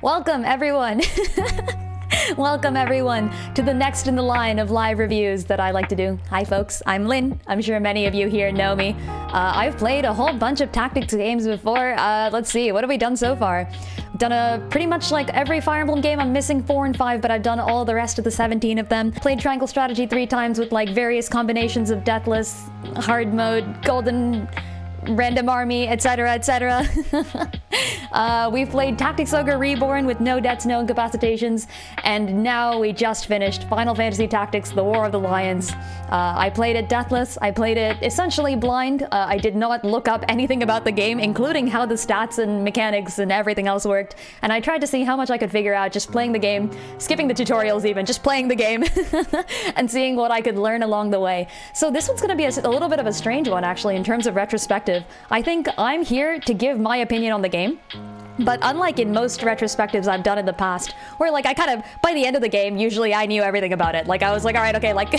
Welcome, everyone. Welcome, everyone, to the next in the line of live reviews that I like to do. Hi, folks. I'm Lin. I'm sure many of you here know me. I've played a whole bunch of tactics games before. Let's see. What have we done so far? Done pretty much like every Fire Emblem game. I'm missing 4 and 5, but I've done all the rest of the 17 of them. Played Triangle Strategy 3 times with like various combinations of Deathless, hard mode, golden, random army, etc, etc. We've played Tactics Ogre Reborn with no deaths, no incapacitations, and now we just finished Final Fantasy Tactics: The War of the Lions. I played it deathless. I played it essentially blind. I did not look up anything about the game, including how the stats and mechanics and everything else worked, and I tried to see how much I could figure out just playing the game, skipping the tutorials even, just playing the game, and seeing what I could learn along the way. So this one's going to be a little bit of a strange one, actually, in terms of retrospective. I think I'm here to give my opinion on the game. But unlike in most retrospectives I've done in the past, where like I kind of, by the end of the game, usually I knew everything about it. Like I was like, all right, okay, like,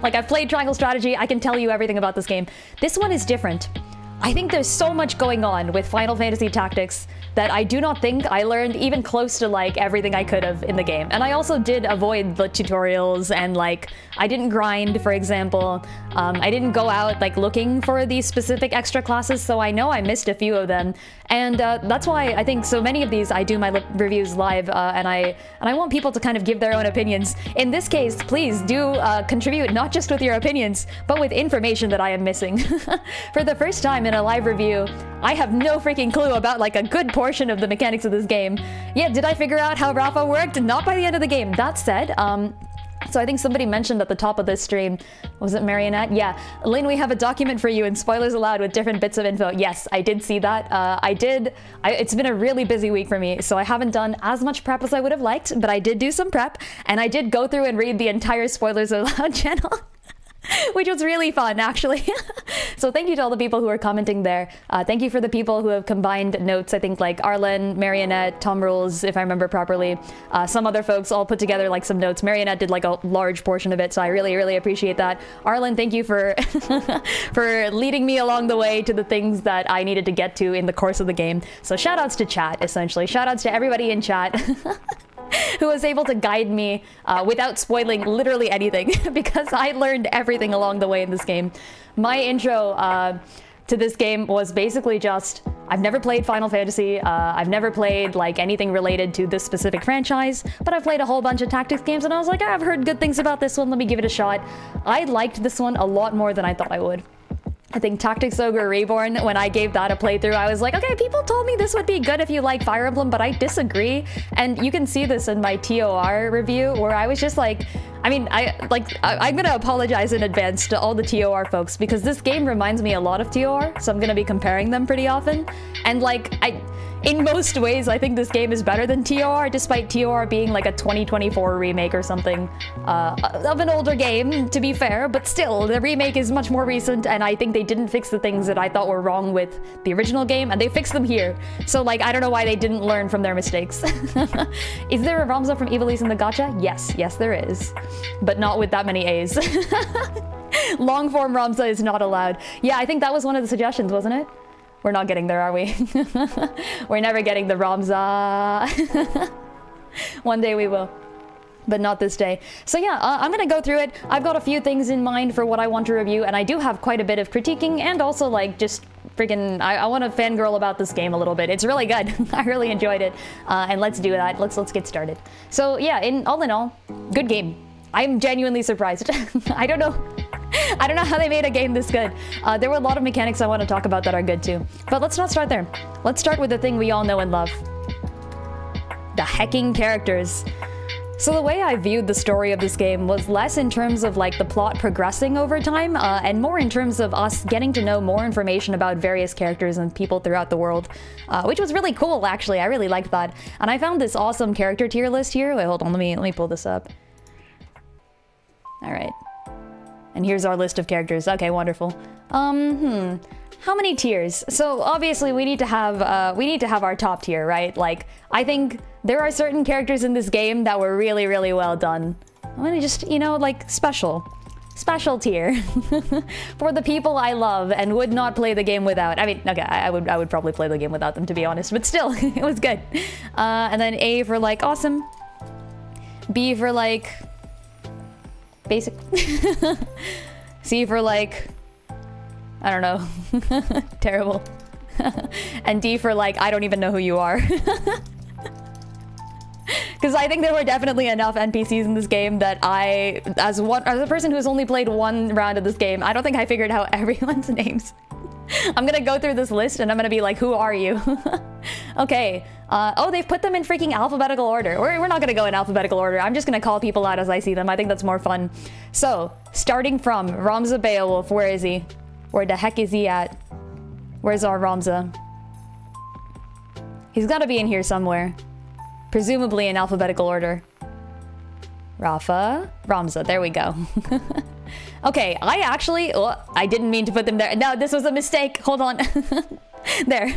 like I've played Triangle Strategy, I can tell you everything about this game. This one is different. I think there's so much going on with Final Fantasy Tactics that I do not think I learned even close to like everything I could have in the game. And I also did avoid the tutorials, and like I didn't grind, for example. I didn't go out like looking for these specific extra classes, so I know I missed a few of them. And that's why I think so many of these I do my reviews live, and I want people to kind of give their own opinions. In this case, please do contribute not just with your opinions, but with information that I am missing. For the first time in a live review, I have no freaking clue about like a good portion of the mechanics of this game. Yeah, did I figure out how Rafa worked? Not by the end of the game. That said, so I think somebody mentioned at the top of this stream, was it Marionette? Yeah. Lin, we have a document for you and spoilers allowed with different bits of info. Yes, I did see that. It's been a really busy week for me, so I haven't done as much prep as I would have liked, but I did do some prep, and I did go through and read the entire spoilers allowed channel. Which was really fun, actually. So thank you to all the people who are commenting there. Thank you for the people who have combined notes. I think like Arlen, Marionette, Tom Rules, if I remember properly. Some other folks all put together like some notes. Marionette did like a large portion of it, so I really, really appreciate that. Arlen, thank you for for leading me along the way to the things that I needed to get to in the course of the game. So shout outs to chat, essentially. Shout outs to everybody in chat. Who was able to guide me without spoiling literally anything, because I learned everything along the way in this game. My intro to this game was basically just, I've never played Final Fantasy, I've never played like anything related to this specific franchise, but I've played a whole bunch of tactics games, and I was like, I've heard good things about this one, let me give it a shot. I liked this one a lot more than I thought I would. I think Tactics Ogre Reborn, when I gave that a playthrough, I was like, okay, people told me this would be good if you like Fire Emblem, but I disagree. And you can see this in my TOR review, where I was just like, I mean, I'm gonna apologize in advance to all the TOR folks, because this game reminds me a lot of TOR, so I'm gonna be comparing them pretty often. And like, in most ways, I think this game is better than TOR, despite TOR being like a 2024 remake or something of an older game, to be fair, but still, the remake is much more recent, and I think they didn't fix the things that I thought were wrong with the original game, and they fixed them here. So like, I don't know why they didn't learn from their mistakes. Is there a Ramza from Ivalice in the gacha? Yes, there is. But not with that many A's. Long form Ramza is not allowed. Yeah, I think that was one of the suggestions, wasn't it? We're not getting there, are we? We're never getting the Ramza. One day we will, but not this day. So yeah, I'm gonna go through it. I've got a few things in mind for what I want to review, and I do have quite a bit of critiquing, and also like just freaking, I want to fangirl about this game a little bit. It's really good. I really enjoyed it, and let's do that. Let's get started. So yeah, in all, good game. I'm genuinely surprised. I don't know how they made a game this good. There were a lot of mechanics I want to talk about that are good too. But let's not start there. Let's start with the thing we all know and love. The hecking characters. So the way I viewed the story of this game was less in terms of like the plot progressing over time, and more in terms of us getting to know more information about various characters and people throughout the world, which was really cool, actually. I really liked that. And I found this awesome character tier list here. Wait, hold on, let me pull this up. All right. And here's our list of characters. Okay, wonderful. How many tiers? So obviously we need to have our top tier, right? Like, I think there are certain characters in this game that were really, really well done. I'm gonna just, you know, like special special tier for the people I love and would not play the game without. I mean, okay, I would probably play the game without them, to be honest, but still, it was good. And then A for like awesome, B for like basic, C for like I don't know, terrible, and D for like I don't even know who you are. Because I think there were definitely enough NPCs in this game that I, as a person who's only played one round of this game, I don't think I figured out everyone's names. I'm gonna go through this list and I'm gonna be like, who are you? Okay. Oh, they've put them in freaking alphabetical order. We're not gonna go in alphabetical order. I'm just gonna call people out as I see them. I think that's more fun. So, starting from Ramza Beowulf. Where is he? Where the heck is he at? Where's our Ramza? He's gotta be in here somewhere. Presumably in alphabetical order. Rafa, Ramza, there we go. Okay, I didn't mean to put them there. No, this was a mistake. Hold on. There.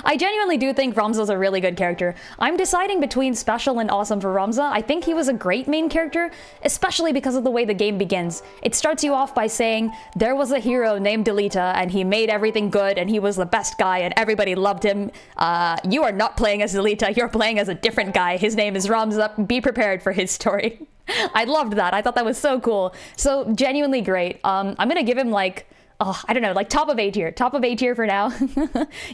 I genuinely do think Ramza's a really good character. I'm deciding between special and awesome for Ramza. I think he was a great main character, especially because of the way the game begins. It starts you off by saying, there was a hero named Delita, and he made everything good, and he was the best guy, and everybody loved him. You are not playing as Delita, you're playing as a different guy. His name is Ramza. Be prepared for his story. I loved that. I thought that was so cool. So, genuinely great. I'm gonna give him like, oh, I don't know, like top of A tier. Top of A tier for now.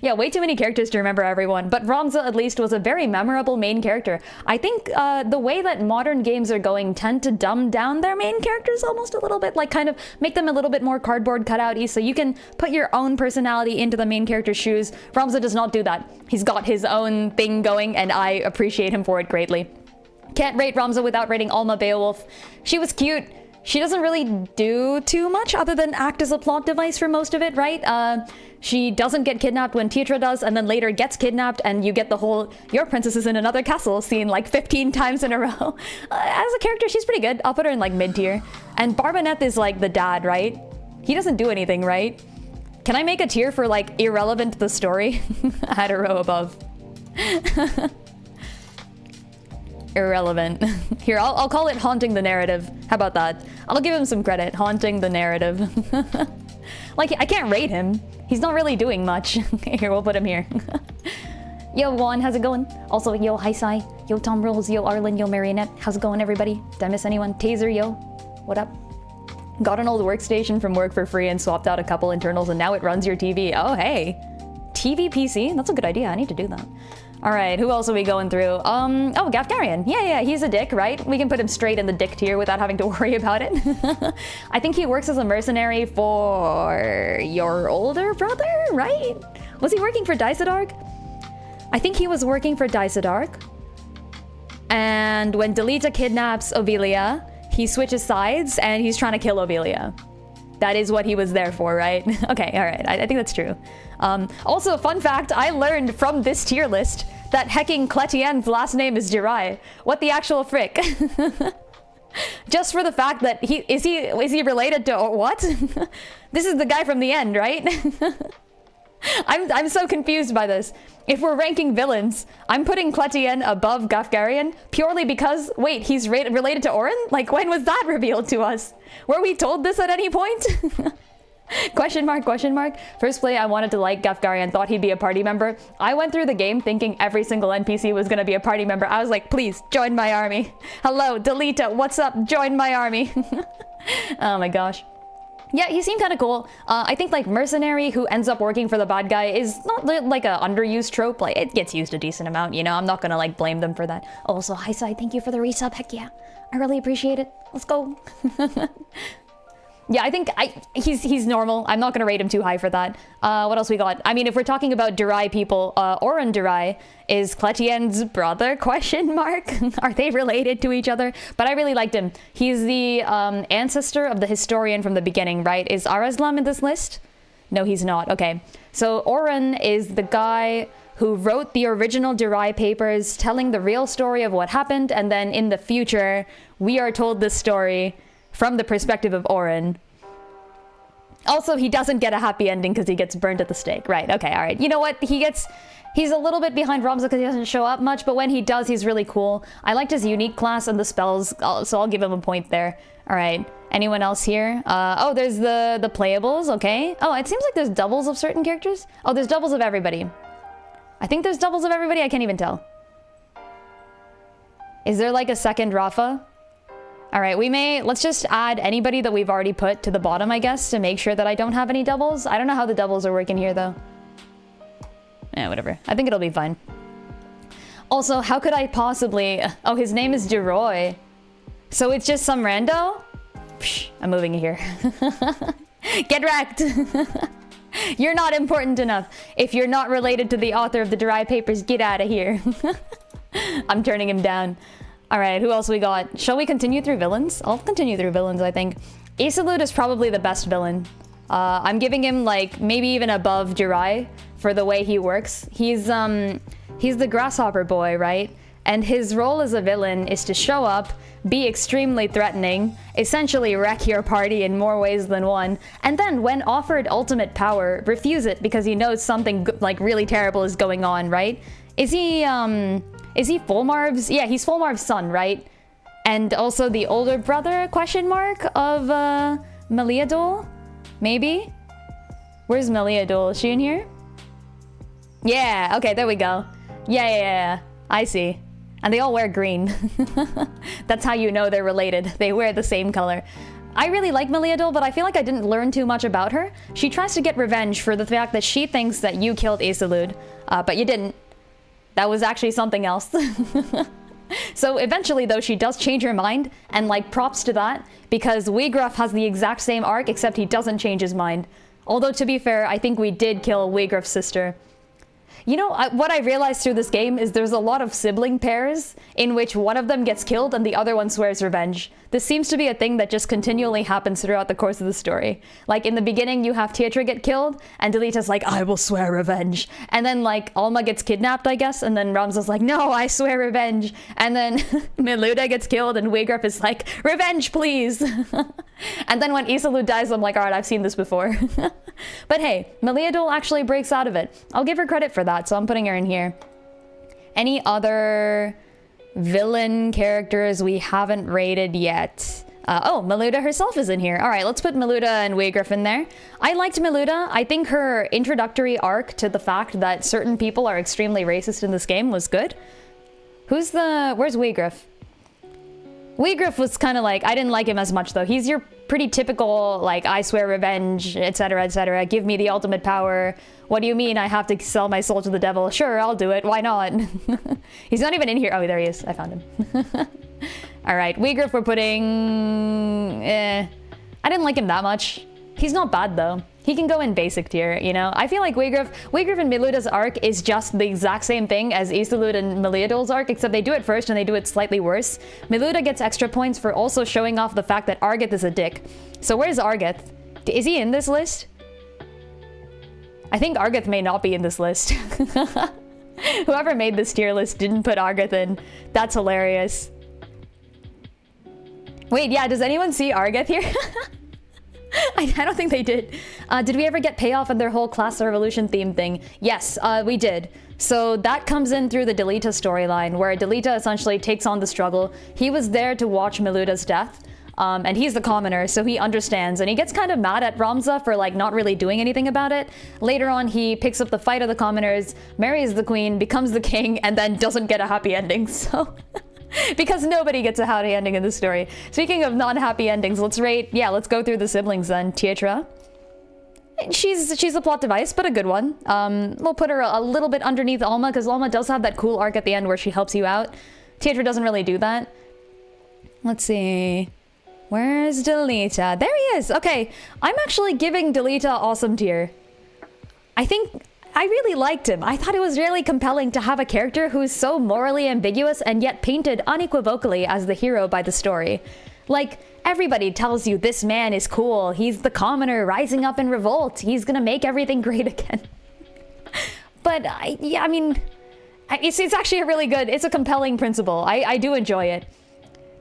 Yeah, way too many characters to remember everyone. But Ramza, at least, was a very memorable main character. I think the way that modern games are going tend to dumb down their main characters almost a little bit. Like, kind of make them a little bit more cardboard cutout-y so you can put your own personality into the main character's shoes. Ramza does not do that. He's got his own thing going, and I appreciate him for it greatly. Can't rate Ramza without rating Alma Beowulf. She was cute. She doesn't really do too much other than act as a plot device for most of it, right? She doesn't get kidnapped when Tetra does, and then later gets kidnapped, and you get the whole "your princess is in another castle" scene like 15 times in a row. As a character, she's pretty good. I'll put her in like mid-tier. And Barbaneth is like the dad, right? He doesn't do anything, right? Can I make a tier for like irrelevant to the story? I had a row above. Irrelevant. Here, I'll call it haunting the narrative. How about that? I'll give him some credit. Haunting the narrative. Like, I can't rate him. He's not really doing much. Here, we'll put him here. Yo, Juan, how's it going? Also, yo, Hi Sai. Yo, Tom Rules. Yo, Arlen. Yo, Marionette. How's it going, everybody? Did I miss anyone? Taser, yo. What up? Got an old workstation from work for free and swapped out a couple internals, and now it runs your TV. Oh, hey. TV PC? That's a good idea. I need to do that. All right, who else are we going through? Oh, Gafgarian. Yeah, he's a dick, right? We can put him straight in the dick tier without having to worry about it. I think he works as a mercenary for your older brother, right? Was he working for Daisadark? I think he was working for Daisadark. And when Delita kidnaps Obelia, he switches sides and he's trying to kill Obelia. That is what he was there for, right? Okay, all right. I think that's true. Also, fun fact, I learned from this tier list that hecking Cletien's last name is Jirai. What the actual frick? Just for the fact that is he related to what? This is the guy from the end, right? I'm so confused by this. If we're ranking villains, I'm putting Cletien above Gafgarian purely because, wait, he's related to Orin? Like, when was that revealed to us? Were we told this at any point? Question mark, question mark. First play, I wanted to like Gafgarian, thought he'd be a party member. I went through the game thinking every single NPC was gonna be a party member. I was like, please, join my army. Hello, Delita, what's up? Join my army. Oh my gosh. Yeah, he seemed kind of cool. I think like mercenary who ends up working for the bad guy is not like a underused trope. Like, it gets used a decent amount, you know? I'm not gonna like blame them for that. Also, Hi Sai, thank you for the resub. Heck yeah, I really appreciate it. Let's go. Yeah, I think he's normal. I'm not gonna rate him too high for that. What else we got? I mean, if we're talking about Durai people, Oren Durai is Cletien's brother, question mark? Are they related to each other? But I really liked him. He's the ancestor of the historian from the beginning, right? Is Arazlam in this list? No, he's not. Okay. So Oren is the guy who wrote the original Durai papers telling the real story of what happened, and then in the future, we are told this story from the perspective of Oren. Also, he doesn't get a happy ending because he gets burned at the stake. Right, okay, all right. You know what? He's a little bit behind Ramza because he doesn't show up much, but when he does, he's really cool. I liked his unique class and the spells, so I'll give him a point there. All right. Anyone else here? Oh, there's the playables, okay. Oh, it seems like there's doubles of certain characters. Oh, there's doubles of everybody. I think there's doubles of everybody. I can't even tell. Is there like a second Rafa? All right, let's just add anybody that we've already put to the bottom, I guess, to make sure that I don't have any doubles. I don't know how the doubles are working here, though. Yeah, whatever. I think it'll be fine. Also, how could I possibly... Oh, his name is Deroy. So it's just some rando? Psh, I'm moving here. Get wrecked! You're not important enough. If you're not related to the author of the Dry Papers, get out of here. I'm turning him down. All right, who else we got? Shall we continue through villains? I'll continue through villains, I think. Isilud is probably the best villain. I'm giving him, like, maybe even above Jirai for the way he works. He's the grasshopper boy, right? And his role as a villain is to show up, be extremely threatening, essentially wreck your party in more ways than one, and then when offered ultimate power, refuse it because he knows something, like, really terrible is going on, right? Is he Fulmarv's? Yeah, he's Fulmarv's son, right? And also the older brother, question mark, of Meliadol? Maybe? Where's Meliadol? Is she in here? Yeah, okay, there we go. Yeah, I see. And they all wear green. That's how you know they're related. They wear the same color. I really like Meliadol, but I feel like I didn't learn too much about her. She tries to get revenge for the fact that she thinks that you killed Isilud, but you didn't. That was actually something else. So eventually, though, she does change her mind, and, like, props to that, because Weegruff has the exact same arc, except he doesn't change his mind. Although, to be fair, I think we did kill Weegruff's sister. You know, what I realized through this game is there's a lot of sibling pairs in which one of them gets killed and the other one swears revenge. This seems to be a thing that just continually happens throughout the course of the story. Like, in the beginning, you have Teatra get killed, and Delita's like, I will swear revenge. And then, like, Alma gets kidnapped, I guess, and then Ramza's like, no, I swear revenge. And then Miluda gets killed, and Weegruff is like, revenge, please. And then when Isilud dies, I'm like, all right, I've seen this before. But hey, Meliadol actually breaks out of it. I'll give her credit for that, so I'm putting her in here. Any other villain characters we haven't rated yet? Oh, Miluda herself is in here. All right, let's put Miluda and Weegruff in there. I liked Miluda. I think her introductory arc to the fact that certain people are extremely racist in this game was good. Where's Weegruff? Weegruff was kind of like, I didn't like him as much though. He's your pretty typical, like, I swear revenge, etc., etc. Give me the ultimate power. What do you mean I have to sell my soul to the devil? Sure, I'll do it. Why not? He's not even in here. Oh, there he is. I found him. All right, Weegruff we're putting... I didn't like him that much. He's not bad though. He can go in basic tier, you know? I feel like Weegruff and Miluda's arc is just the exact same thing as Isilud and Meliadol's arc, except they do it first and they do it slightly worse. Miluda gets extra points for also showing off the fact that Argeth is a dick. So where's Argeth? Is he in this list? I think Argeth may not be in this list. Whoever made this tier list didn't put Argeth in. That's hilarious. Wait, yeah, does anyone see Argeth here? I don't think they did. Did we ever get payoff on their whole class revolution theme thing? Yes, we did. So that comes in through the Delita storyline, where Delita essentially takes on the struggle. He was there to watch Miluda's death, and he's the commoner, so he understands, and he gets kind of mad at Ramza for, like, not really doing anything about it. Later on, he picks up the fight of the commoners, marries the queen, becomes the king, and then doesn't get a happy ending, so... Because nobody gets a happy ending in this story. Speaking of non-happy endings, let's go through the siblings then. Teatra. She's a plot device, but a good one. We'll put her a little bit underneath Alma, because Alma does have that cool arc at the end where she helps you out. Teatra doesn't really do that. Let's see. Where's Delita? There he is! Okay, I'm actually giving Delita awesome tier. I really liked him. I thought it was really compelling to have a character who is so morally ambiguous and yet painted unequivocally as the hero by the story. Like, everybody tells you this man is cool. He's the commoner rising up in revolt. He's gonna make everything great again. But, I mean, it's actually it's a compelling principle. I do enjoy it.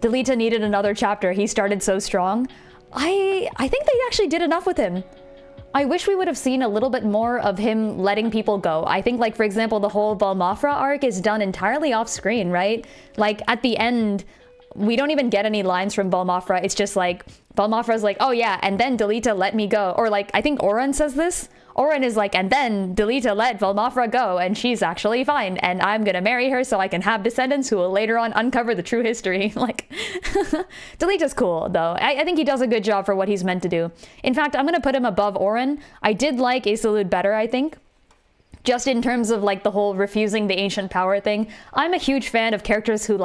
Delita needed another chapter. He started so strong. I think they actually did enough with him. I wish we would have seen a little bit more of him letting people go. I think, like, for example, the whole Valmafra arc is done entirely off screen, right? Like, at the end, we don't even get any lines from Valmafra. It's just like, Valmafra's like, oh yeah, and then Delita let me go. Or like, I think Oren says this. Oren is like, and then Delita let Valmafra go, and she's actually fine, and I'm gonna marry her so I can have descendants who will later on uncover the true history. Like, Delita's cool, though. I think he does a good job for what he's meant to do. In fact, I'm gonna put him above Oren. I did like Isilud better, I think. Just in terms of, like, the whole refusing the ancient power thing. I'm a huge fan of characters who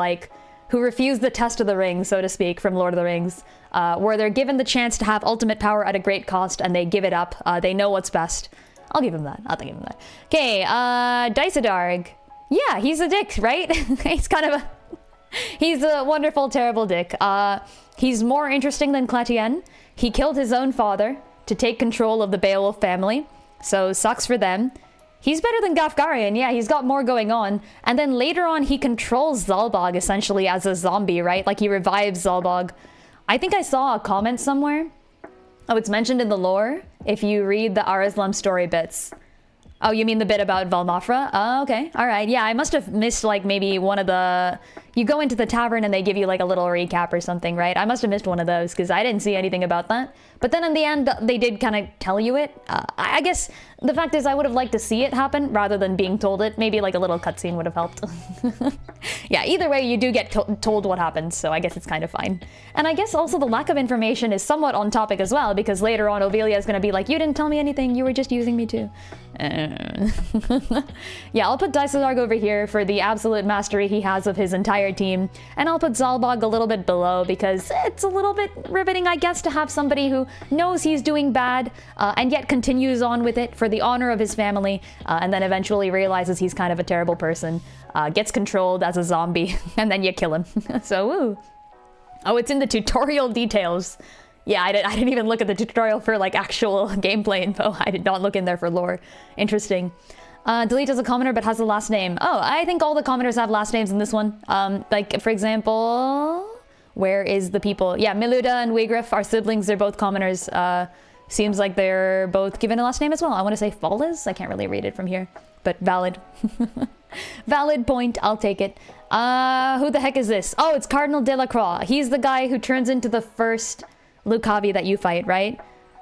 refuse the test of the ring, so to speak, from Lord of the Rings. Where they're given the chance to have ultimate power at a great cost, and they give it up. They know what's best. I'll give him that. I'll give him that. Okay, Dysadarg. Yeah, he's a dick, right? He's kind of a... He's a wonderful, terrible dick. He's more interesting than Cletien. He killed his own father to take control of the Beowulf family, so sucks for them. He's better than Gafgarian, yeah, he's got more going on. And then later on, he controls Zalbog, essentially, as a zombie, right? Like, he revives Zalbog. I think I saw a comment somewhere. Oh, it's mentioned in the lore, if you read the Arislam story bits. Oh, you mean the bit about Valmafra? Oh, okay. All right. Yeah, I must have missed, like, maybe one of the... You go into the tavern and they give you, like, a little recap or something, right? I must have missed one of those, because I didn't see anything about that. But then in the end, they did kind of tell you it. I guess the fact is I would have liked to see it happen rather than being told it. Maybe, like, a little cutscene would have helped. Yeah, either way, you do get told what happens, so I guess it's kind of fine. And I guess also the lack of information is somewhat on topic as well, because later on, Ovelia is going to be like, you didn't tell me anything, you were just using me too. Yeah, I'll put Dysadarg over here for the absolute mastery he has of his entire team, and I'll put Zalbog a little bit below because it's a little bit riveting, I guess, to have somebody who knows he's doing bad and yet continues on with it for the honor of his family, and then eventually realizes he's kind of a terrible person, gets controlled as a zombie, and then you kill him. So, woo. Oh, it's in the tutorial details. Yeah, I didn't even look at the tutorial for, like, actual gameplay info. I did not look in there for lore. Interesting. Delete as a commoner but has a last name. Oh, I think all the commoners have last names in this one. Like, for example... Where is the people? Yeah, Miluda and Wigrif are siblings. They're both commoners. Seems like they're both given a last name as well. I want to say Fallis. I can't really read it from here. But valid. Valid point. I'll take it. Who the heck is this? Oh, it's Cardinal Delacroix. He's the guy who turns into the first Lucavi that you fight, right?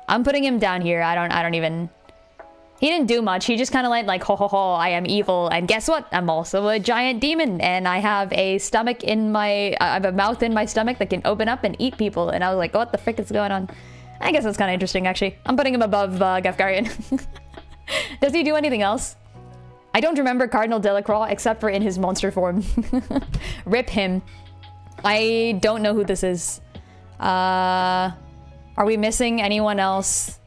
I'm putting him down here. I don't even... He didn't do much. He just kind of like, ho ho ho, I am evil. And guess what? I'm also a giant demon. And I have a stomach in my... I have a mouth in my stomach that can open up and eat people. And I was like, what the frick is going on? I guess that's kind of interesting, actually. I'm putting him above Gafgarian. Does he do anything else? I don't remember Cardinal Delacroix except for in his monster form. Rip him. I don't know who this is. Are we missing anyone else?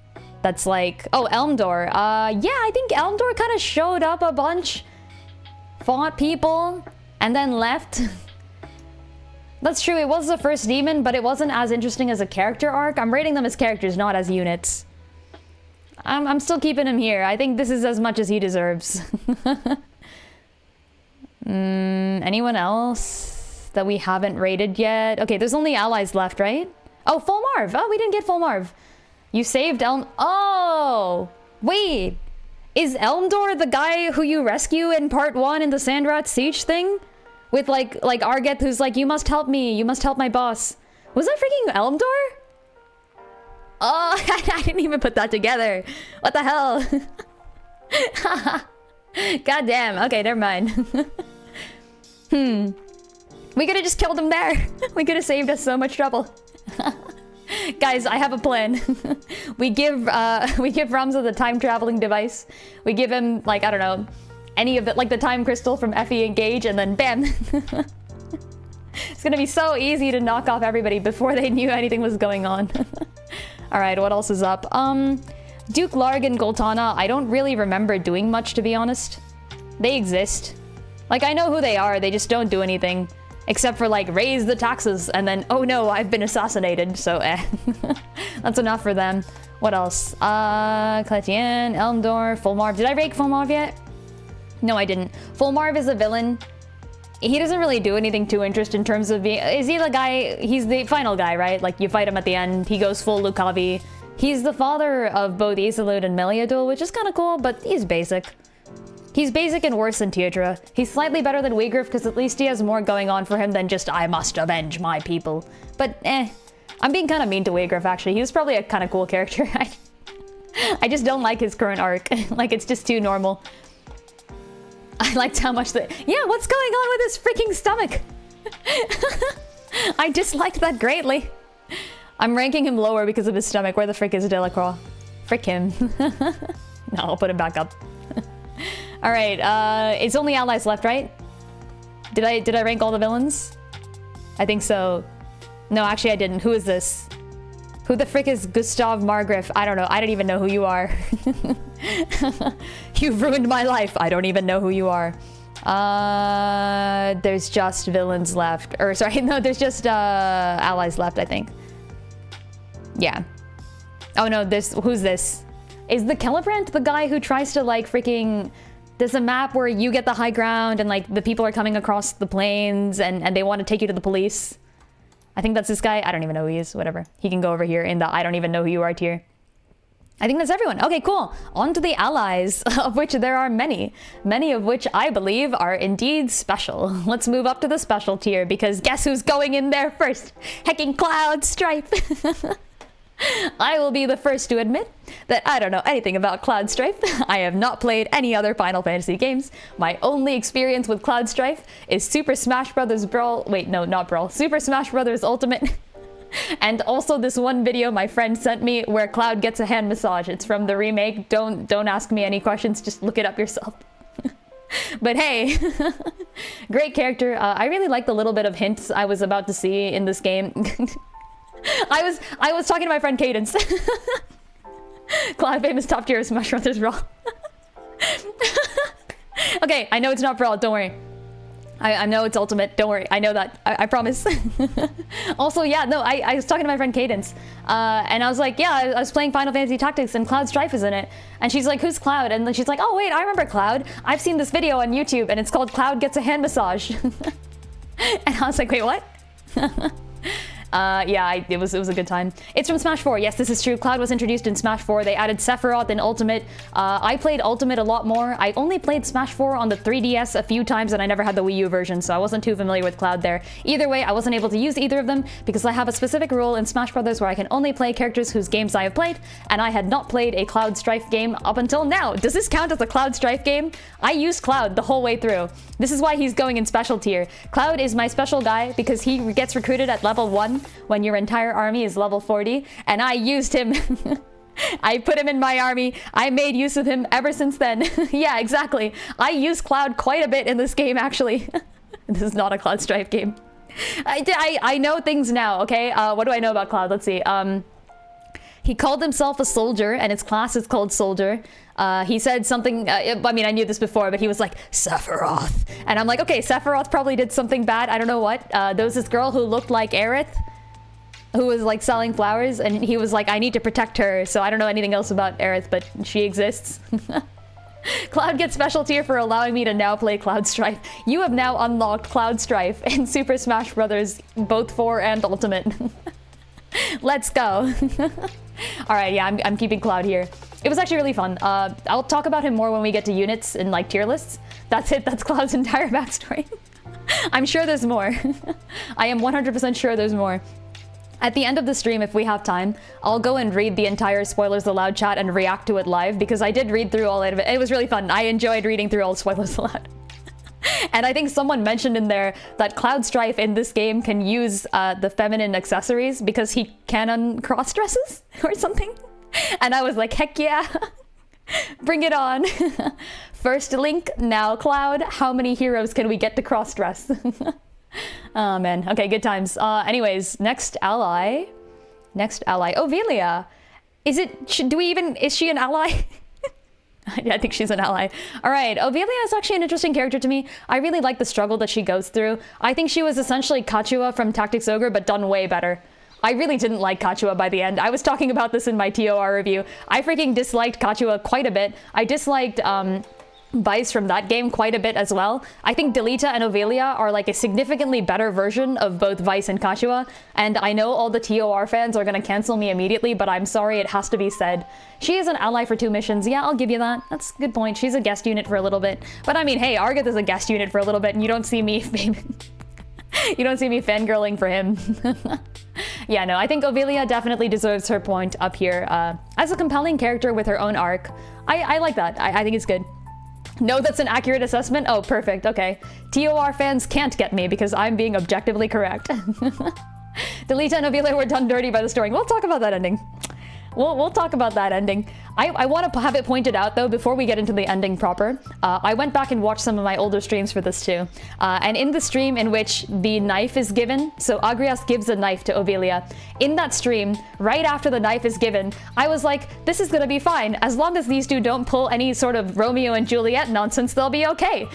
That's like... Oh, Elmdor. Yeah, I think Elmdor kind of showed up a bunch. Fought people. And then left. That's true, it was the first demon, but it wasn't as interesting as a character arc. I'm rating them as characters, not as units. I'm still keeping him here. I think this is as much as he deserves. Anyone else that we haven't rated yet? Okay, there's only allies left, right? Oh, Full Marv. Oh, we didn't get Full Marv. You saved Oh! Wait! Is Elmdor the guy who you rescue in part 1 in the Sandrat Siege thing? With like Argeth who's like, you must help me, you must help my boss. Was that freaking Elmdor? Oh, I didn't even put that together. What the hell? God damn. Okay, never mind. We could have just killed him there. We could have saved us so much trouble. Guys, I have a plan. we give Ramza the time traveling device. We give him, like, I don't know, any of the, like the time crystal from Effie Engage, and then bam. It's gonna be so easy to knock off everybody before they knew anything was going on. Alright, what else is up? Duke Larg and Goltana, I don't really remember doing much, to be honest. They exist. Like, I know who they are, they just don't do anything. Except for, like, raise the taxes, and then, oh no, I've been assassinated, so That's enough for them. What else? Cletien, Elmdor, Fulmarv. Did I rake Fulmarv yet? No, I didn't. Fulmarv is a villain. He doesn't really do anything too interesting in terms of being... Is he the guy... He's the final guy, right? Like, you fight him at the end, he goes full Lucavi, He's the father of both Isolde and Meliadul, which is kind of cool, but he's basic. He's basic and worse than Teodra. He's slightly better than Wiegrif because at least he has more going on for him than just, I must avenge my people. But I'm being kind of mean to Wiegrif, actually. He was probably a kind of cool character. I just don't like his current arc. Like, it's just too normal. I liked how much yeah, what's going on with his freaking stomach? I disliked that greatly. I'm ranking him lower because of his stomach. Where the frick is Delacroix? Frick him. No, I'll put him back up. All right, it's only allies left, right? Did I rank all the villains? I think so. No, actually I didn't. Who is this? Who the frick is Gustav Margraf? I don't know. I don't even know who you are. You've ruined my life. I don't even know who you are. There's just villains left. Or sorry, no, there's just allies left, I think. Yeah. Oh no, who's this? Is the Celebrant the guy who tries to like freaking... There's a map where you get the high ground and like the people are coming across the plains and they want to take you to the police. I think that's this guy. I don't even know who he is. Whatever. He can go over here in the I don't even know who you are tier. I think that's everyone. Okay, cool. On to the allies, of which there are many. Many of which I believe are indeed special. Let's move up to the special tier because guess who's going in there first? Hecking Cloud Strife. I will be the first to admit that I don't know anything about Cloud Strife. I have not played any other Final Fantasy games. My only experience with Cloud Strife is Super Smash Bros. Brawl. Wait, no, not Brawl. Super Smash Bros. Ultimate. And also this one video my friend sent me where Cloud gets a hand massage. It's from the remake. Don't ask me any questions. Just look it up yourself. But hey, great character. I really like the little bit of hints I was about to see in this game. I was talking to my friend Cadence. Cloud famous top tier of Smash Brothers Brawl. Okay, I know it's not Brawl, don't worry. I know it's Ultimate, don't worry, I know that, I promise. Also, yeah, no, I was talking to my friend Cadence, and I was like, yeah, I was playing Final Fantasy Tactics and Cloud Strife is in it. And she's like, who's Cloud? And then she's like, oh wait, I remember Cloud. I've seen this video on YouTube and it's called Cloud Gets a Hand Massage. And I was like, wait, what? Yeah, it was a good time. It's from Smash 4. Yes, this is true. Cloud was introduced in Smash 4. They added Sephiroth in Ultimate. I played Ultimate a lot more. I only played Smash 4 on the 3DS a few times and I never had the Wii U version, so I wasn't too familiar with Cloud there. Either way, I wasn't able to use either of them because I have a specific rule in Smash Brothers where I can only play characters whose games I have played, and I had not played a Cloud Strife game up until now. Does this count as a Cloud Strife game? I used Cloud the whole way through. This is why he's going in special tier. Cloud is my special guy because he gets recruited at level 1 when your entire army is level 40, and I used him. I put him in my army. I made use of him ever since then. Yeah, exactly. I use Cloud quite a bit in this game, actually. This is not a Cloud Strife game. I know things now, okay? What do I know about Cloud? Let's see. He called himself a soldier, and his class is called Soldier. He said something, I mean, I knew this before, but he was like, Sephiroth. And I'm like, okay, Sephiroth probably did something bad. I don't know what. There was this girl who looked like Aerith, who was like selling flowers, and he was like, I need to protect her. So I don't know anything else about Aerith, but she exists. Cloud gets special tier for allowing me to now play Cloud Strife. You have now unlocked Cloud Strife in Super Smash Bros. Both 4 and Ultimate. Let's go. All right, yeah, I'm keeping Cloud here. It was actually really fun. I'll talk about him more when we get to units and like tier lists. That's it, that's Cloud's entire backstory. I'm sure there's more. I am 100% sure there's more. At the end of the stream, if we have time, I'll go and read the entire Spoilers Aloud chat and react to it live, because I did read through all of it. It was really fun. I enjoyed reading through all Spoilers Aloud. And I think someone mentioned in there that Cloud Strife in this game can use the feminine accessories because he canon cross-dresses or something. And I was like, heck yeah, bring it on. First Link, now Cloud. How many heroes can we get to cross-dress? Oh man, okay, good times. Anyways, next ally. Ovelia. Is she an ally? Yeah, I think she's an ally. All right, Ovelia is actually an interesting character to me. I really like the struggle that she goes through. I think she was essentially Kachua from Tactics Ogre, but done way better. I really didn't like Kachua by the end. I was talking about this in my TOR review. I freaking disliked Kachua quite a bit. I disliked Vice from that game quite a bit as well. I think Delita and Ovelia are like a significantly better version of both Vice and Kashua, and I know all the TOR fans are gonna cancel me immediately, but I'm sorry, it has to be said. She is an ally for 2 missions. Yeah, I'll give you that. That's a good point. She's a guest unit for a little bit. But I mean, hey, Argeth is a guest unit for a little bit, and you don't see me you don't see me fangirling for him. Yeah, no, I think Ovelia definitely deserves her point up here. As a compelling character with her own arc, I like that. I think it's good. No, that's an accurate assessment? Oh, perfect. Okay. TOR fans can't get me because I'm being objectively correct. Delita and Ovelia were done dirty by the story. We'll talk about that ending. We'll talk about that ending. I want to have it pointed out, though, before we get into the ending proper. I went back and watched some of my older streams for this, too. And in the stream in which the knife is given, so Agrias gives a knife to Ovelia. In that stream, right after the knife is given, I was like, this is going to be fine. As long as these two don't pull any sort of Romeo and Juliet nonsense, they'll be okay.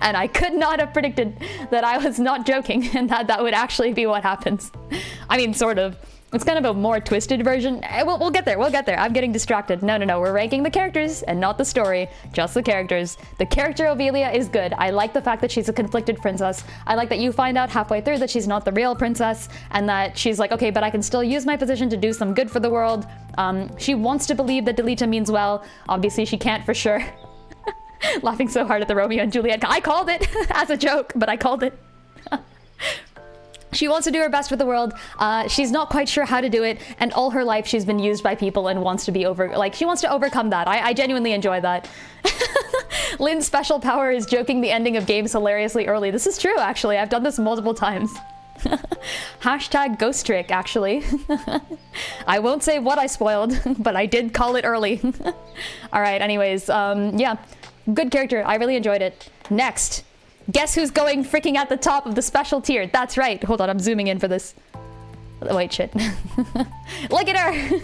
And I could not have predicted that I was not joking and that would actually be what happens. I mean, sort of. It's kind of a more twisted version. We'll get there. We'll get there. I'm getting distracted. No. We're ranking the characters and not the story. Just the characters. The character Ovelia is good. I like the fact that she's a conflicted princess. I like that you find out halfway through that she's not the real princess and that she's like, okay, but I can still use my position to do some good for the world. She wants to believe that Delita means well. Obviously, she can't for sure. Laughing so hard at the Romeo and Juliet. I called it as a joke, but I called it. She wants to do her best for the world. She's not quite sure how to do it, and all her life she's been used by people and wants to be she wants to overcome that. I genuinely enjoy that. Lin's special power is joking the ending of games hilariously early. This is true, actually. I've done this multiple times. Hashtag ghost trick, actually. I won't say what I spoiled, but I did call it early. All right, anyways, yeah. Good character. I really enjoyed it. Next. Guess who's going freaking at the top of the special tier? That's right. Hold on, I'm zooming in for this. Wait, shit. Look at her!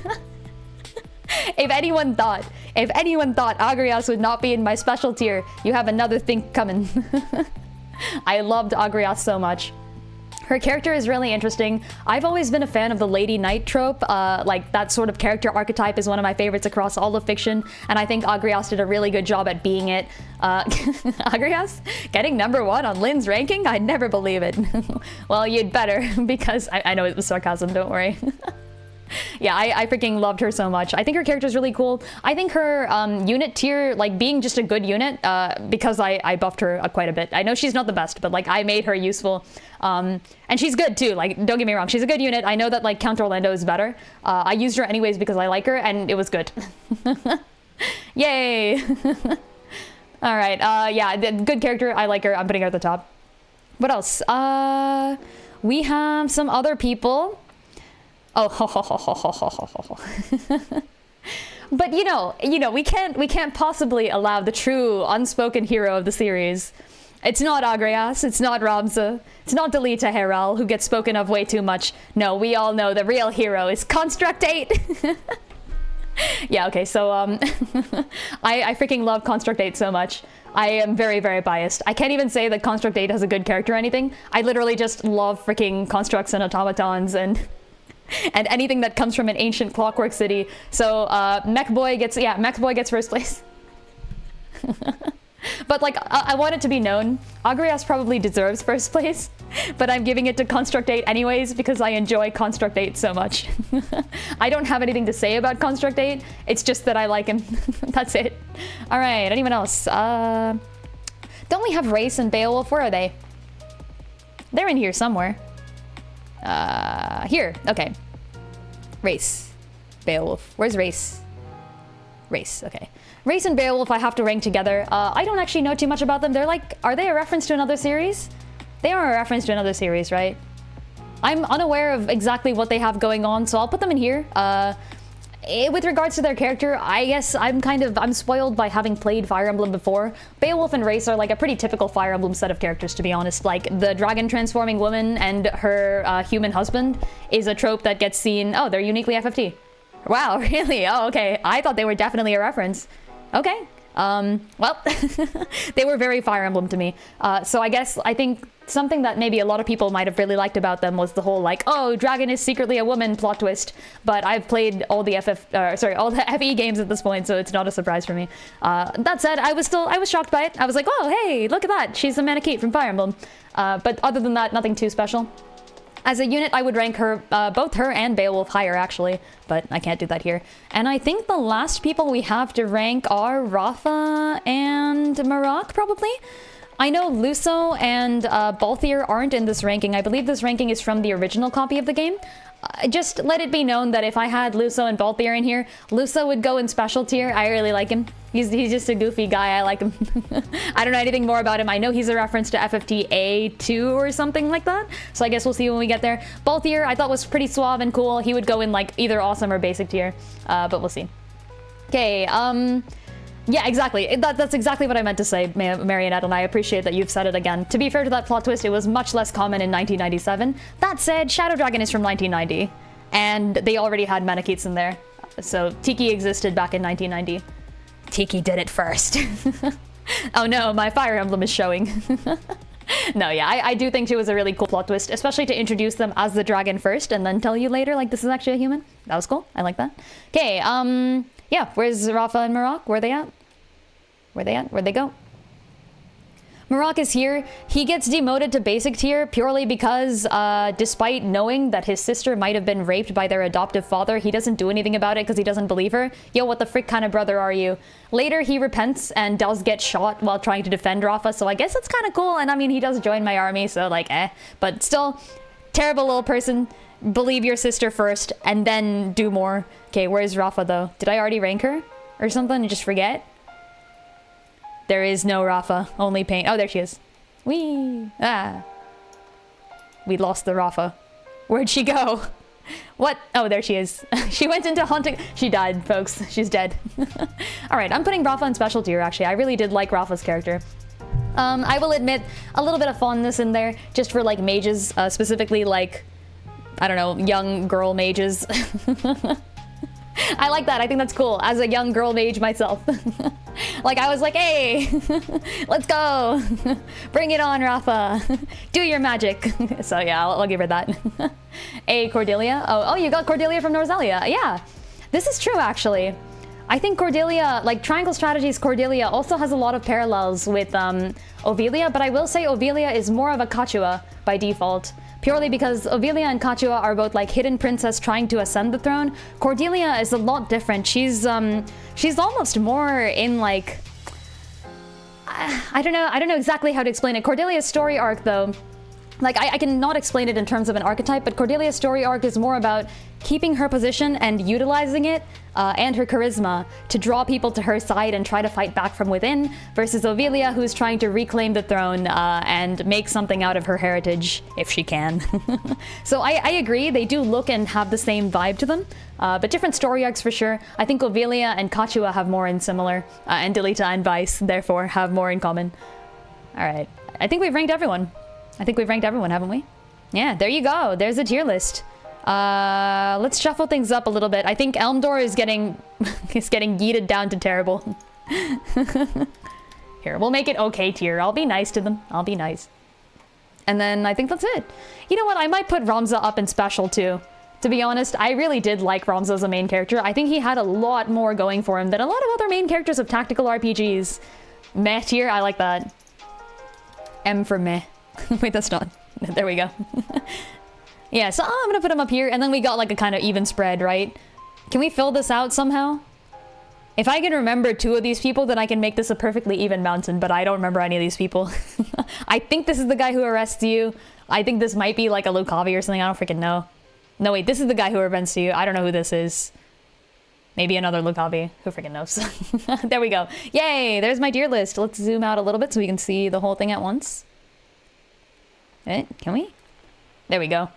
If anyone thought Agrias would not be in my special tier, you have another thing coming. I loved Agrias so much. Her character is really interesting. I've always been a fan of the Lady Knight trope. Like, that sort of character archetype is one of my favorites across all of fiction, and I think Agrias did a really good job at being it. Agrias? Getting #1 on Lin's ranking? I'd never believe it. Well, you'd better, because I know it was sarcasm, don't worry. Yeah, I freaking loved her so much. I think her character is really cool. I think her unit tier, like being just a good unit, because I buffed her quite a bit. I know she's not the best, but like I made her useful. And she's good too, like don't get me wrong, she's a good unit. I know that like Count Orlando is better. I used her anyways because I like her and it was good. Yay! All right, yeah, good character, I like her, I'm putting her at the top. What else? We have some other people. Oh, but you know, we can't possibly allow the true unspoken hero of the series. It's not Agrias, it's not Ramza, it's not Delita Heral, who gets spoken of way too much. No, we all know the real hero is Construct 8. Yeah, okay, so I freaking love Construct 8 so much. I am very, very biased. I can't even say that Construct 8 has a good character or anything. I literally just love freaking constructs and automatons and anything that comes from an ancient clockwork city. So Mech Boy gets first place. But like, I want it to be known, Agrias probably deserves first place, but I'm giving it to Construct 8 anyways because I enjoy Construct 8 so much. I don't have anything to say about Construct 8, it's just that I like him. That's it. All right, anyone else? Don't we have Race and Beowulf? Where are they? They're in here somewhere. Here, okay. Race. Beowulf. Where's Race? Race, okay. Race and Beowulf I have to rank together. I don't actually know too much about them. They're like, are they a reference to another series? They are a reference to another series, right? I'm unaware of exactly what they have going on, so I'll put them in here. With regards to their character, I guess I'm spoiled by having played Fire Emblem before. Beowulf and Race are like a pretty typical Fire Emblem set of characters, to be honest. Like, the dragon transforming woman and her human husband is a trope that gets seen. Oh, they're uniquely FFT. Wow, really? Oh, okay. I thought they were definitely a reference. Okay. Well, they were very Fire Emblem to me. So I think something that maybe a lot of people might have really liked about them was the whole like, oh, dragon is secretly a woman plot twist. But I've played all the all the FE games at this point, so it's not a surprise for me. That said, I was shocked by it. I was like, oh, hey, look at that. She's the Manakete from Fire Emblem. But other than that, nothing too special. As a unit, I would rank her, both her and Beowulf higher, actually, but I can't do that here. And I think the last people we have to rank are Rafa and Marok, probably? I know Luso and Balthier aren't in this ranking. I believe this ranking is from the original copy of the game. Just let it be known that if I had Luso and Balthier in here, Luso would go in special tier. I really like him. He's just a goofy guy. I like him. I don't know anything more about him. I know he's a reference to FFT A2 or something like that. So I guess we'll see when we get there. Balthier I thought was pretty suave and cool. He would go in like either awesome or basic tier. But we'll see. Okay, yeah, exactly. That's exactly what I meant to say, Marionette, and I appreciate that you've said it again. To be fair to that plot twist, it was much less common in 1997. That said, Shadow Dragon is from 1990, and they already had Manaketes in there. So Tiki existed back in 1990. Tiki did it first. Oh no, my Fire Emblem is showing. No, yeah, I do think it was a really cool plot twist, especially to introduce them as the dragon first, and then tell you later, like, this is actually a human. That was cool. I like that. Okay, yeah, where's Rafa and Marok? Where are they at? Where'd they go? Marok is here. He gets demoted to basic tier purely because, despite knowing that his sister might have been raped by their adoptive father, he doesn't do anything about it because he doesn't believe her. Yo, what the frick kind of brother are you? Later, he repents and does get shot while trying to defend Rafa, so I guess it's kind of cool. And I mean, he does join my army, so like, But still, terrible little person. Believe your sister first and then do more. Okay, where's Rafa though? Did I already rank her or something and just forget? There is no Rafa, only pain. Oh, there she is. Whee! Ah. We lost the Rafa. Where'd she go? What? Oh, there she is. She went into hunting. She died, folks. She's dead. Alright, I'm putting Rafa in special tier, actually. I really did like Rafa's character. I will admit, a little bit of fondness in there, just for, like, mages. Specifically, like, I don't know, young girl mages. I like that. I think that's cool. As a young girl mage myself. Like, I was like, hey, let's go. Bring it on, Rafa. Do your magic. So, yeah, I'll give her that. Hey, Cordelia. Oh, you got Cordelia from Norzelia. Yeah, this is true, actually. I think Cordelia, like, Triangle Strategies Cordelia also has a lot of parallels with Ovelia, but I will say Ovelia is more of a Kachua by default. Purely because Ovelia and Kachua are both like hidden princess trying to ascend the throne. Cordelia is a lot different. She's almost more in like, I don't know exactly how to explain it. Cordelia's story arc though, like I cannot explain it in terms of an archetype, but Cordelia's story arc is more about keeping her position and utilizing it and her charisma to draw people to her side and try to fight back from within, versus Ovelia, who's trying to reclaim the throne and make something out of her heritage, if she can. So I agree, they do look and have the same vibe to them, but different story arcs for sure. I think Ovelia and Kachua have more in similar, and Delita and Vice, therefore, have more in common. Alright, I think we've ranked everyone. Haven't we? Yeah, there you go. There's a tier list. Let's shuffle things up a little bit. I think Elmdor is getting yeeted down to terrible. Here, we'll make it okay tier. I'll be nice to them. I'll be nice. And then I think that's it. You know what? I might put Ramza up in special too. To be honest, I really did like Ramza as a main character. I think he had a lot more going for him than a lot of other main characters of tactical RPGs. Meh tier, I like that. M for meh. Wait, that's not. There we go. Yeah, so I'm gonna put him up here, and then we got like a kind of even spread, right? Can we fill this out somehow? If I can remember two of these people, then I can make this a perfectly even mountain, but I don't remember any of these people. I think this is the guy who arrests you. I think this might be like a Lucavi or something, I don't freaking know. No, wait, this is the guy who arrests you. I don't know who this is. Maybe another Lucavi. Who freaking knows? There we go. Yay, there's my tier list. Let's zoom out a little bit so we can see the whole thing at once. Can we? There we go.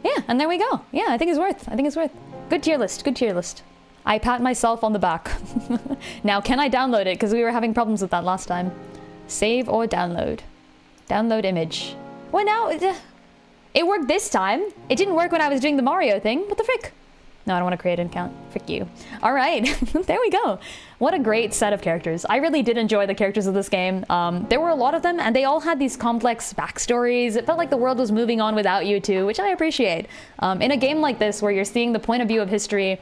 Yeah, and there we go. Yeah, I think it's worth. Good tier list. I pat myself on the back. Now, can I download it? Because we were having problems with that last time. Save or download. Download image. Well, now, it worked this time. It didn't work when I was doing the Mario thing. What the frick? No, I don't want to create an account. Frick you. All right, there we go. What a great set of characters. I really did enjoy the characters of this game. There were a lot of them, and they all had these complex backstories. It felt like the world was moving on without you too, which I appreciate. In a game like this, where you're seeing the point of view of history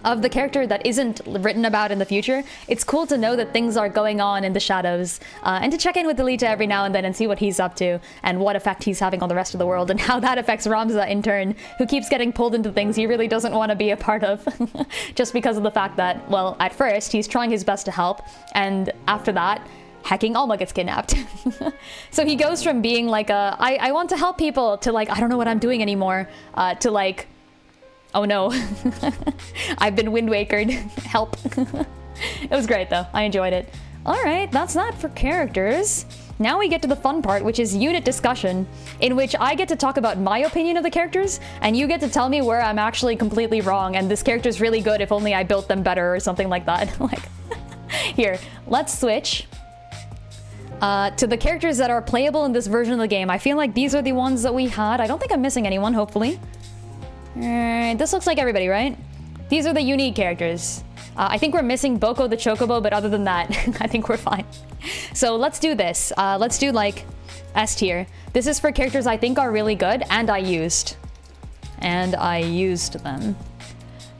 of the character that isn't written about in the future, it's cool to know that things are going on in the shadows, and to check in with Delita every now and then and see what he's up to and what effect he's having on the rest of the world, and how that affects Ramza in turn, who keeps getting pulled into things he really doesn't want to be a part of just because of the fact that, well, at first he's trying his best to help, and after that hecking Alma gets kidnapped. So he goes from being like I want to help people to like, I don't know what I'm doing anymore, to like, oh no, I've been Wind Wakered. Help. It was great though. I enjoyed it. All right, that's that for characters. Now we get to the fun part, which is unit discussion, in which I get to talk about my opinion of the characters, and you get to tell me where I'm actually completely wrong, and this character's really good if only I built them better or something like that. Like, here, let's switch to the characters that are playable in this version of the game. I feel like these are the ones that we had. I don't think I'm missing anyone, hopefully. This looks like everybody, right? These are the unique characters. I think we're missing Boko the Chocobo, but other than that, I think we're fine. So let's do this. Let's do like S tier. This is for characters I think are really good and I used. And I used them.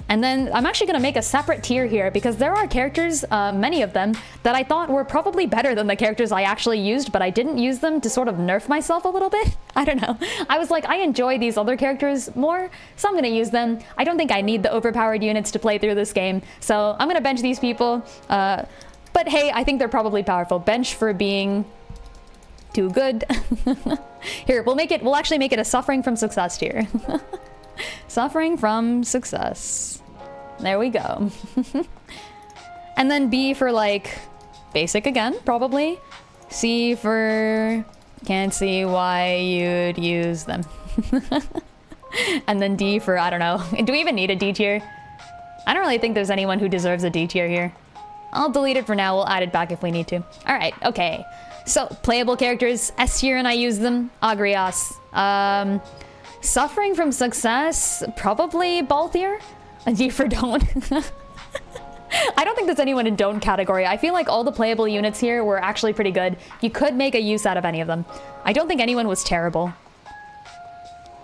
And then I'm actually going to make a separate tier here because there are characters, many of them, that I thought were probably better than the characters I actually used, but I didn't use them to sort of nerf myself a little bit. I don't know. I was like, I enjoy these other characters more, so I'm going to use them. I don't think I need the overpowered units to play through this game, so I'm going to bench these people. But hey, I think they're probably powerful. Bench for being too good. Here, we'll actually make it a suffering from success tier. Suffering from success. There we go. And then B for like basic again, probably. C for can't see why you'd use them. And then D for I don't know. Do we even need a D tier? I don't really think there's anyone who deserves a D tier here. I'll delete it for now. We'll add it back if we need to. All right. Okay. So playable characters, S tier, and I use them. Agrias. Suffering from success, probably Balthier. A D for don't. I don't think there's anyone in don't category. I feel like all the playable units here were actually pretty good. You could make a use out of any of them. I don't think anyone was terrible.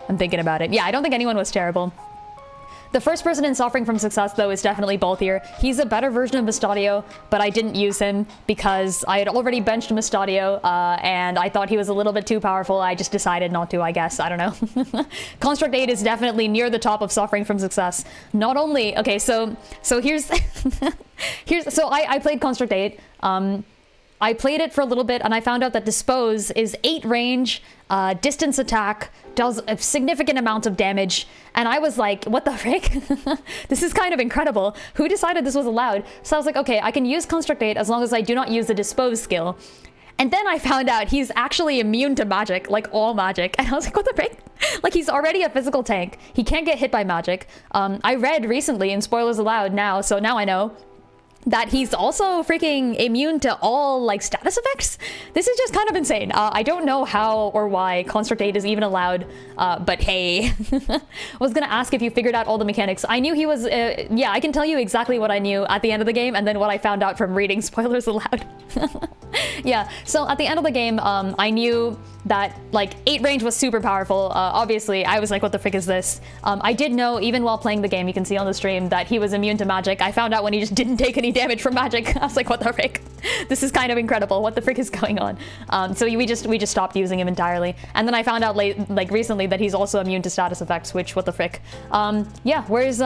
I'm thinking about it. Yeah, I don't think anyone was terrible. The first person in Suffering from Success, though, is definitely Balthier. He's a better version of Mustadio, but I didn't use him because I had already benched Mustadio, and I thought he was a little bit too powerful. I just decided not to, I guess. I don't know. Construct 8 is definitely near the top of Suffering from Success. Not only... Okay, so here's... So I played Construct 8. I played it for a little bit, and I found out that Dispose is 8 range, distance attack, does a significant amount of damage, and I was like, what the frick? This is kind of incredible. Who decided this was allowed? So I was like, okay, I can use Construct 8 as long as I do not use the Dispose skill. And then I found out he's actually immune to magic, like all magic. And I was like, what the frick? Like, he's already a physical tank. He can't get hit by magic. I read recently in Spoilers Allowed now, so now I know that he's also freaking immune to all, like, status effects. This is just kind of insane. I don't know how or why Construct 8 is even allowed, but hey. I was gonna ask if you figured out all the mechanics. I knew he was, yeah, I can tell you exactly what I knew at the end of the game and then what I found out from reading Spoilers Aloud. Yeah, so at the end of the game, I knew that, like, 8 range was super powerful. Obviously, I was like, what the frick is this? I did know, even while playing the game, you can see on the stream, that he was immune to magic. I found out when he just didn't take any damage from magic. I was like, what the frick? This is kind of incredible. What the frick is going on? So we just stopped using him entirely. And then I found out recently that he's also immune to status effects, which, what the frick? Yeah, where's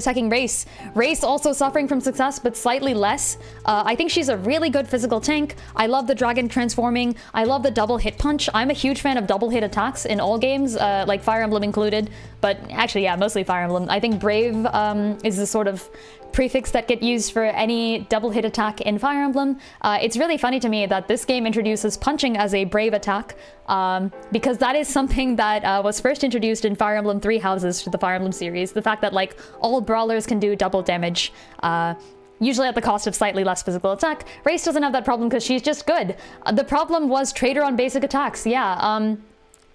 hacking Race? Race also suffering from success, but slightly less. I think she's a really good physical tank. I love the dragon transforming. I love the double hit punch. I'm a huge fan of double hit attacks in all games, like Fire Emblem included. But actually, yeah, mostly Fire Emblem. I think Brave is the sort of prefix that get used for any double hit attack in Fire Emblem. It's really funny to me that this game introduces punching as a brave attack, because that is something that was first introduced in Fire Emblem 3 Houses to the Fire Emblem series. The fact that, like, all brawlers can do double damage, usually at the cost of slightly less physical attack. Race doesn't have that problem because she's just good. The problem was Trader on basic attacks. Yeah,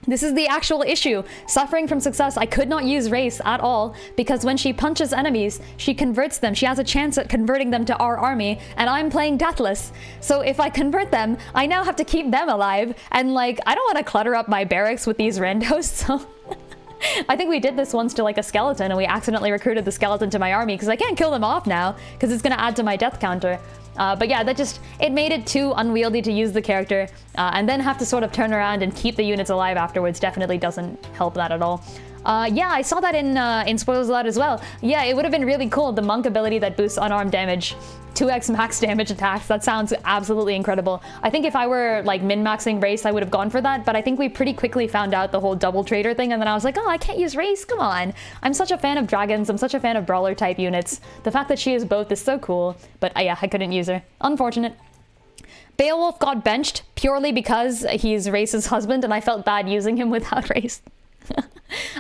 This is the actual issue. Suffering from success, I could not use race at all because when she punches enemies, she converts them. She has a chance at converting them to our army, and I'm playing Deathless. So if I convert them, I now have to keep them alive, and like, I don't want to clutter up my barracks with these randos, so... I think we did this once to like a skeleton, and we accidentally recruited the skeleton to my army because I can't kill them off now because it's going to add to my death counter. But yeah, it made it too unwieldy to use the character, and then have to sort of turn around and keep the units alive afterwards definitely doesn't help that at all. Yeah, I saw that in Spoilers Allowed as well. Yeah, it would have been really cool, the monk ability that boosts unarmed damage. 2x max damage attacks, that sounds absolutely incredible. I think if I were like min-maxing race, I would have gone for that, but I think we pretty quickly found out the whole double trader thing, and then I was like, oh, I can't use race, come on. I'm such a fan of dragons, I'm such a fan of brawler type units. The fact that she is both is so cool, but yeah, I couldn't use her. Unfortunate. Beowulf got benched purely because he's Race's husband, and I felt bad using him without Race.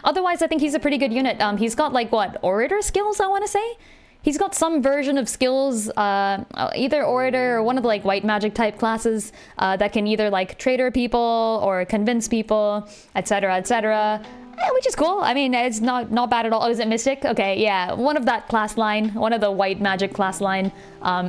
Otherwise, I think he's a pretty good unit. He's got like, what, orator skills, I want to say? He's got some version of skills, either orator or one of the like white magic type classes that can either like traitor people or convince people, etc., etc. Which is cool. I mean, it's not bad at all. Oh, is it Mystic? Okay, yeah, one of that class line, one of the white magic class line.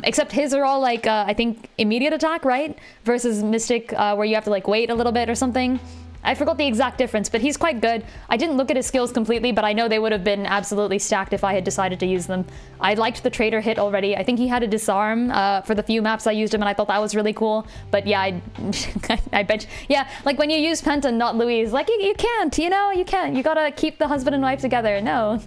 Except his are all like, I think, immediate attack, right? Versus Mystic, where you have to like wait a little bit or something. I forgot the exact difference, but he's quite good. I didn't look at his skills completely, but I know they would have been absolutely stacked if I had decided to use them. I liked the traitor hit already. I think he had a disarm for the few maps I used him, and I thought that was really cool. But yeah, I bet, yeah, like when you use Penta and not Louise, like you can't, you know, you can't. You gotta keep the husband and wife together. No.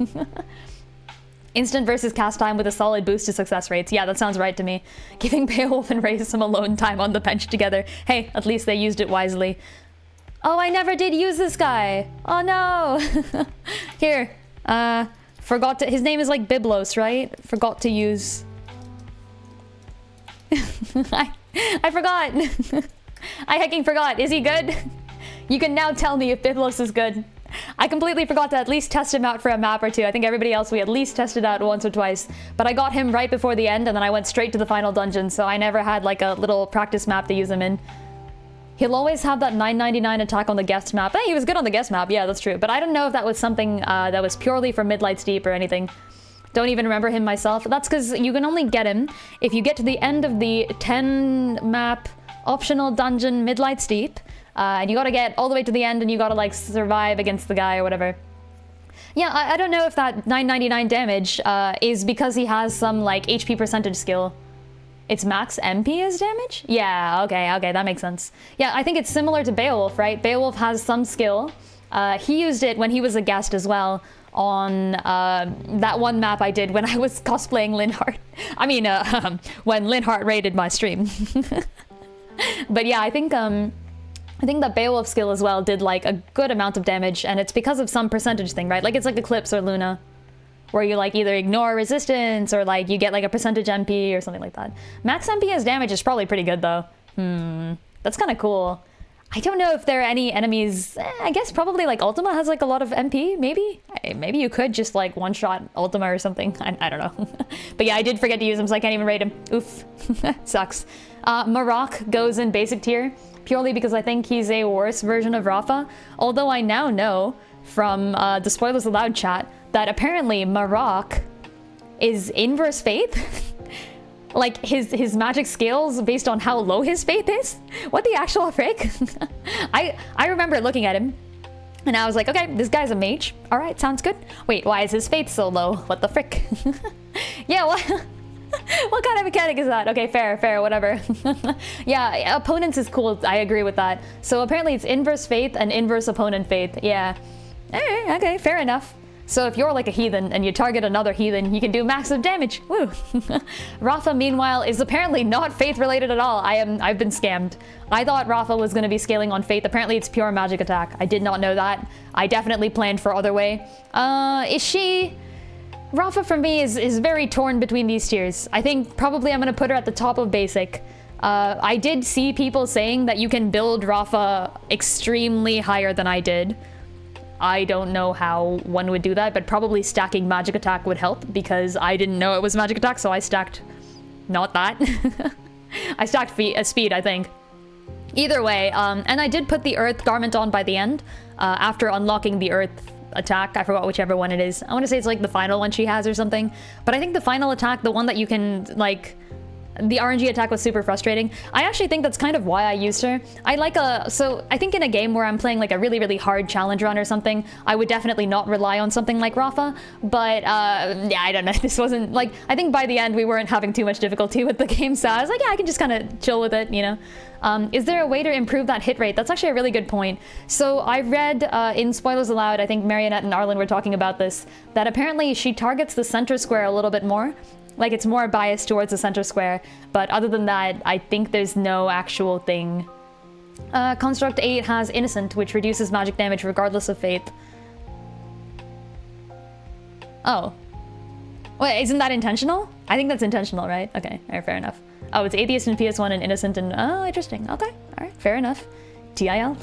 Instant versus cast time with a solid boost to success rates. Yeah, that sounds right to me. Giving Beowulf and Race some alone time on the bench together. Hey, at least they used it wisely. Oh, I never did use this guy. Oh no. Here, forgot to, his name is like Biblos, right? Forgot to use. I forgot. I hecking forgot. Is he good? You can now tell me if Biblos is good. I completely forgot to at least test him out for a map or two. I think everybody else we at least tested out once or twice. But I got him right before the end, and then I went straight to the final dungeon, so I never had like a little practice map to use him in. He'll always have that 999 attack on the guest map. Hey, he was good on the guest map, yeah, that's true. But I don't know if that was something that was purely for Midlight Steep or anything. Don't even remember him myself. That's because you can only get him if you get to the end of the 10 map optional dungeon Midlight Steep. And you gotta get all the way to the end, and you gotta like survive against the guy or whatever. Yeah, I don't know if that 999 damage is because he has some like HP percentage skill. It's max MP as damage? Yeah, okay, that makes sense. Yeah, I think it's similar to Beowulf, right? Beowulf has some skill. He used it when he was a guest as well on that one map I did when I was cosplaying Linhardt. I mean, when Linhardt raided my stream. But yeah, I think that Beowulf skill as well did like a good amount of damage, and it's because of some percentage thing, right? Like it's like Eclipse or Luna, where you like either ignore resistance or like you get like a percentage MP or something like that. Max MP as damage is probably pretty good though. That's kind of cool. I don't know if there are any enemies. I guess probably like Ultima has like a lot of MP, maybe? Maybe you could just like one-shot Ultima or something. I don't know. But yeah, I did forget to use him, so I can't even raid him. Oof. Sucks. Marok goes in basic tier purely because I think he's a worse version of Rafa. Although I now know from the Spoilers Allowed chat that apparently Marok is inverse faith. Like his magic skills based on how low his faith is. What the actual frick? I remember looking at him and I was like, okay, this guy's a mage. All right, sounds good. Wait, why is his faith so low? What the frick? Yeah, what? What kind of mechanic is that? Okay, fair, whatever. Yeah, opponents is cool. I agree with that. So apparently it's inverse faith and inverse opponent faith. Yeah. Okay, fair enough. So if you're like a heathen and you target another heathen, you can do massive damage. Woo! Rafa, meanwhile, is apparently not faith related at all. I've been scammed. I thought Rafa was going to be scaling on faith. Apparently it's pure magic attack. I did not know that. I definitely planned for other way. Is she... Rafa for me is very torn between these tiers. I think probably I'm going to put her at the top of basic. I did see people saying that you can build Rafa extremely higher than I did. I don't know how one would do that, but probably stacking magic attack would help because I didn't know it was magic attack, so I stacked not that. I stacked speed, I think. Either way, and I did put the Earth Garment on by the end, after unlocking the Earth attack. I forgot whichever one it is. I want to say it's like the final one she has or something. But I think the final attack, the one that you can, like, the RNG attack was super frustrating. I actually think that's kind of why I used her. So I think in a game where I'm playing like a really, really hard challenge run or something, I would definitely not rely on something like Rafa. But yeah, I don't know. This wasn't like, I think by the end we weren't having too much difficulty with the game. So I was like, yeah, I can just kind of chill with it, you know? Is there a way to improve that hit rate? That's actually a really good point. So I read in Spoilers Aloud, I think Marionette and Arlen were talking about this, that apparently she targets the center square a little bit more. Like, it's more biased towards the center square. But other than that, I think there's no actual thing. Construct 8 has Innocent, which reduces magic damage regardless of faith. Oh. Wait, isn't that intentional? I think that's intentional, right? Okay, all right, fair enough. Oh, it's Atheist in PS1 and Innocent and... Oh, interesting. Okay, all right, fair enough. TIL.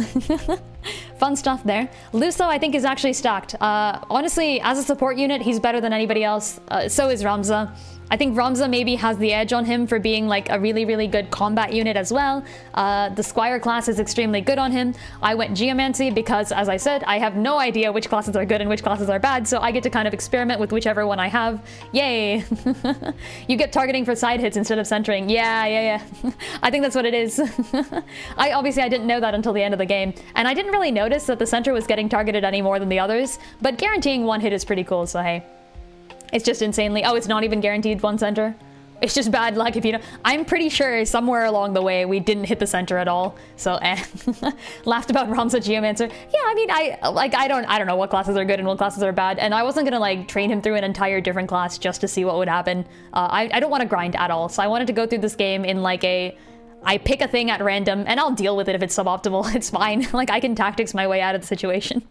Fun stuff there. Luso, I think, is actually stacked. Honestly, as a support unit, he's better than anybody else. So is Ramza. I think Ramza maybe has the edge on him for being like a really, really good combat unit as well. The Squire class is extremely good on him. I went Geomancy because, as I said, I have no idea which classes are good and which classes are bad, so I get to kind of experiment with whichever one I have. Yay! You get targeting for side hits instead of centering. Yeah. I think that's what it is. Obviously I didn't know that until the end of the game, and I didn't really notice that the center was getting targeted any more than the others, but guaranteeing one hit is pretty cool, so hey. It's just insanely... Oh, it's not even guaranteed one center? It's just bad luck if you know... I'm pretty sure somewhere along the way we didn't hit the center at all. So, Laughed about Ramza Geomancer. Yeah, I mean, I don't know what classes are good and what classes are bad. And I wasn't gonna, like, train him through an entire different class just to see what would happen. I don't want to grind at all. So I wanted to go through this game in, like, I pick a thing at random, and I'll deal with it if it's suboptimal. It's fine. Like, I can tactics my way out of the situation.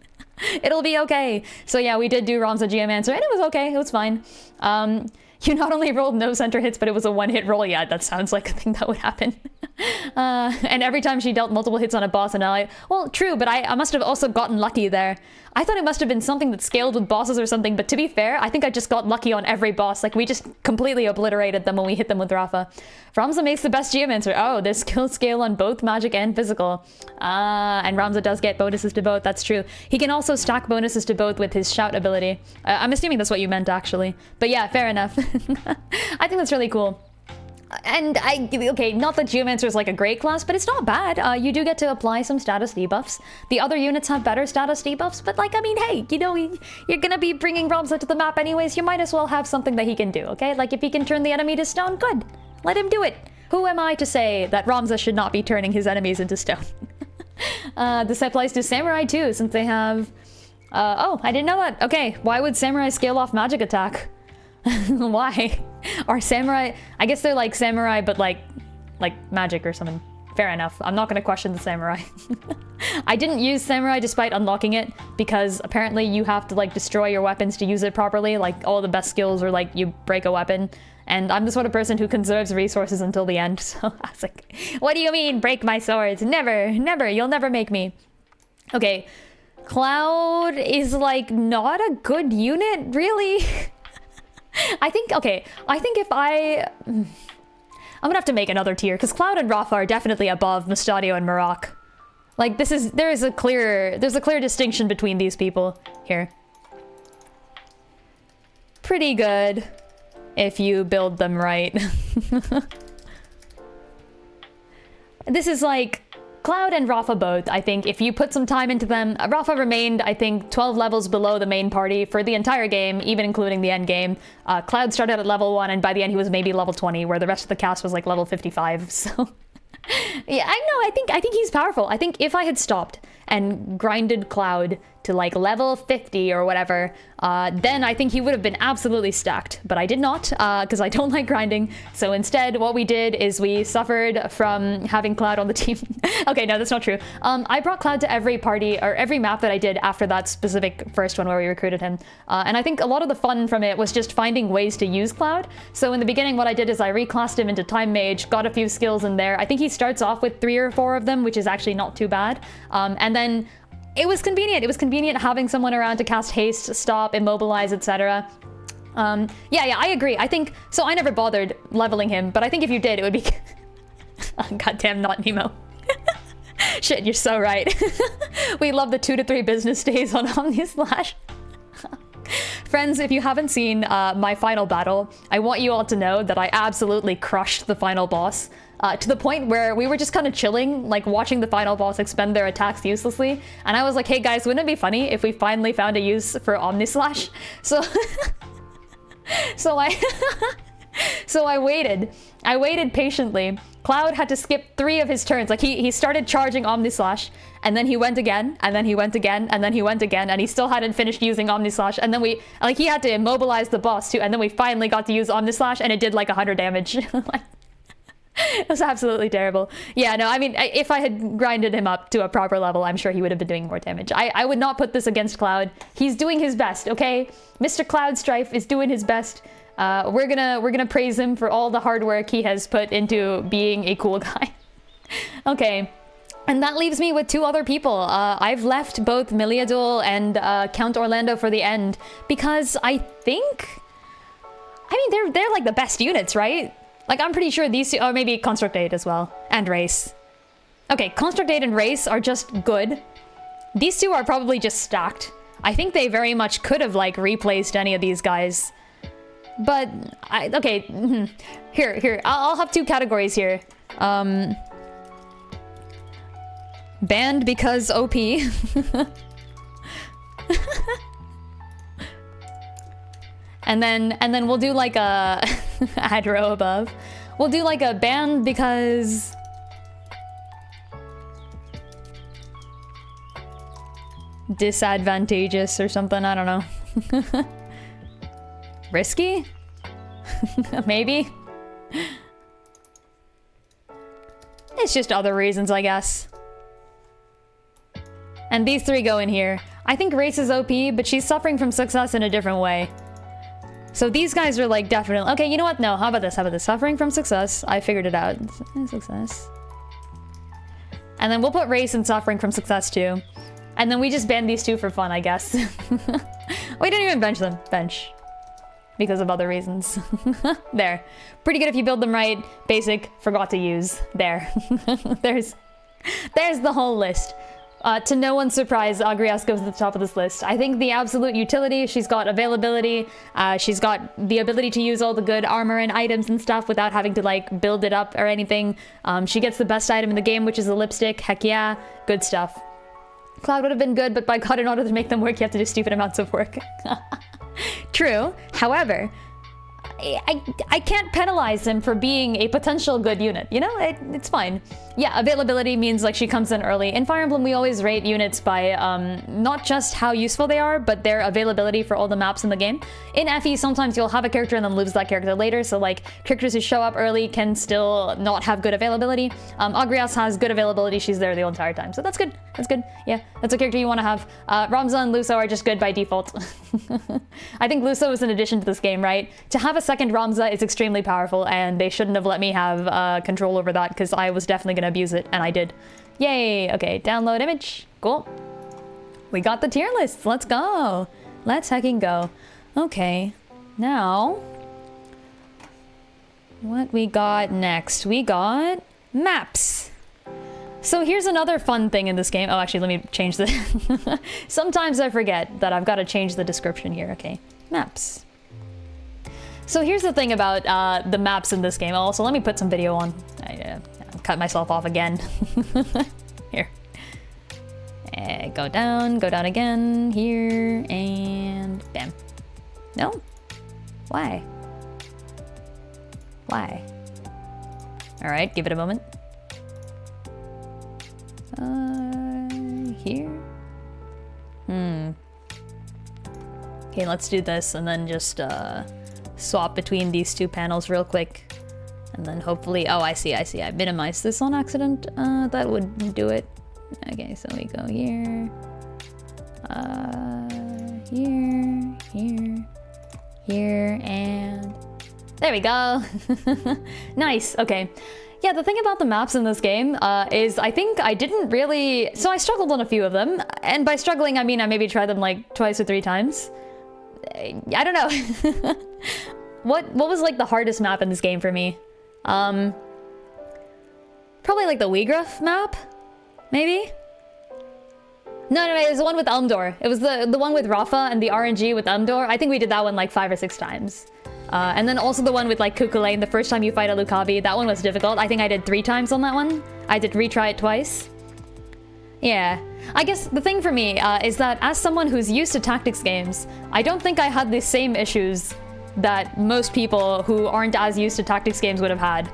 It'll be okay. So yeah, we did do Ramza Geomancer, and it was okay. It was fine. You not only rolled no center hits, but it was a one-hit roll. Yeah, that sounds like a thing that would happen. And every time she dealt multiple hits on a boss and ally... Well, true, but I must have also gotten lucky there. I thought it must have been something that scaled with bosses or something, but to be fair, I think I just got lucky on every boss. Like, we just completely obliterated them when we hit them with Rafa. Ramza makes the best Geomancer. Oh, there's skill scale on both magic and physical. And Ramza does get bonuses to both, that's true. He can also stack bonuses to both with his shout ability. I'm assuming that's what you meant, actually. But yeah, fair enough. I think that's really cool. And okay, not that Geomancer is like a great class, but it's not bad. You do get to apply some status debuffs. The other units have better status debuffs, but like, I mean, hey, you know, you're gonna be bringing Ramza to the map anyways, you might as well have something that he can do, okay? Like, if he can turn the enemy to stone, good. Let him do it. Who am I to say that Ramza should not be turning his enemies into stone? This applies to Samurai too, since they have... oh, I didn't know that. Okay, why would Samurai scale off magic attack? Why? Are Samurai... I guess they're like Samurai, but like magic or something. Fair enough. I'm not gonna question the Samurai. I didn't use Samurai despite unlocking it, because apparently you have to like destroy your weapons to use it properly. Like, all the best skills are like you break a weapon. And I'm the sort of person who conserves resources until the end, so I was like, what do you mean, break my swords? Never, never, you'll never make me. Okay, Cloud is like not a good unit, really? I think if I'm gonna have to make another tier, because Cloud and Rafa are definitely above Mustadio and Maroc. Like, there's a clear distinction between these people here. Pretty good, if you build them right. This is like... Cloud and Rafa both, I think, if you put some time into them. Rafa remained, I think, 12 levels below the main party for the entire game, even including the end game. Cloud started at level 1, and by the end he was maybe level 20, where the rest of the cast was like level 55, so... Yeah, I know, I think he's powerful. I think if I had stopped and grinded Cloud to like level 50 or whatever, then I think he would have been absolutely stacked. But I did not, because I don't like grinding. So instead, what we did is we suffered from having Cloud on the team. Okay, no, that's not true. I brought Cloud to every party, or every map that I did after that specific first one where we recruited him. And I think a lot of the fun from it was just finding ways to use Cloud. So in the beginning, what I did is I reclassed him into Time Mage, got a few skills in there. I think he starts off with 3 or 4 of them, which is actually not too bad. And then it was convenient. It was convenient having someone around to cast haste, stop, immobilize, etc. Yeah, I agree. I think so. I never bothered leveling him, but I think if you did, it would be... Goddamn, not Nemo. Shit, you're so right. We love the 2 to 3 business days on Omnislash. Friends, if you haven't seen my final battle, I want you all to know that I absolutely crushed the final boss. To the point where we were just kind of chilling, like watching the final boss expend their attacks uselessly. And I was like, hey guys, wouldn't it be funny if we finally found a use for Omnislash? So, so I waited. I waited patiently. Cloud had to skip 3 of his turns. Like he started charging Omnislash, and then he went again, and then he went again, and then he went again, and he still hadn't finished using Omnislash. And then he had to immobilize the boss too, and then we finally got to use Omnislash, and it did like 100 damage. It was absolutely terrible. Yeah, no, I mean, if I had grinded him up to a proper level, I'm sure he would have been doing more damage. I would not put this against Cloud. He's doing his best, okay? Mr. Cloud Strife is doing his best. We're gonna praise him for all the hard work he has put into being a cool guy. Okay, and that leaves me with 2 other people. I've left both Miliadul and Count Orlando for the end because I think, I mean, they're like the best units, right? Like I'm pretty sure these 2, or maybe Construct 8 as well, and Race. Okay, Construct 8 and Race are just good. These 2 are probably just stacked. I think they very much could have like replaced any of these guys. But, okay, here, I'll have 2 categories here. Banned because OP. and then we'll do like a, add row above. We'll do like a banned because... disadvantageous or something, I don't know. Risky? Maybe? It's just other reasons, I guess. And these 3 go in here. I think Race is OP, but she's suffering from success in a different way. So these guys are like definitely... Okay, you know what? No, how about this? How about this? Suffering from success. I figured it out. Success. And then we'll put Race and suffering from success too. And then we just ban these 2 for fun, I guess. We didn't even bench them. Bench. Because of other reasons. There. Pretty good if you build them right. Basic, forgot to use. There. There's the whole list. To no one's surprise, Agrias goes to the top of this list. I think the absolute utility, she's got availability, she's got the ability to use all the good armor and items and stuff without having to like build it up or anything. She gets the best item in the game, which is a lipstick. Heck yeah, good stuff. Cloud would have been good, but by God, in order to make them work, you have to do stupid amounts of work. True. However, I can't penalize him for being a potential good unit, you know? It's fine. Yeah, availability means like she comes in early. In Fire Emblem, we always rate units by not just how useful they are, but their availability for all the maps in the game. In FE, sometimes you'll have a character and then lose that character later, so like characters who show up early can still not have good availability. Agrias has good availability, she's there the entire time, so that's good. That's good. Yeah, that's a character you want to have. Ramza and Luso are just good by default. I think Luso is an addition to this game, right? To have a second Ramza is extremely powerful, and they shouldn't have let me have control over that because I was definitely going to abuse it, and I did. Yay! Okay, download image. Cool. We got the tier list. Let's go. Let's hecking go. Okay, now what we got next? We got maps. So here's another fun thing in this game. Oh, actually, let me change the... Sometimes I forget that I've got to change the description here. Okay, maps. So here's the thing about the maps in this game. Also, let me put some video on. I cut myself off again. Here. Go down again. Here, and bam. No? Why? Why? All right, give it a moment. Here? Okay, let's do this and then just swap between these 2 panels real quick. And then hopefully, oh, I see. I minimized this on accident. That would do it. Okay, so we go here. Here, and there we go. Nice, okay. Yeah, the thing about the maps in this game is I think I didn't really... So I struggled on a few of them. And by struggling, I mean I maybe tried them like 2 or 3 times. I don't know. What was like the hardest map in this game for me? Probably like the Weegruff map. Maybe? No, it was the one with Elmdor. It was the one with Rafa and the RNG with Elmdor. I think we did that one like 5 or 6 times. And then also the one with like Kukulane, the first time you fight a Lucavi. That one was difficult. I think I did 3 times on that one. I did retry it twice. Yeah. I guess the thing for me is that as someone who's used to tactics games, I don't think I had the same issues that most people who aren't as used to tactics games would have had.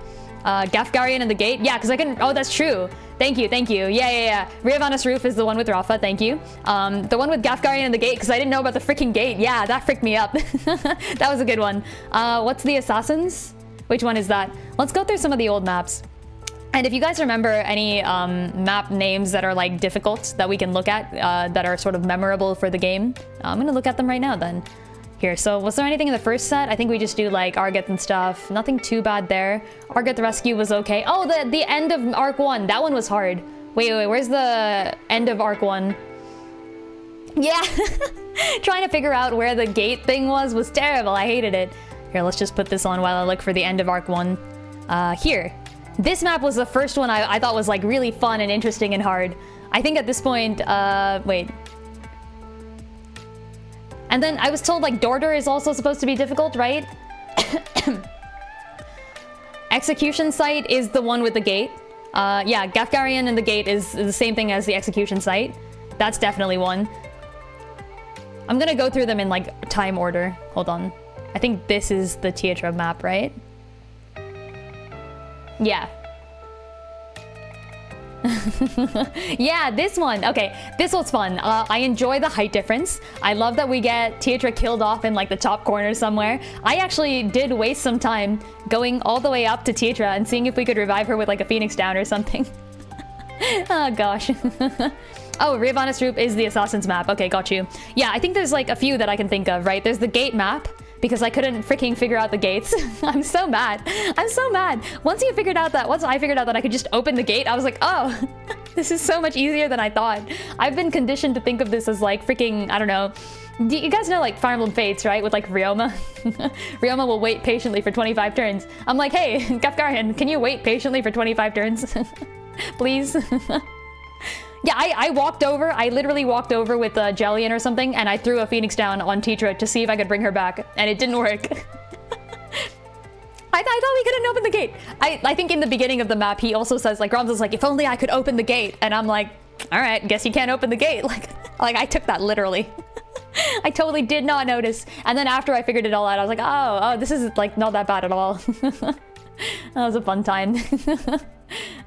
Gafgarian and the gate? Yeah, because I couldn't... Oh, that's true. Thank you. Yeah. Riovanus Roof is the one with Rafa, thank you. The one with Gafgarian and the gate, because I didn't know about the freaking gate. Yeah, that fricked me up. That was a good one. What's the Assassins? Which one is that? Let's go through some of the old maps. And if you guys remember any map names that are like difficult that we can look at, that are sort of memorable for the game, I'm gonna look at them right now then. Here, so was there anything in the first set? I think we just do like Argeth and stuff. Nothing too bad there. Argeth Rescue was okay. Oh, the end of Arc 1. That one was hard. Wait, where's the end of Arc 1? Yeah. Trying to figure out where the gate thing was terrible. I hated it. Here, let's just put this on while I look for the end of Arc 1. Here. This map was the first one I thought was like really fun and interesting and hard. I think at this point, wait. And then I was told like Dorder is also supposed to be difficult, right? Execution Site is the one with the gate. Yeah, Gafgarian and the gate is the same thing as the Execution Site. That's definitely one. I'm gonna go through them in like time order. Hold on. I think this is the Teatra map, right? Yeah. Yeah, this one. Okay, this was fun. I enjoy the height difference. I love that we get Teatra killed off in like the top corner somewhere. I actually did waste some time going all the way up to Teatra and seeing if we could revive her with like a Phoenix down or something. Oh gosh. Oh, Riovanus Roof is the Assassin's map. Okay, got you. Yeah, I think there's like a few that I can think of, right? There's the gate map, because I couldn't freaking figure out the gates. I'm so mad. I'm so mad. Once I figured out that I could just open the gate, I was like, oh, this is so much easier than I thought. I've been conditioned to think of this as like freaking, I don't know. You guys know like Fire Emblem Fates, right? With like Ryoma. Ryoma will wait patiently for 25 turns. I'm like, hey, Gafgarian, can you wait patiently for 25 turns? Please? Yeah, I literally walked over with Jellian or something, and I threw a Phoenix down on Teatra to see if I could bring her back, and it didn't work. I thought we couldn't open the gate. I think in the beginning of the map, he also says, like, Grom's is like, if only I could open the gate, and I'm like, all right, guess you can't open the gate. Like I took that literally. I totally did not notice. And then after I figured it all out, I was like, oh, this is like not that bad at all. That was a fun time.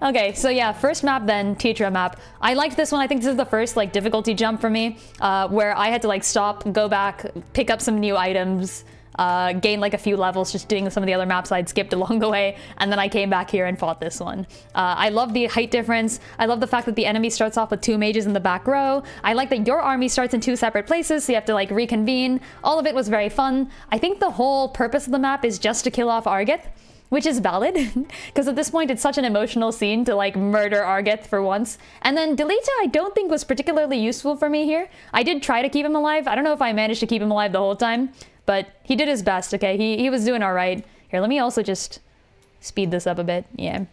Okay, so yeah, first map then, Teatra map. I liked this one. I think this is the first like difficulty jump for me, where I had to like stop, go back, pick up some new items, gain like a few levels just doing some of the other maps I'd skipped along the way, and then I came back here and fought this one. I love the height difference. I love the fact that the enemy starts off with 2 mages in the back row. I like that your army starts in 2 separate places, so you have to like reconvene. All of it was very fun. I think the whole purpose of the map is just to kill off Argeth, which is valid, because at this point it's such an emotional scene to like murder Argeth for once. And then Delita I don't think was particularly useful for me here. I did try to keep him alive. I don't know if I managed to keep him alive the whole time, but he did his best, okay? He was doing all right. Here, let me also just speed this up a bit. Yeah.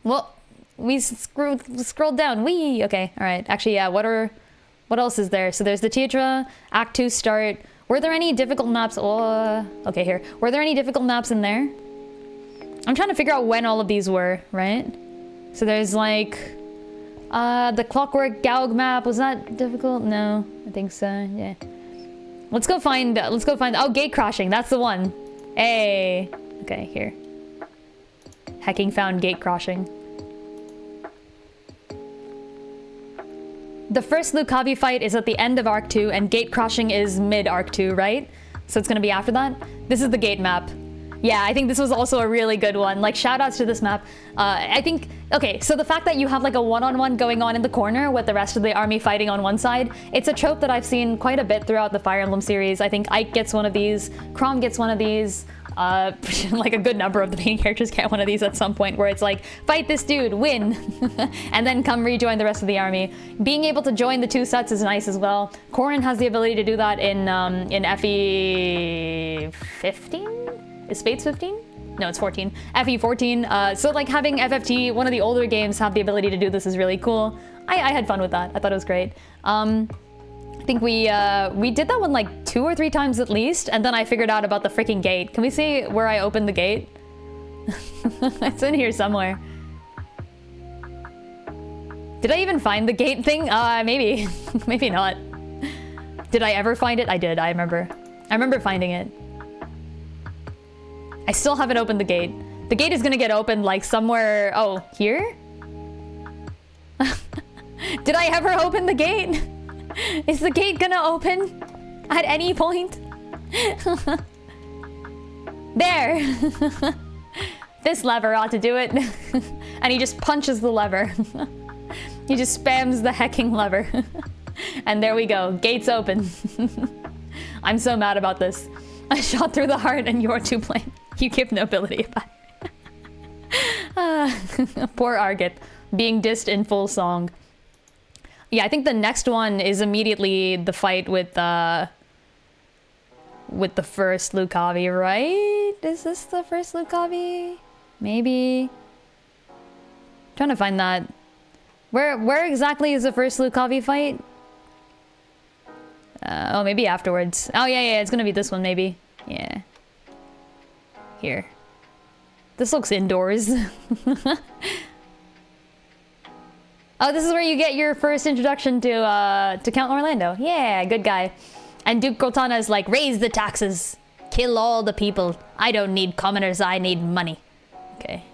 Well, we scrolled down. Wee! Okay, all right. Actually, yeah, what else is there? So there's the Teatra, Act 2 start. Were there any difficult maps? Oh, okay, here. Were there any difficult maps in there? I'm trying to figure out when all of these were, right? So there's like the Clockwork Gaug map. Was that difficult? No, I think so. Yeah. Let's go find oh, gate crashing. That's the one. Hey. Okay, here. Hacking found gate crashing. The first Lucavi fight is at the end of Arc 2 and gate crashing is mid Arc 2, right? So it's gonna be after that. This is the gate map. Yeah, I think this was also a really good one. Like, shoutouts to this map. I think, okay, so the fact that you have like a one-on-one going on in the corner with the rest of the army fighting on one side, it's a trope that I've seen quite a bit throughout the Fire Emblem series. I think Ike gets one of these, Chrom gets one of these, like a good number of the main characters get one of these at some point where it's like, fight this dude, win, and then come rejoin the rest of the army. Being able to join the 2 sets is nice as well. Corrin has the ability to do that in FE 15? Is Fates 15? No, it's 14. FE 14. So like having FFT, one of the older games, have the ability to do this is really cool. I had fun with that. I thought it was great. I think we did that one like 2 or 3 times at least, and then I figured out about the freaking gate. Can we see where I opened the gate? It's in here somewhere. Did I even find the gate thing? Maybe. Maybe not. Did I ever find it? I did, I remember. I remember finding it. I still haven't opened the gate. The gate is gonna get opened like somewhere... Oh, here? Did I ever open the gate? Is the gate gonna open at any point? There! This lever ought to do it. And he just punches the lever. He just spams the hecking lever. And there we go. Gates open. I'm so mad about this. I shot through the heart and you're to blame. You give no ability back. Poor Argit. Being dissed in full song. Yeah, I think the next one is immediately the fight with the first Lucavi, right? Is this the first Lucavi? Maybe. Trying to find that. Where exactly is the first Lucavi fight? Oh, maybe afterwards. Oh, yeah, it's gonna be this one, maybe. Yeah. Here. This looks indoors. Oh, this is where you get your first introduction to Count Orlando. Yeah, good guy. And Duke Cortana is like, raise the taxes. Kill all the people. I don't need commoners, I need money. Okay.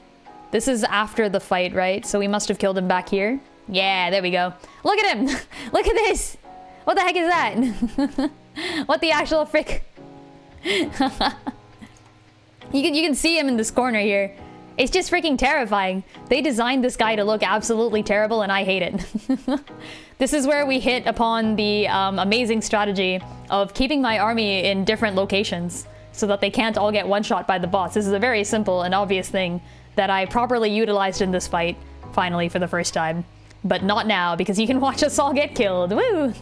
This is after the fight, right? So we must have killed him back here. Yeah, there we go. Look at him! Look at this! What the heck is that? What the actual frick? You can see him in this corner here. It's just freaking terrifying. They designed this guy to look absolutely terrible and I hate it. This is where we hit upon the amazing strategy of keeping my army in different locations so that they can't all get one-shot by the boss. This is a very simple and obvious thing that I properly utilized in this fight, finally, for the first time. But not now, because you can watch us all get killed. Woo!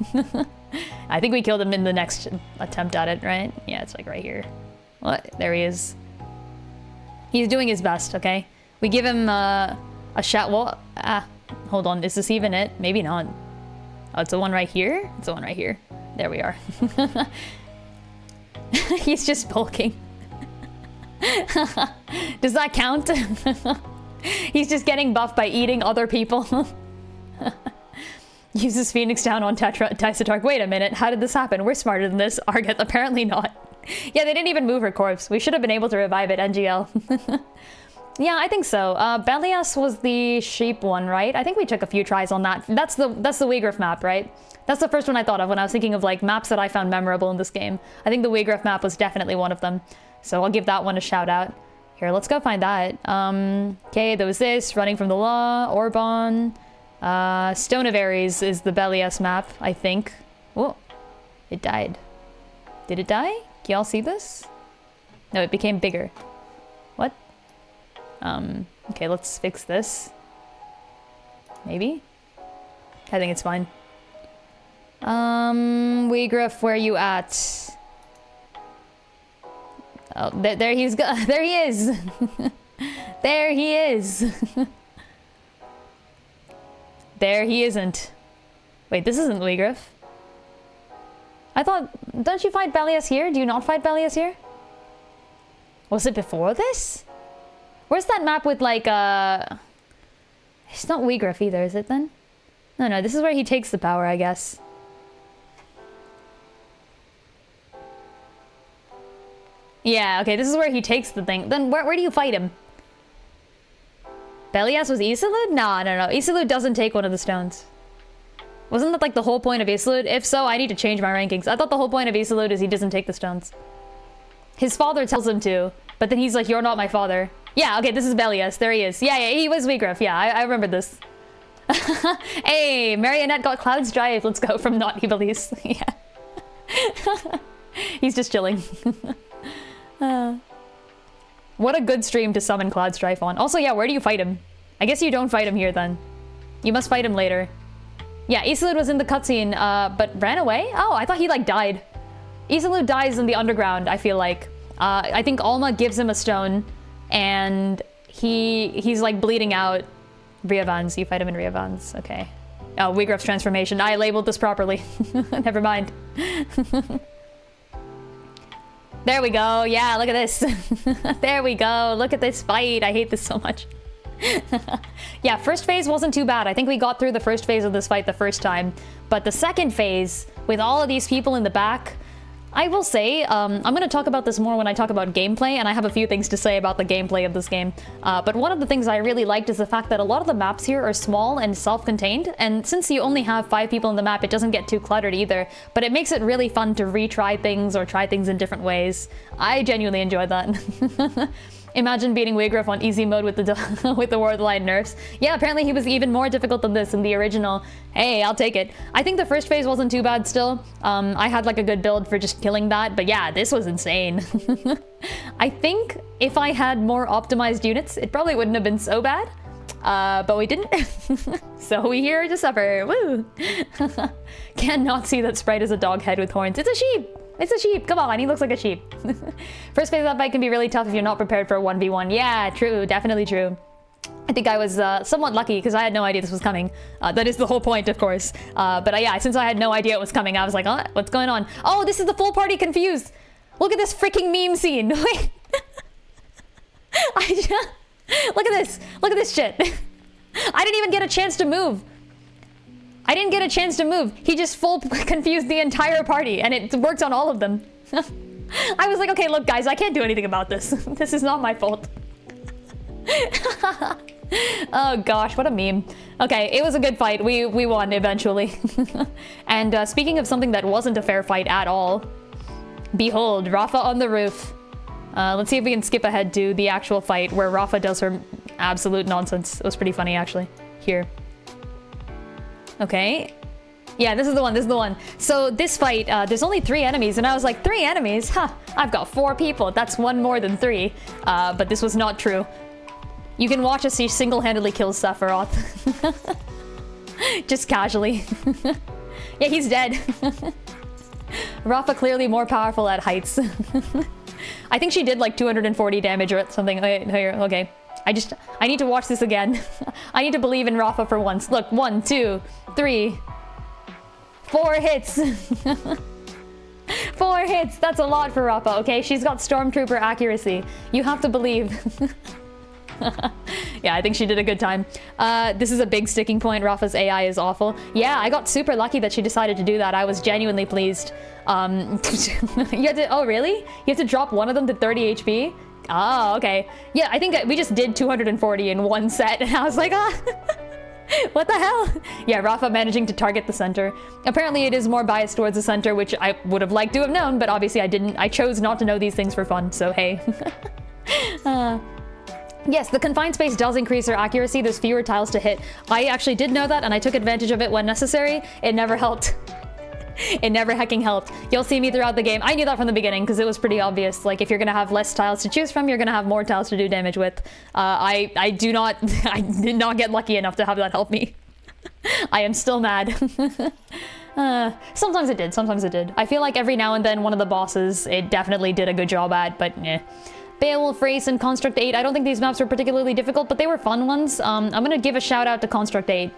I think we killed him in the next attempt at it, right? Yeah, it's like right here. What? There he is. He's doing his best, okay? We give him a shot. Well, hold on. Is this even it? Maybe not. Oh, it's the one right here? It's the one right here. There we are. He's just bulking. Does that count? He's just getting buffed by eating other people. Uses Phoenix down on Tyssatark. Wait a minute, how did this happen? We're smarter than this. Argit, apparently not. Yeah, they didn't even move her corpse. We should have been able to revive it, NGL. Yeah, I think so. Belias was the sheep one, right? I think we took a few tries on that. That's the Wigriff map, right? That's the first one I thought of when I was thinking of like maps that I found memorable in this game. I think the Wigriff map was definitely one of them. So I'll give that one a shout out. Here, let's go find that. Okay, there was this, Running from the Law, Orban. Stone of Ares is the Belias map, I think. Oh, it died. Did it die? Can y'all see this? No, it became bigger. What? Okay, let's fix this. Maybe? I think it's fine. Wigriff, where you at? Oh, there he is. There he is. There he isn't. Wait, this isn't Wigriff. I thought, don't you fight Belias here? Do you not fight Belias here? Was it before this? Where's that map with like, it's not Wigriff either, is it then? No, this is where he takes the power, I guess. Yeah, okay, this is where he takes the thing. Then where do you fight him? Belias was Isilud? No. Isilud doesn't take one of the stones. Wasn't that like the whole point of Isilud? If so, I need to change my rankings. I thought the whole point of Isilud is he doesn't take the stones. His father tells him to, but then he's like, you're not my father. Yeah, okay, this is Belias. There he is. Yeah, he was Wigriff. Yeah, I remember this. Hey, Marionette got Cloud's Drive. Let's go from not Iblis. Yeah. He's just chilling. What a good stream to summon Cloud Strife on. Also, yeah, where do you fight him? I guess you don't fight him here then. You must fight him later. Yeah, Isilud was in the cutscene, but ran away? Oh, I thought he like died. Isilud dies in the underground, I feel like. I think Alma gives him a stone, and he's like bleeding out. Riavans, you fight him in Riavans. Okay. Oh, Wigraf's transformation. I labeled this properly. Never mind. There we go. Yeah, look at this. There we go. Look at this fight. I hate this so much. Yeah, first phase wasn't too bad. I think we got through the first phase of this fight the first time. But the second phase, with all of these people in the back, I will say, I'm going to talk about this more when I talk about gameplay, and I have a few things to say about the gameplay of this game. But one of the things I really liked is the fact that a lot of the maps here are small and self-contained, and since you only have 5 people in the map, it doesn't get too cluttered either, but it makes it really fun to retry things or try things in different ways. I genuinely enjoyed that. Imagine beating Wigraf on easy mode with the with the Warline nerfs. Yeah, apparently he was even more difficult than this in the original. Hey, I'll take it. I think the first phase wasn't too bad still. I had like a good build for just killing that, but yeah, this was insane. I think if I had more optimized units, it probably wouldn't have been so bad. But we didn't. So we here to suffer. Woo! Cannot see that Sprite is a dog head with horns. It's a sheep! It's a sheep! Come on, he looks like a sheep. First phase of that fight can be really tough if you're not prepared for a 1v1. Yeah, true. Definitely true. I think I was somewhat lucky because I had no idea this was coming. That is the whole point, of course. But yeah, since I had no idea it was coming, I was like, oh, what's going on? Oh, this is the full party confused! Look at this freaking meme scene! Wait! Look at this! Look at this shit! I didn't even get a chance to move! I didn't get a chance to move. He just full confused the entire party, and it worked on all of them. I was like, okay, look, guys, I can't do anything about this. This is not my fault. Oh gosh, what a meme. Okay, it was a good fight. We won eventually. And speaking of something that wasn't a fair fight at all, behold, Rafa on the roof. Let's see if we can skip ahead to the actual fight where Rafa does her absolute nonsense. It was pretty funny, actually. Here. Okay. Yeah, this is the one, this is the one. So this fight, there's only 3 enemies, and I was like, 3 enemies? Huh, I've got 4 people. That's 1 more than 3. But this was not true. You can watch us see single-handedly kills Sephiroth. Just casually. Yeah, he's dead. Rafa clearly more powerful at heights. I think she did like 240 damage or something. Okay. I need to watch this again. I need to believe in Rafa for once. Look, 1, 2, 3, 4 hits. 4 hits. That's a lot for Rafa, okay? She's got Stormtrooper accuracy. You have to believe. Yeah, I think she did a good time. This is a big sticking point. Rafa's AI is awful. Yeah, I got super lucky that she decided to do that. I was genuinely pleased. You had to, oh really? You have to drop one of them to 30 HP? Oh, okay. Yeah, I think we just did 240 in one set, and I was like, ah, what the hell? Yeah, Rafa managing to target the center. Apparently it is more biased towards the center, which I would have liked to have known, but obviously I didn't. I chose not to know these things for fun, so hey. Yes, the confined space does increase her accuracy. There's fewer tiles to hit. I actually did know that, and I took advantage of it when necessary. It never helped. It never hecking helped. You'll see me throughout the game. I knew that from the beginning because it was pretty obvious. Like, if you're gonna have less tiles to choose from, you're gonna have more tiles to do damage with. I did not get lucky enough to have that help me. I am still mad. Sometimes it did, sometimes it did. I feel like every now and then one of the bosses it definitely did a good job at, but eh. Beowulf Race and Construct 8. I don't think these maps were particularly difficult, but they were fun ones. I'm gonna give a shout out to Construct 8.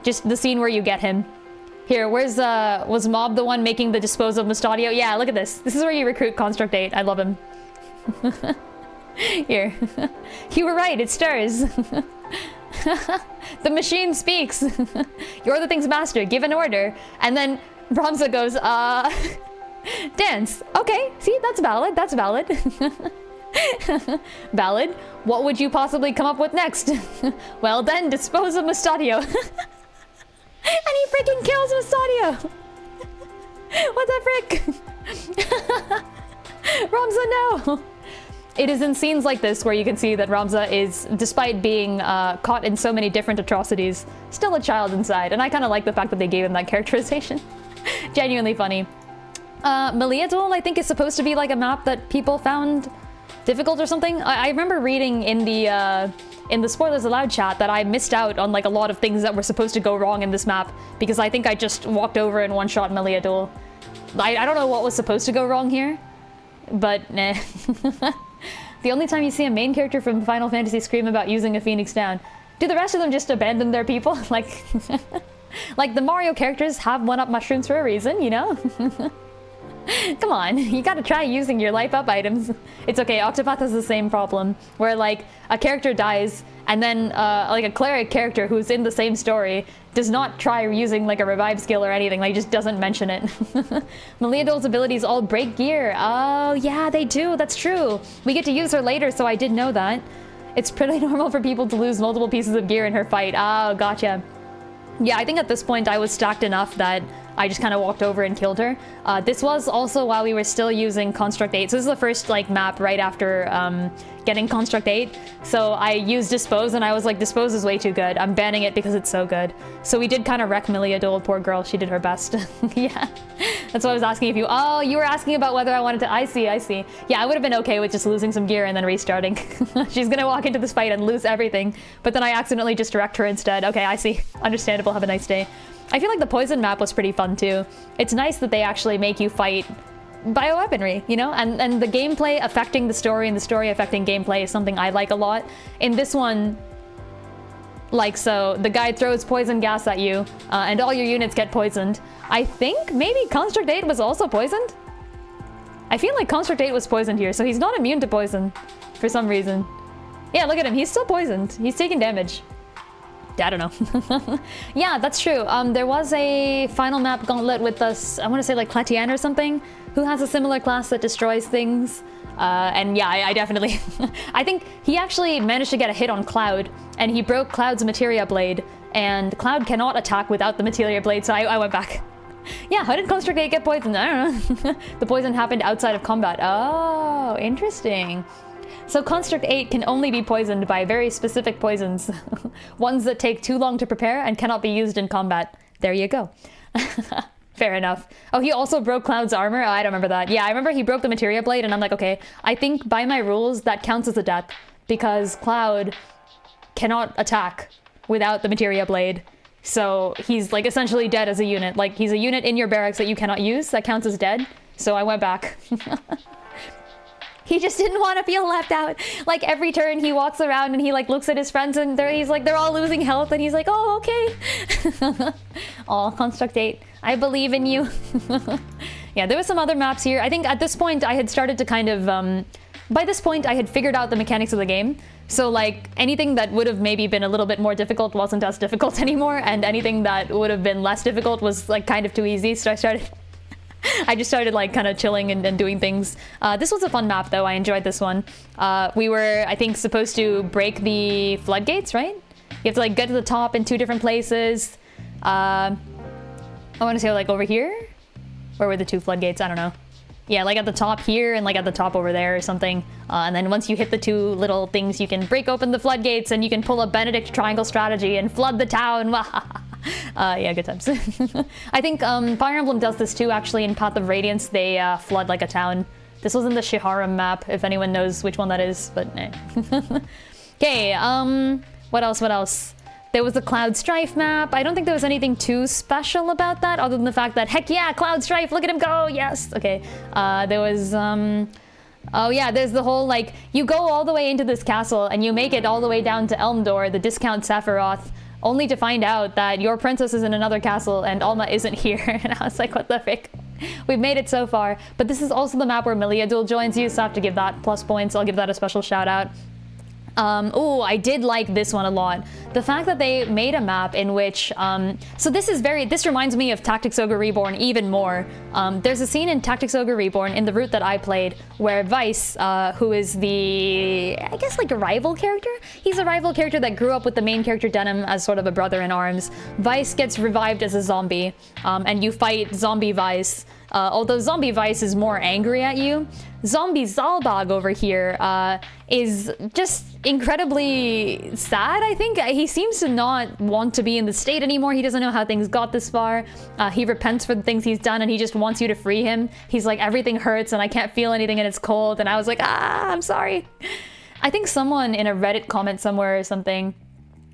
Just the scene where you get him. Here, was Mob the one making the dispose of Mustadio? Yeah, look at this. This is where you recruit Construct 8. I love him. Here. You were right, it stirs. The machine speaks. You're the thing's master, give an order. And then Ramza goes, dance. Okay, see, that's valid, that's valid. Valid. What would you possibly come up with next? Well then, dispose of Mustadio. And he freaking kills Mustadio! What the frick? Ramza, no! It is in scenes like this where you can see that Ramza is, despite being caught in so many different atrocities, still a child inside. And I kind of like the fact that they gave him that characterization. Genuinely funny. Maliadol, I think, is supposed to be like a map that people found difficult or something. I remember reading in the Spoilers Allowed chat that I missed out on like a lot of things that were supposed to go wrong in this map because I think I just walked over and one-shot Maliadol. I don't know what was supposed to go wrong here, but nah. The only time you see a main character from Final Fantasy scream about using a Phoenix down, do the rest of them just abandon their people? Like, Like, the Mario characters have one-up mushrooms for a reason, you know? Come on, you gotta try using your life up items. It's okay, Octopath has the same problem, where like a character dies, and then like a cleric character who's in the same story does not try using like a revive skill or anything, like just doesn't mention it. Meliadol's abilities all break gear. Oh yeah, they do, that's true. We get to use her later, so I did know that. It's pretty normal for people to lose multiple pieces of gear in her fight. Oh, gotcha. Yeah, I think at this point I was stacked enough that I just kind of walked over and killed her. This was also while we were still using Construct 8. So this is the first like map right after getting Construct 8. So I used Dispose and I was like, Dispose is way too good. I'm banning it because it's so good. So we did kind of wreck Meliadol, poor girl. She did her best. Yeah, that's what I was asking if you... Oh, you were asking about whether I wanted to... I see. Yeah, I would have been okay with just losing some gear and then restarting. She's gonna walk into this fight and lose everything. But then I accidentally just direct her instead. Okay, I see. Understandable. Have a nice day. I feel like the poison map was pretty fun too. It's nice that they actually make you fight bioweaponry, you know? And the gameplay affecting the story and the story affecting gameplay is something I like a lot. In this one, like so, the guy throws poison gas at you and all your units get poisoned. I think maybe Construct 8 was also poisoned? I feel like Construct 8 was poisoned here, so he's not immune to poison for some reason. Yeah, look at him, he's still poisoned. He's taking damage. I don't know. Yeah, that's true. There was a final map gauntlet with us, I want to say like Cletian or something, who has a similar class that destroys things. And yeah, I definitely... I think he actually managed to get a hit on Cloud, and he broke Cloud's Materia Blade, and Cloud cannot attack without the Materia Blade, so I went back. Yeah, how did Construct 8 get poisoned? I don't know. The poison happened outside of combat. Oh, interesting. So Construct 8 can only be poisoned by very specific poisons. Ones that take too long to prepare and cannot be used in combat. There you go. Fair enough. Oh, he also broke Cloud's armor? Oh, I don't remember that. Yeah, I remember he broke the Materia Blade and I'm like, okay, I think by my rules that counts as a death because Cloud cannot attack without the Materia Blade. So he's like essentially dead as a unit. Like he's a unit in your barracks that you cannot use. That counts as dead. So I went back. He just didn't want to feel left out. Like every turn he walks around and he like looks at his friends and he's like, they're all losing health and he's like, oh, okay. Aw, Construct 8, I believe in you. Yeah, there were some other maps here. I think at this point I had started to kind of, by this point I had figured out the mechanics of the game. So like anything that would have maybe been a little bit more difficult wasn't as difficult anymore. And anything that would have been less difficult was like kind of too easy. So I just started like kind of chilling and doing things. This was a fun map though. I enjoyed this one. We were, I think, supposed to break the floodgates, right? You have to like get to the top in 2 different places. I want to say like over here? Where were the 2 floodgates? I don't know. Yeah, like at the top here and like at the top over there or something. And then once you hit the 2 little things, you can break open the floodgates and you can pull a Benedict triangle strategy and flood the town. Yeah, good times. I think Fire Emblem does this too, actually. In Path of Radiance, they flood like a town. This was in the Shiharam map, if anyone knows which one that is, but eh. Okay, what else? There was the Cloud Strife map. I don't think there was anything too special about that, other than the fact that, heck yeah, Cloud Strife, look at him go, yes! Okay, there was, oh yeah, there's the whole, like, you go all the way into this castle, and you make it all the way down to Elmdor, the discount Sephiroth, only to find out that your princess is in another castle and Alma isn't here. And I was like, what the frick? We've made it so far. But this is also the map where Meliadol joins you, so I have to give that plus points. I'll give that a special shout out. Oh, I did like this one a lot. The fact that they made a map in which, so this reminds me of Tactics Ogre Reborn even more. There's a scene in Tactics Ogre Reborn in the route that I played where Weiss, who is I guess like a rival character? He's a rival character that grew up with the main character Denim as sort of a brother in arms. Weiss gets revived as a zombie, and you fight Zombie Weiss. Although Zombie Weiss is more angry at you, Zombie Zalbag over here is just incredibly sad, I think. He seems to not want to be in the state anymore. He doesn't know how things got this far. He repents for the things he's done and he just wants you to free him. He's like, everything hurts and I can't feel anything and it's cold. And I was like, I'm sorry. I think someone in a Reddit comment somewhere or something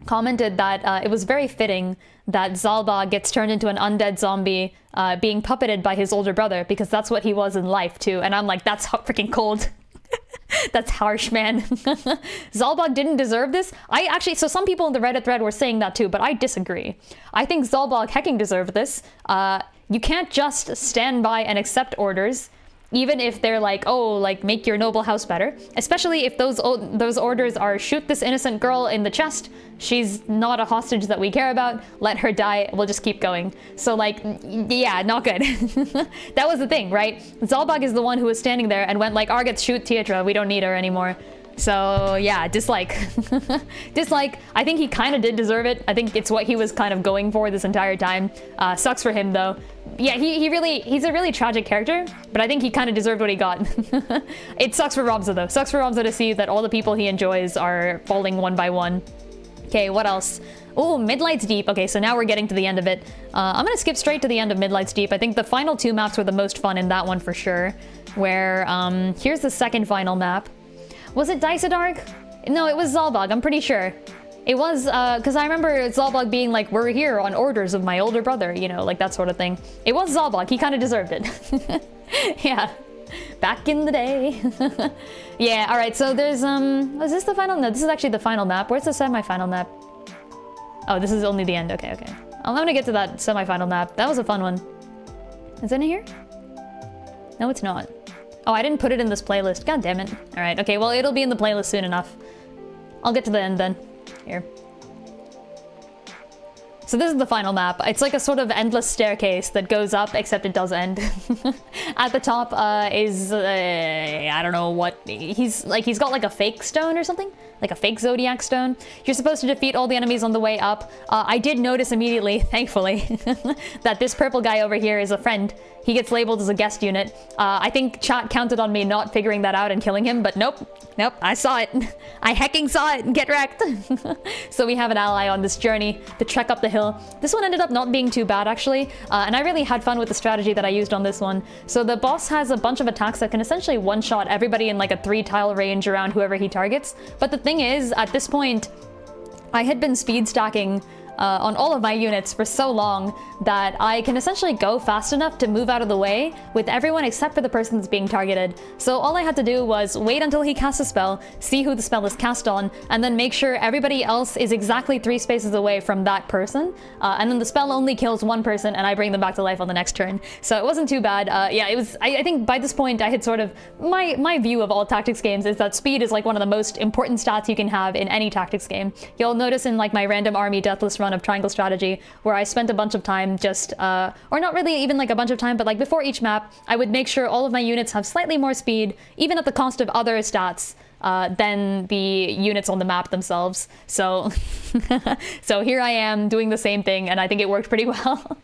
commented that it was very fitting that Zalbag gets turned into an undead zombie being puppeted by his older brother, because that's what he was in life too. And I'm like, that's freaking cold. That's harsh, man. Zalbog didn't deserve this. So some people in the Reddit thread were saying that too, but I disagree. I think Zalbog hecking deserved this. You can't just stand by and accept orders, even if they're like, oh, like, make your noble house better. Especially if those orders are shoot this innocent girl in the chest. She's not a hostage that we care about. Let her die. We'll just keep going. So, like, yeah, not good. That was the thing, right? Zalbog is the one who was standing there and went like, Argets, shoot Teatra. We don't need her anymore. So, yeah, dislike. Dislike. I think he kind of did deserve it. I think it's what he was kind of going for this entire time. Sucks for him, though. Yeah, he's a really tragic character, but I think he kind of deserved what he got. It sucks for Robza, though. Sucks for Robza to see that all the people he enjoys are falling one by one. Okay, what else? Oh, Midlight's Deep. Okay, so now we're getting to the end of it. I'm gonna skip straight to the end of Midlight's Deep. I think the final two maps were the most fun in that one for sure. Where, here's the second final map. Was it Daisadarg? No, it was Zalbog, I'm pretty sure. It was, because I remember Zalbog being like, we're here on orders of my older brother, you know, like that sort of thing. It was Zalbog, he kind of deserved it. Yeah, back in the day. Yeah, alright, so there's, is this the final? No, this is actually the final map. Where's the semi-final map? Oh, this is only the end, okay. I'm gonna get to that semi-final map. That was a fun one. Is it in here? No, it's not. Oh, I didn't put it in this playlist. God damn it. Alright, okay, well, it'll be in the playlist soon enough. I'll get to the end then. Here. So this is the final map. It's like a sort of endless staircase that goes up, except it does end. At the top is, I don't know what, he's got like a fake stone or something? Like a fake zodiac stone. You're supposed to defeat all the enemies on the way up. I did notice immediately, thankfully, that this purple guy over here is a friend. He gets labeled as a guest unit. I think chat counted on me not figuring that out and killing him, but nope, I saw it. I hecking saw it. Get wrecked. So we have an ally on this journey, the trek up the hill. This one ended up not being too bad, actually, and I really had fun with the strategy that I used on this one. So the boss has a bunch of attacks that can essentially one-shot everybody in like a 3-tile range around whoever he targets. But the thing is, at this point, I had been speed stacking on all of my units for so long that I can essentially go fast enough to move out of the way with everyone except for the person that's being targeted. So all I had to do was wait until he casts a spell, see who the spell is cast on, and then make sure everybody else is exactly 3 spaces away from that person. And then the spell only kills one person and I bring them back to life on the next turn. So it wasn't too bad. Yeah, it was, I think by this point I had sort of, my view of all tactics games is that speed is like one of the most important stats you can have in any tactics game. You'll notice in like my random army Deathless run of Triangle Strategy, where I spent a bunch of time just, or not really even like a bunch of time, but like before each map, I would make sure all of my units have slightly more speed, even at the cost of other stats than the units on the map themselves. So, so here I am doing the same thing, and I think it worked pretty well.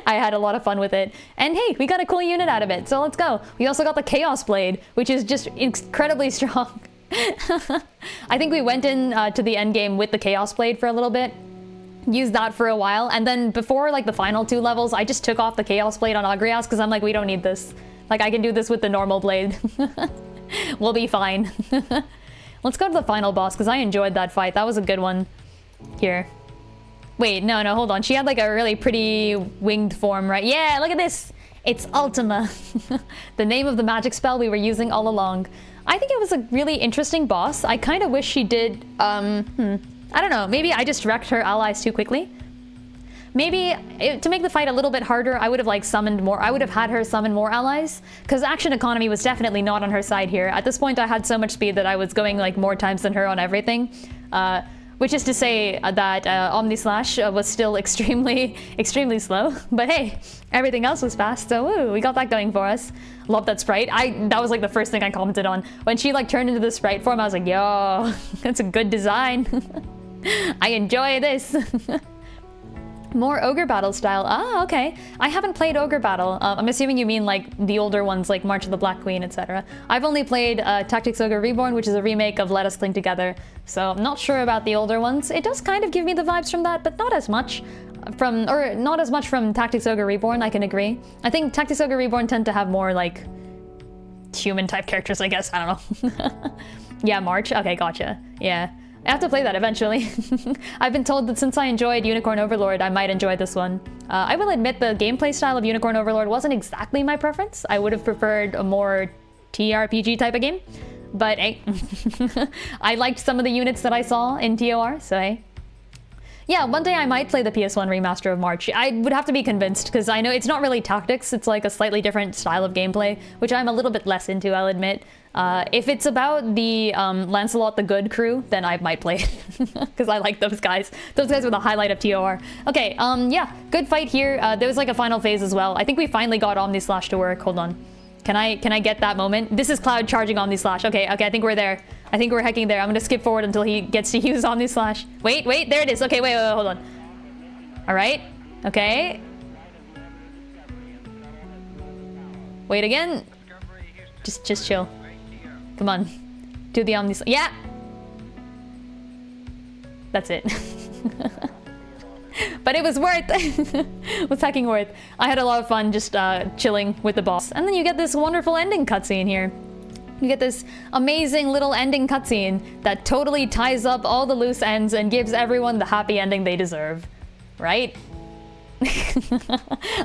I had a lot of fun with it. And hey, we got a cool unit out of it, so let's go. We also got the Chaos Blade, which is just incredibly strong. I think we went in to the end game with the Chaos Blade for a little bit. Used that for a while, and then before like the final 2 levels, I just took off the Chaos Blade on Agrias because I'm like, we don't need this. Like, I can do this with the normal blade. We'll be fine. Let's go to the final boss because I enjoyed that fight. That was a good one. Here. Wait, no, hold on. She had like a really pretty winged form, right? Yeah, look at this. It's Ultima. The name of the magic spell we were using all along. I think it was a really interesting boss. I kind of wish she did, I don't know, maybe I just wrecked her allies too quickly. Maybe to make the fight a little bit harder, I would have like summoned more, I would have had her summon more allies, because action economy was definitely not on her side here. At this point I had so much speed that I was going like more times than her on everything. Which is to say that Omnislash was still extremely slow, but hey, everything else was fast, so woo, we got that going for us. Love that sprite. That was like the first thing I commented on. When she like turned into the sprite form, I was like, yo, that's a good design. I enjoy this. More Ogre Battle style. Ah, okay. I haven't played Ogre Battle. I'm assuming you mean like the older ones like March of the Black Queen, etc. I've only played Tactics Ogre Reborn, which is a remake of Let Us Cling Together, so I'm not sure about the older ones. It does kind of give me the vibes from that, but not as much from Tactics Ogre Reborn, I can agree. I think Tactics Ogre Reborn tend to have more like human type characters, I guess. I don't know. Yeah, March. Okay, gotcha. Yeah. I have to play that eventually. I've been told that since I enjoyed Unicorn Overlord, I might enjoy this one. I will admit the gameplay style of Unicorn Overlord wasn't exactly my preference. I would have preferred a more TRPG type of game. But hey, I liked some of the units that I saw in TOR, so hey. Yeah, one day I might play the PS1 remaster of March. I would have to be convinced, because I know it's not really tactics, it's like a slightly different style of gameplay, which I'm a little bit less into, I'll admit. If it's about the Lancelot the Good crew, then I might play it, because I like those guys. Those guys were the highlight of TOR. Okay, yeah, good fight here. There was like a final phase as well. I think we finally got Omni Slash to work. Hold on. Can I get that moment? This is Cloud charging Omni Slash. Okay, I think we're there. I think we're hecking there. I'm gonna skip forward until he gets to use Omni Slash. Wait, there it is. Okay, wait, hold on. All right, okay. Wait again. Just chill. Come on, do the Omni Slash. Yeah. That's it. But it was worth. What's hacking worth? I had a lot of fun just chilling with the boss. And then you get this wonderful ending cutscene here. You get this amazing little ending cutscene that totally ties up all the loose ends and gives everyone the happy ending they deserve. Right?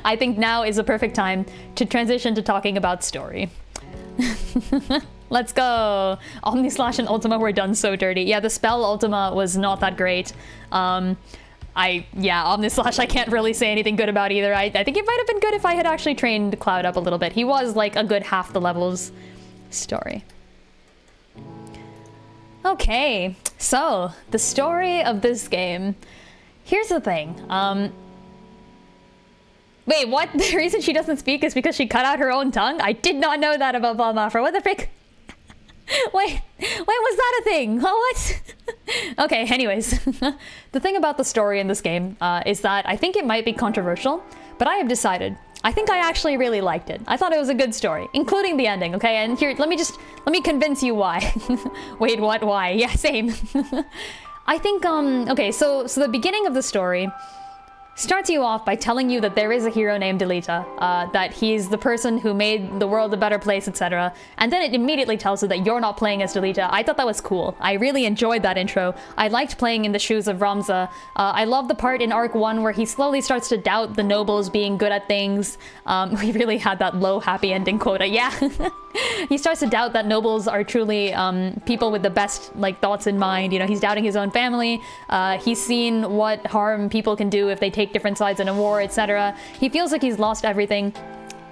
I think now is a perfect time to transition to talking about story. Let's go. Omni Slash and Ultima were done so dirty. Yeah, the spell Ultima was not that great. Yeah, Omni Slash I can't really say anything good about either. I think it might have been good if I had actually trained Cloud up a little bit. He was like a good half the levels. Story. Okay, so the story of this game. Here's the thing. Wait, what? The reason she doesn't speak is because she cut out her own tongue? I did not know that about Valmafra. What the frick? Wait, was that a thing? What? Okay, anyways. The thing about the story in this game is that I think it might be controversial, but I have decided. I think I actually really liked it. I thought it was a good story, including the ending, okay? And here, let me convince you why. Wait, what? Why? Yeah, same. I think, okay, so the beginning of the story starts you off by telling you that there is a hero named Delita, that he's the person who made the world a better place, etc. And then it immediately tells you that you're not playing as Delita. I thought that was cool. I really enjoyed that intro. I liked playing in the shoes of Ramza. I love the part in Arc 1 where he slowly starts to doubt the nobles being good at things. We really had that low happy ending quota, yeah. He starts to doubt that nobles are truly people with the best like thoughts in mind. You know, he's doubting his own family. He's seen what harm people can do if they take different sides in a war, etc. He feels like he's lost everything.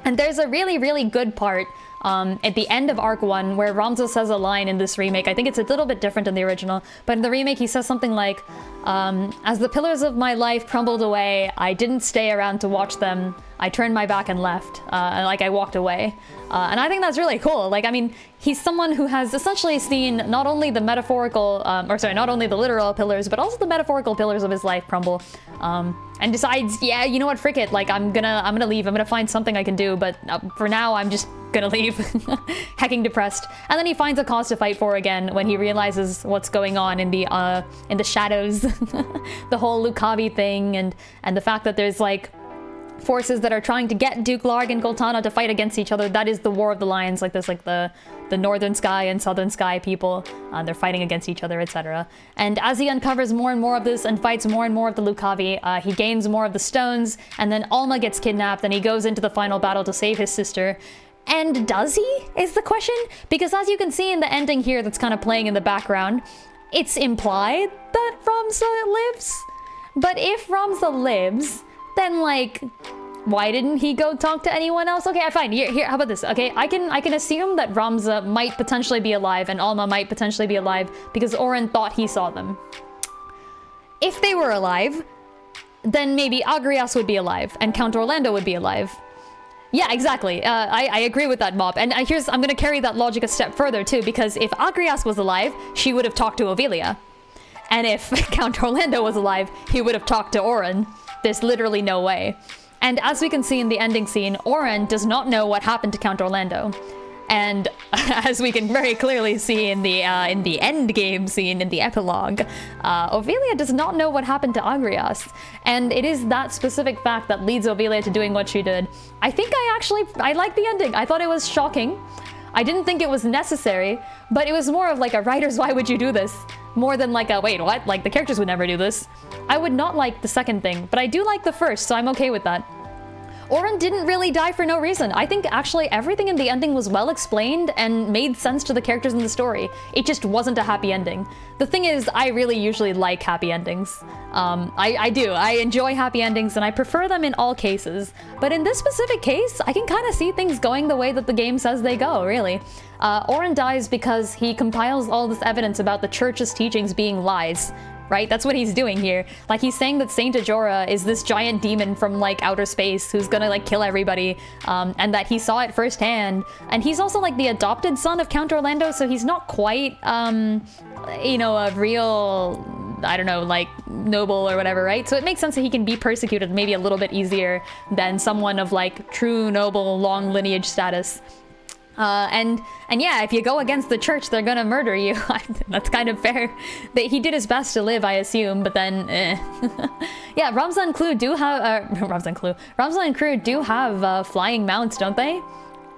And there's a really, really good part at the end of Arc 1 where Ramza says a line in this remake. I think it's a little bit different in the original, but in the remake he says something like, as the pillars of my life crumbled away, I didn't stay around to watch them. I turned my back and left, and like I walked away. And I think that's really cool. Like, I mean, he's someone who has essentially seen not only the metaphorical, not only the literal pillars, but also the metaphorical pillars of his life crumble. And decides, yeah, you know what, frick it, like I'm gonna leave. I'm gonna find something I can do, but for now I'm just gonna leave. Hecking depressed. And then he finds a cause to fight for again when he realizes what's going on in the shadows. The whole Lucavi thing and the fact that there's like forces that are trying to get Duke Larg and Goltana to fight against each other. That is the War of the Lions, like this, like the Northern Sky and Southern Sky people. They're fighting against each other, etc. And as he uncovers more and more of this and fights more and more of the Lucavi, he gains more of the stones, and then Alma gets kidnapped and he goes into the final battle to save his sister. And does he, is the question? Because as you can see in the ending here that's kind of playing in the background, it's implied that Ramza lives. But if Ramza lives, then like, why didn't he go talk to anyone else? Okay, fine. Here, how about this? Okay, I can assume that Ramza might potentially be alive and Alma might potentially be alive because Oren thought he saw them. If they were alive, then maybe Agrias would be alive and Count Orlando would be alive. Yeah, exactly. I agree with that, Mob. And I'm gonna carry that logic a step further too, because if Agrias was alive, she would have talked to Ovelia. And if Count Orlando was alive, he would have talked to Oren. There's literally no way. And as we can see in the ending scene, Oren does not know what happened to Count Orlando. And as we can very clearly see in the end game scene, in the epilogue, Ovelia does not know what happened to Agrias. And it is that specific fact that leads Ovelia to doing what she did. I think I like the ending. I thought it was shocking. I didn't think it was necessary, but it was more of like a writer's why would you do this? More than like a, wait, what? Like the characters would never do this. I would not like the second thing, but I do like the first, so I'm okay with that. Oren didn't really die for no reason. I think actually everything in the ending was well explained and made sense to the characters in the story. It just wasn't a happy ending. The thing is, I really usually like happy endings. I do. I enjoy happy endings and I prefer them in all cases. But in this specific case, I can kind of see things going the way that the game says they go, really. Oren dies because he compiles all this evidence about the church's teachings being lies. Right? That's what he's doing here. Like, he's saying that Saint Ajora is this giant demon from, like, outer space who's gonna, like, kill everybody, and that he saw it firsthand. And he's also, like, the adopted son of Count Orlando, so he's not quite, you know, a real, I don't know, like, noble or whatever, right? So it makes sense that he can be persecuted maybe a little bit easier than someone of, like, true noble, long lineage status. And yeah, if you go against the church, they're gonna murder you. That's kind of fair. He did his best to live, I assume, but then, yeah, Ramza and Crew do have, Ramza and Crew do have, flying mounts, don't they?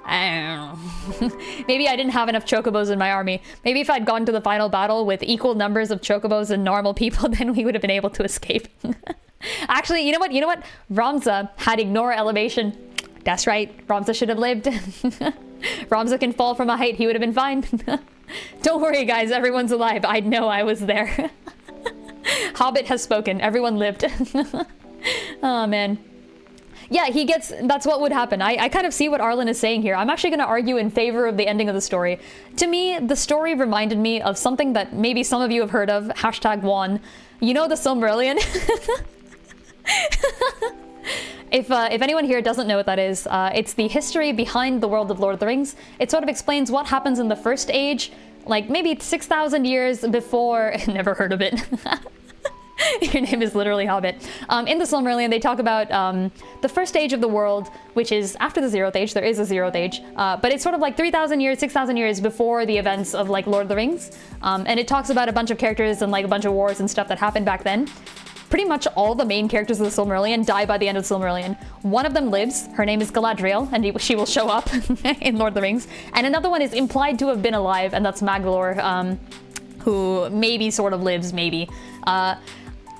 I don't know. Maybe I didn't have enough chocobos in my army. Maybe if I'd gone to the final battle with equal numbers of chocobos and normal people, then we would have been able to escape. Actually, you know what? Ramza had ignore elevation. That's right, Ramza should have lived. Ramza can fall from a height, he would have been fine. Don't worry guys, everyone's alive. I know I was there. Hobbit has spoken, everyone lived. Oh man. Yeah, that's what would happen. I kind of see what Arlen is saying here. I'm actually going to argue in favor of the ending of the story. To me, the story reminded me of something that maybe some of you have heard of, #1. You know the Silmarillion? If anyone here doesn't know what that is, it's the history behind the world of Lord of the Rings. It sort of explains what happens in the First Age, like maybe 6,000 years before... Never heard of it. Your name is literally Hobbit. In the Silmarillion, they talk about the first age of the world, which is after the Zeroth Age. There is a Zeroth Age, but it's sort of like 3,000 years, 6,000 years before the events of like Lord of the Rings. And it talks about a bunch of characters and like a bunch of wars and stuff that happened back then. Pretty much all the main characters of the Silmarillion die by the end of the Silmarillion. One of them lives, her name is Galadriel, and she will show up in Lord of the Rings. And another one is implied to have been alive, and that's Maglor, who maybe sort of lives, maybe.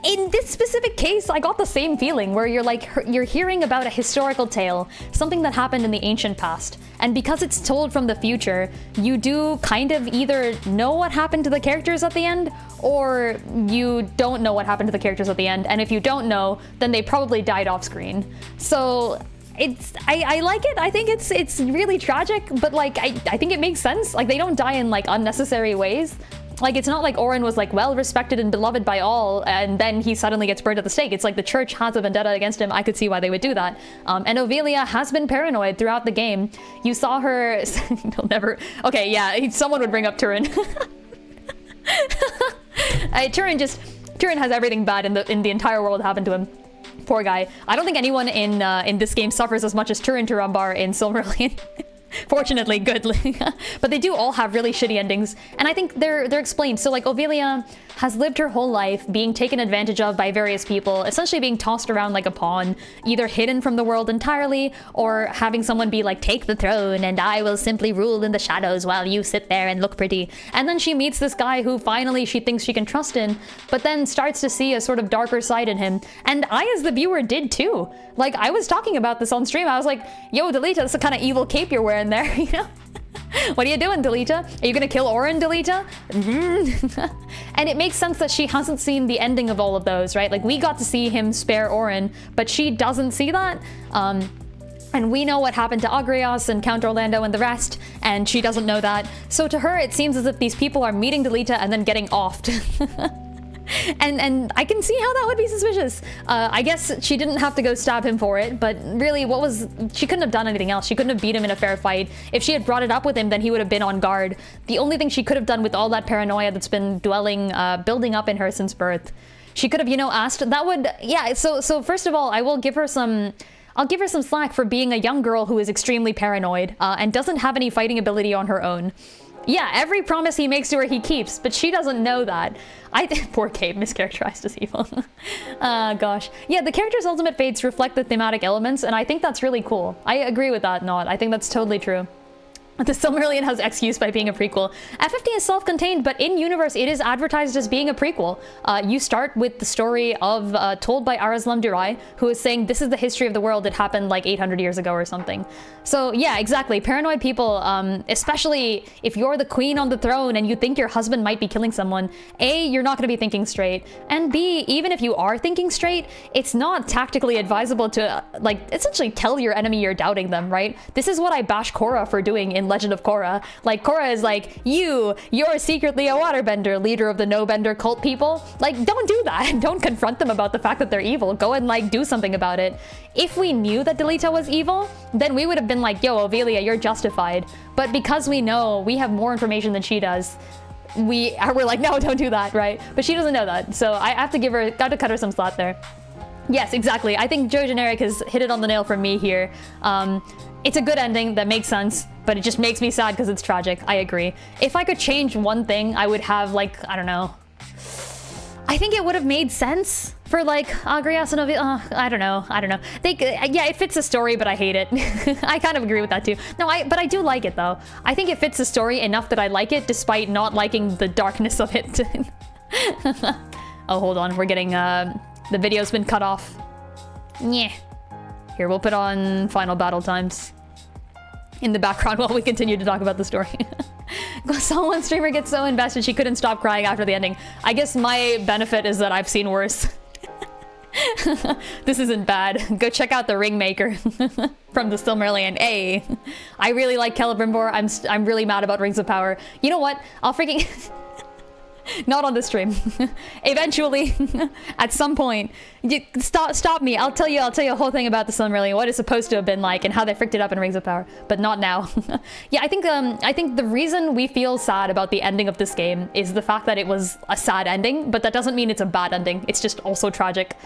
In this specific case, I got the same feeling where you're hearing about a historical tale, something that happened in the ancient past. And because it's told from the future, you do kind of either know what happened to the characters at the end, or you don't know what happened to the characters at the end. And if you don't know, then they probably died off screen. So I like it. I think it's really tragic, but like, I think it makes sense. Like, they don't die in like unnecessary ways. Like, it's not like Oren was like well respected and beloved by all, and then he suddenly gets burned at the stake. It's like the church has a vendetta against him. I could see why they would do that. And Ovelia has been paranoid throughout the game. You saw her. You'll never. Okay, yeah, someone would bring up Turin. Turin has everything bad in the entire world happen to him. Poor guy. I don't think anyone in this game suffers as much as Turin Turambar in Silmarillion. Fortunately, goodly. But they do all have really shitty endings, and I think they're explained. So like, Ovelia has lived her whole life being taken advantage of by various people, essentially being tossed around like a pawn, either hidden from the world entirely, or having someone be like, take the throne and I will simply rule in the shadows while you sit there and look pretty. And then she meets this guy who finally she thinks she can trust in, but then starts to see a sort of darker side in him. And I, as the viewer, did too. Like, I was talking about this on stream. I was like, yo, Delita, that's the kind of evil cape you're wearing there, you know? What are you doing, Delita? Are you gonna kill Oren, Delita? And it makes sense that she hasn't seen the ending of all of those, right? Like, we got to see him spare Oren, but she doesn't see that. And we know what happened to Agrias and Count Orlando and the rest, and she doesn't know that. So to her, it seems as if these people are meeting Delita and then getting offed. And I can see how that would be suspicious. I guess she didn't have to go stab him for it, but really, she couldn't have done anything else. She couldn't have beat him in a fair fight. If she had brought it up with him, then he would have been on guard. The only thing she could have done with all that paranoia that's been building up in her since birth, she could have, asked. That would, yeah. So first of all, I'll give her some slack for being a young girl who is extremely paranoid and doesn't have any fighting ability on her own. Yeah, every promise he makes to her, he keeps, but she doesn't know that. Poor Kate, mischaracterized as evil. Gosh. Yeah, the characters' ultimate fates reflect the thematic elements, and I think that's really cool. I agree with that, Not. I think that's totally true. The Silmarillion has excuse by being a prequel. FFT is self-contained, but in universe it is advertised as being a prequel. You start with the story of told by Arazlam Durai, who is saying this is the history of the world that happened like 800 years ago or something. So yeah, exactly. Paranoid people, especially if you're the queen on the throne and you think your husband might be killing someone, A, you're not going to be thinking straight, and B, even if you are thinking straight, it's not tactically advisable to like essentially tell your enemy you're doubting them, right? This is what I bash Korra for doing in Legend of Korra. Like, Korra is like, you're secretly a waterbender, leader of the no-bender cult people. Like, don't do that. Don't confront them about the fact that they're evil. Go and like do something about it. If we knew that Delita was evil, then we would have been like, yo, Ovelia, you're justified. But because we know we have more information than she does, we're like, no, don't do that, right? But she doesn't know that. So I have to got to cut her some slack there. Yes, exactly. I think Joe Generic has hit it on the nail for me here. It's a good ending that makes sense, but it just makes me sad because it's tragic. I agree. If I could change one thing, I would have like, I don't know. I think it would have made sense for like Agrias and Ovelia. I don't know. Yeah, it fits the story, but I hate it. I kind of agree with that too. No, but I do like it though. I think it fits the story enough that I like it, despite not liking the darkness of it. Oh, hold on. We're getting the video's been cut off. Yeah. Here, we'll put on Final Battle Times in the background while we continue to talk about the story. Saw one streamer get so invested she couldn't stop crying after the ending. I guess my benefit is that I've seen worse. This isn't bad. Go check out the Ringmaker from the Silmarillion. Hey, I really like Celebrimbor. I'm really mad about Rings of Power. You know what? I'll freaking... Not on the stream. Eventually, at some point, stop me. I'll tell you a whole thing about the Silmarillion, what it's supposed to have been like, and how they fricked it up in Rings of Power. But not now. Yeah, I think the reason we feel sad about the ending of this game is the fact that it was a sad ending, but that doesn't mean it's a bad ending. It's just also tragic.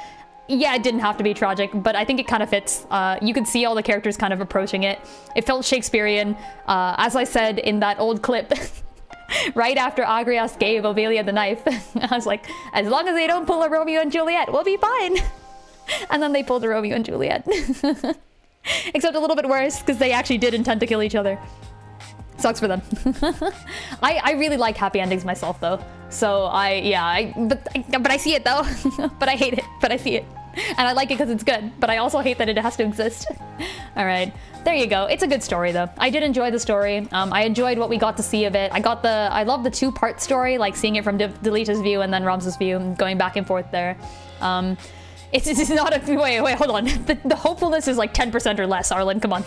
Yeah, it didn't have to be tragic, but I think it kind of fits. You could see all the characters kind of approaching it. It felt Shakespearean. As I said in that old clip. Right after Agrias gave Ovelia the knife, I was like, as long as they don't pull a Romeo and Juliet, we'll be fine. And then they pulled a Romeo and Juliet. Except a little bit worse, because they actually did intend to kill each other. Sucks for them. I really like happy endings myself, though. So but I see it, though. But I hate it, but I see it. And I like it because it's good, but I also hate that it has to exist. All right, there you go. It's a good story though. I did enjoy the story. I enjoyed what we got to see of it. I love the two-part story, like seeing it from Delita's view and then Ramza's view, and going back and forth there. It's not a, wait, hold on. The hopefulness is like 10% or less, Arlen, come on.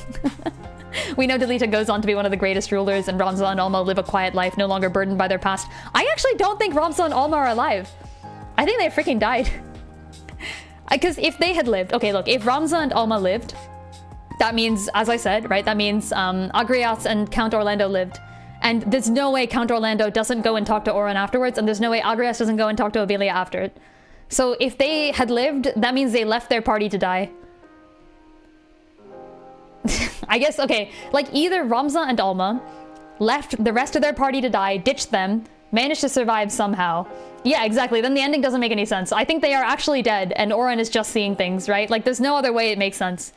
We know Delita goes on to be one of the greatest rulers, and Ramza and Alma live a quiet life, no longer burdened by their past. I actually don't think Ramza and Alma are alive. I think they freaking died. Because if they had lived, okay, look, if Ramza and Alma lived, that means, as I said, right, that means Agrias and Count Orlando lived. And there's no way Count Orlando doesn't go and talk to Oren afterwards, and there's no way Agrias doesn't go and talk to Ovelia after it. So if they had lived, that means they left their party to die. I guess, okay, like either Ramza and Alma left the rest of their party to die, ditched them, managed to survive somehow. Yeah, exactly. Then the ending doesn't make any sense. I think they are actually dead and Oren is just seeing things, right? Like there's no other way it makes sense.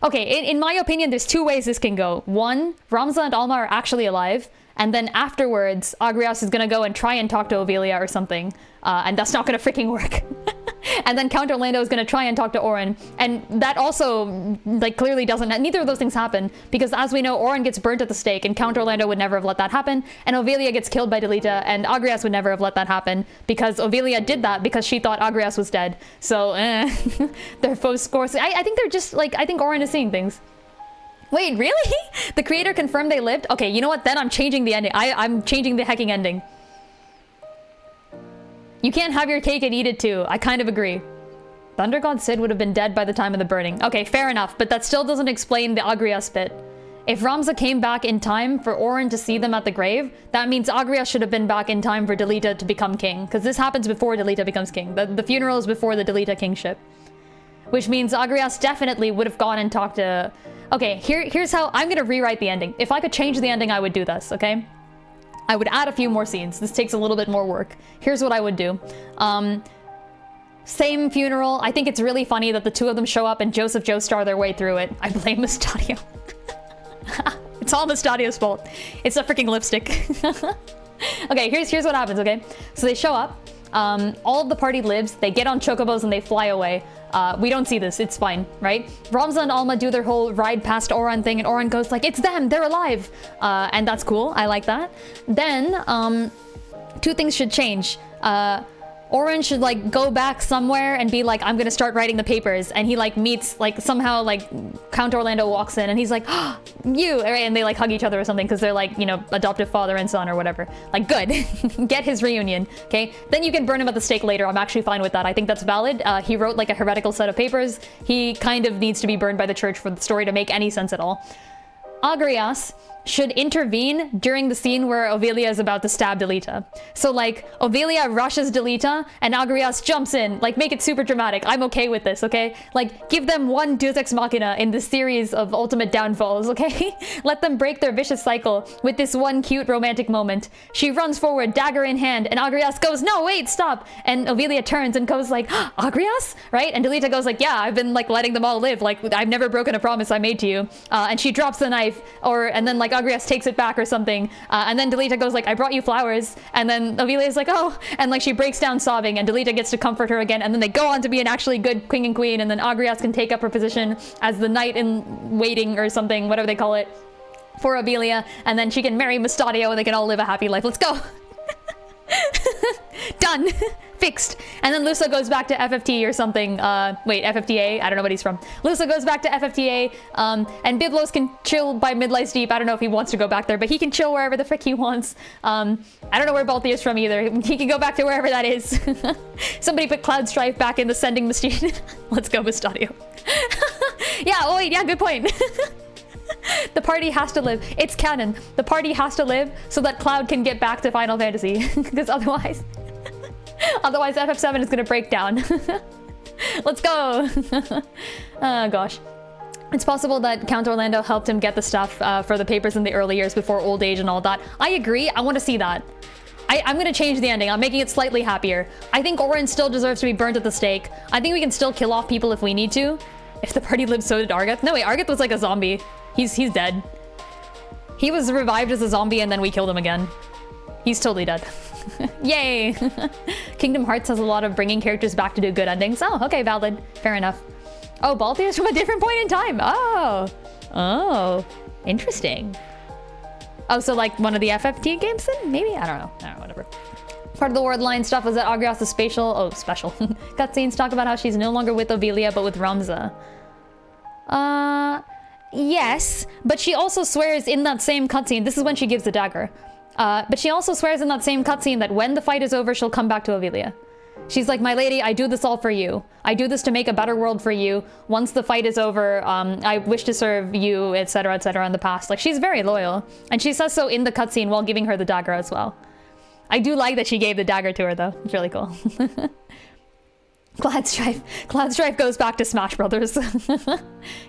Okay, in my opinion, there's two ways this can go. One, Ramza and Alma are actually alive, and then afterwards, Agrias is gonna go and try and talk to Ovelia or something, and that's not gonna freaking work. And then Count Orlando is gonna try and talk to Oren, and that also, like, clearly doesn't, neither of those things happen, because as we know, Oren gets burnt at the stake, and Count Orlando would never have let that happen, and Ovelia gets killed by Delita, and Agrias would never have let that happen, because Ovelia did that because she thought Agrias was dead. So, their foes score. I think they're just, like, I think Oren is seeing things. Wait, really? The creator confirmed they lived? Okay, you know what? Then I'm changing the ending. I'm changing the hecking ending. You can't have your cake and eat it too. I kind of agree. Thunder God Sid would have been dead by the time of the burning. Okay, fair enough, but that still doesn't explain the Agrias bit. If Ramza came back in time for Oren to see them at the grave, that means Agrias should have been back in time for Delita to become king, because this happens before Delita becomes king. The funeral is before the Delita kingship. Which means Agrias definitely would have gone and talked to... Okay, here's how I'm gonna rewrite the ending. If I could change the ending, I would do this, okay? I would add a few more scenes. This takes a little bit more work. Here's what I would do. Same funeral. I think it's really funny that the two of them show up and Joseph Joestar their way through it. I blame Mustadio. It's all Mustadio's fault. It's a freaking lipstick. Okay, here's what happens, okay? So they show up. All of the party lives. They get on chocobos and they fly away. We don't see this. It's fine, right? Ramza and Alma do their whole ride past Oran thing, and Oran goes like, it's them. They're alive. And that's cool. I like that. Then, two things should change. Oren should like go back somewhere and be like, I'm gonna start writing the papers, and he like meets like somehow like Count Orlando walks in and he's like, oh, you, right? And they like hug each other or something because they're like, you know, adoptive father and son or whatever. Like, good. Get his reunion. Okay, then you can burn him at the stake later. I'm actually fine with that. I think that's valid. He wrote like a heretical set of papers. He kind of needs to be burned by the church for the story to make any sense at all. Agrias should intervene during the scene where Ovelia is about to stab Delita. So like Ovelia rushes Delita and Agrias jumps in, like make it super dramatic. I'm okay with this, okay? Like give them one Deus Ex Machina in this series of ultimate downfalls, okay? Let them break their vicious cycle with this one cute romantic moment. She runs forward, dagger in hand, and Agrias goes, no, wait, stop. And Ovelia turns and goes like, Agrias? Right? And Delita goes like, yeah, I've been like letting them all live. Like I've never broken a promise I made to you. And she drops the knife, and then like Agrias takes it back or something, and then Delita goes like, I brought you flowers, and then Ovelia is like, oh, and like she breaks down sobbing, and Delita gets to comfort her again, and then they go on to be an actually good king and queen, and then Agrias can take up her position as the knight in waiting or something, whatever they call it, for Ovelia, and then she can marry Mustadio and they can all live a happy life. Let's go. Done. Fixed. And then Lusa goes back to FFT or something. Wait, FFTA? I don't know what he's from. Lusa goes back to FFTA, and Biblos can chill by Midlight's Deep. I don't know if he wants to go back there, but he can chill wherever the frick he wants. I don't know where Balthi is from either. He can go back to wherever that is. Somebody put Cloud Strife back in the sending machine. Let's go, Mustadio. Yeah, oh wait, yeah, good point. The party has to live. It's canon. The party has to live so that Cloud can get back to Final Fantasy. Because otherwise FF7 is going to break down. Let's go. Oh, gosh. It's possible that Count Orlando helped him get the stuff for the papers in the early years before old age and all that. I agree. I want to see that. I'm going to change the ending. I'm making it slightly happier. I think Oren still deserves to be burnt at the stake. I think we can still kill off people if we need to. If the party lives, so did Argeth. No, wait, Argeth was like a zombie. He's dead. He was revived as a zombie and then we killed him again. He's totally dead. Yay! Kingdom Hearts has a lot of bringing characters back to do good endings. Oh, okay, valid. Fair enough. Oh, Balthi is from a different point in time. Oh, interesting. Oh, so like one of the FFT games then? Maybe? I don't know, whatever. Part of the word line stuff was that Agrias' special cutscenes talk about how she's no longer with Ovelia, but with Ramza. Yes, but she also swears in that same cutscene, this is when she gives the dagger, but she also swears in that same cutscene that when the fight is over, she'll come back to Ovelia. She's like, my lady, I do this all for you. I do this to make a better world for you. Once the fight is over, I wish to serve you, etc., in the past. Like, she's very loyal. And she says so in the cutscene while giving her the dagger as well. I do like that she gave the dagger to her, though. It's really cool. Cloud Strife goes back to Smash Brothers.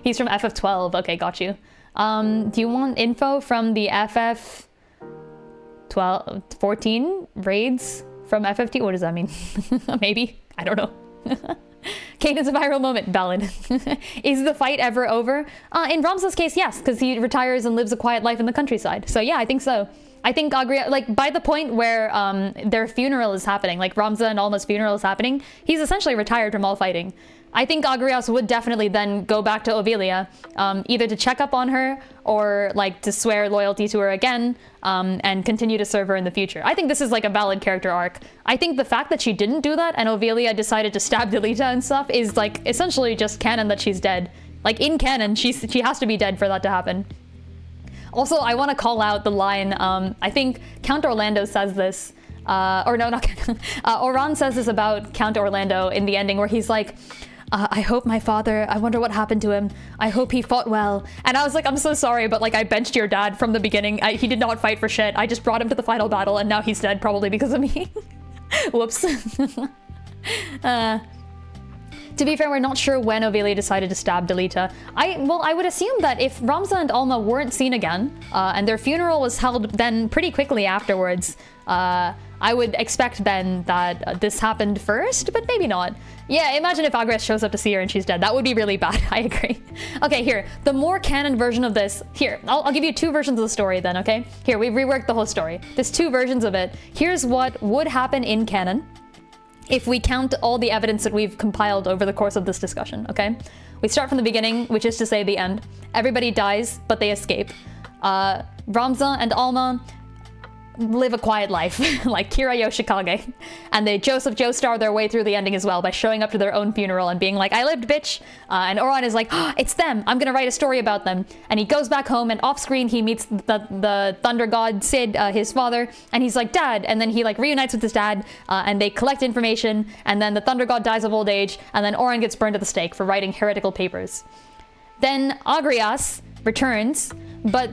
He's from FF12. Okay, got you. Do you want info from the FF14 raids from FFT? What does that mean? Maybe? I don't know. Kaden's a viral moment. Valid. Is the fight ever over? In Ramza's case, yes, because he retires and lives a quiet life in the countryside. So yeah, I think so. I think Agria, like by the point where their funeral is happening, like Ramza and Alma's funeral is happening, he's essentially retired from all fighting. I think Agrias would definitely then go back to Ovelia, either to check up on her or like to swear loyalty to her again, and continue to serve her in the future. I think this is like a valid character arc. I think the fact that she didn't do that and Ovelia decided to stab Delita and stuff is like essentially just canon that she's dead. Like in canon, she has to be dead for that to happen. Also, I want to call out the line, I think Count Orlando says this, or no, not Count, Oran says this about Count Orlando in the ending where he's like, I hope my father, I wonder what happened to him. I hope he fought well. And I was like, I'm so sorry, but like I benched your dad from the beginning. He did not fight for shit. I just brought him to the final battle and now he's dead probably because of me. Whoops. To be fair, we're not sure when Ovelia decided to stab Delita. I would assume that if Ramza and Alma weren't seen again, and their funeral was held then pretty quickly afterwards, I would expect then that this happened first, but maybe not. Yeah, imagine if Agrias shows up to see her and she's dead. That would be really bad. I agree. Okay, here, the more canon version of this. Here, I'll give you 2 versions of the story then, okay? Here, we've reworked the whole story. There's 2 versions of it. Here's what would happen in canon if we count all the evidence that we've compiled over the course of this discussion, okay? We start from the beginning, which is to say the end. Everybody dies, but they escape. Ramza and Alma live a quiet life, like Kira Yoshikage. And they Joseph Joestar their way through the ending as well by showing up to their own funeral and being like, I lived, bitch. And Oran is like, oh, it's them. I'm gonna write a story about them. And he goes back home, and off screen he meets the thunder god Sid, his father, and he's like, Dad. And then he like reunites with his dad, and they collect information, and then the thunder god dies of old age, and then Oran gets burned at the stake for writing heretical papers. Then Agrias returns, but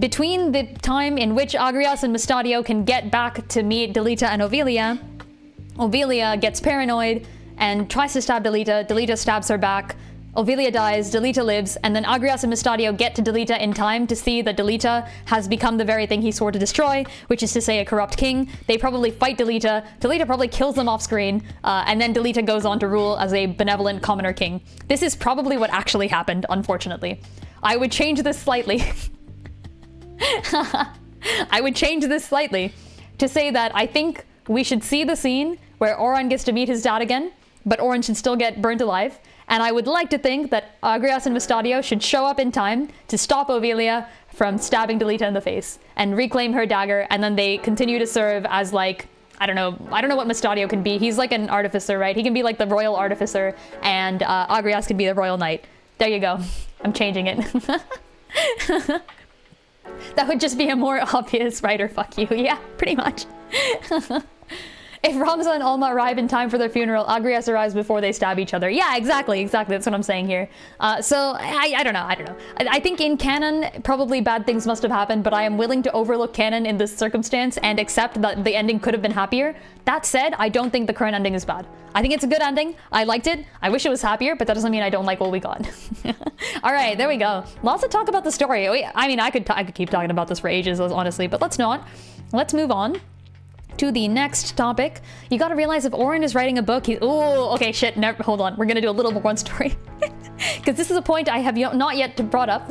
between the time in which Agrias and Mustadio can get back to meet Delita and Ovelia, Ovelia gets paranoid and tries to stab Delita. Delita stabs her back. Ovelia dies, Delita lives, and then Agrias and Mustadio get to Delita in time to see that Delita has become the very thing he swore to destroy, which is to say a corrupt king. They probably fight Delita. Delita probably kills them off screen, and then Delita goes on to rule as a benevolent commoner king. This is probably what actually happened, unfortunately. I would change this slightly. I would change this slightly to say that I think we should see the scene where Oran gets to meet his dad again, but Oran should still get burnt alive. And I would like to think that Agrias and Mustadio should show up in time to stop Ovelia from stabbing Delita in the face and reclaim her dagger, and then they continue to serve as like, I don't know what Mustadio can be. He's like an artificer, right? He can be like the royal artificer, and Agrias can be the royal knight. There you go. I'm changing it. That would just be a more obvious writer fuck you. Yeah, pretty much. If Ramza and Alma arrive in time for their funeral, Agrias arrives before they stab each other. Yeah, exactly. That's what I'm saying here. So, I don't know. I think in canon, probably bad things must have happened, but I am willing to overlook canon in this circumstance and accept that the ending could have been happier. That said, I don't think the current ending is bad. I think it's a good ending. I liked it. I wish it was happier, but that doesn't mean I don't like what we got. All right, there we go. Lots to talk about the story. I mean, I could keep talking about this for ages, honestly, but let's not. Let's move on to the next topic. You gotta realize if Oran is writing a book, oh, okay, shit, never, hold on. We're gonna do a little Oran story. Because this is a point I have not yet brought up.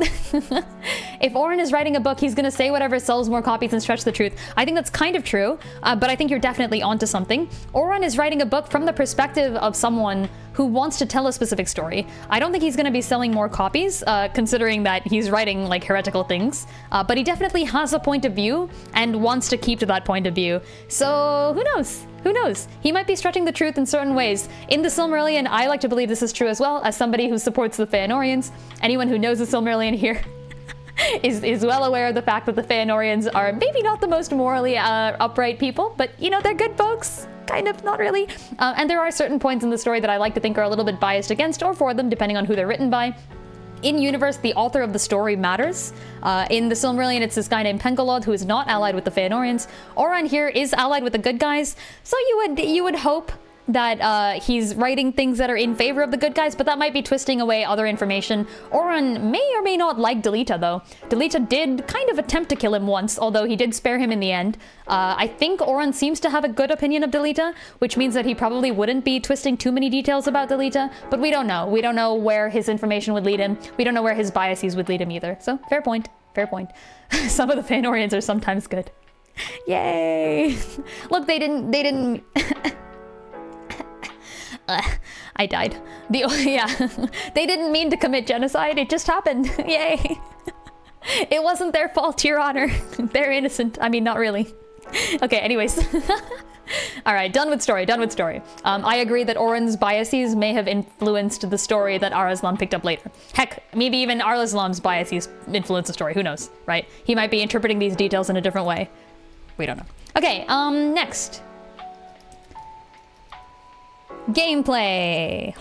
If Oran is writing a book, he's gonna say whatever sells more copies and stretch the truth. I think that's kind of true, but I think you're definitely onto something. Oran is writing a book from the perspective of someone who wants to tell a specific story. I don't think he's gonna be selling more copies, considering that he's writing like heretical things, but he definitely has a point of view and wants to keep to that point of view. So who knows? Who knows? He might be stretching the truth in certain ways. In the Silmarillion, I like to believe this is true as well, as somebody who supports the Feanorians. Anyone who knows the Silmarillion here is well aware of the fact that the Feanorians are maybe not the most morally upright people, but you know, they're good folks. Kind of, not really. And there are certain points in the story that I like to think are a little bit biased against or for them, depending on who they're written by. In universe, the author of the story matters. In the Silmarillion, it's this guy named Penkolod who is not allied with the Feanorians. Oran here is allied with the good guys, so you would hope that he's writing things that are in favor of the good guys, but that might be twisting away other information. Oran may or may not like Delita, though. Delita did kind of attempt to kill him once, although he did spare him in the end. I think Oran seems to have a good opinion of Delita, which means that he probably wouldn't be twisting too many details about Delita, but we don't know. We don't know where his information would lead him. We don't know where his biases would lead him either. So, fair point. Fair point. Some of the Feanorians are sometimes good. Yay! Look, they didn't... I died. Yeah, they didn't mean to commit genocide. It just happened. Yay. It wasn't their fault, Your Honor. They're innocent. I mean, not really. Okay, anyways. All right, done with story. I agree that Oran's biases may have influenced the story that Arslan picked up later. Heck, maybe even Arslan's biases influence the story. Who knows, right? He might be interpreting these details in a different way. We don't know. Okay, next. Gameplay.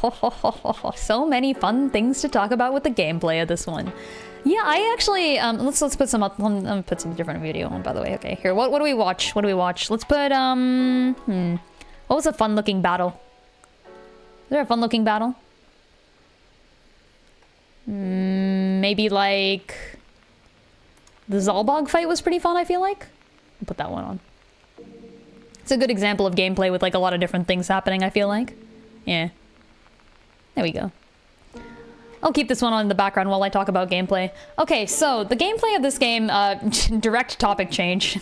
So many fun things to talk about with the gameplay of this one. Yeah, I actually let's put some up. I'm gonna put some different video on, by the way. Okay, here. What do we watch? Let's put what was a fun looking battle? Is there a fun looking battle? Maybe like the Zalbog fight was pretty fun, I feel like. I'll put that one on. It's a good example of gameplay with like a lot of different things happening, I feel like. Yeah. There we go. I'll keep this one on in the background while I talk about gameplay. Okay, so the gameplay of this game, direct topic change.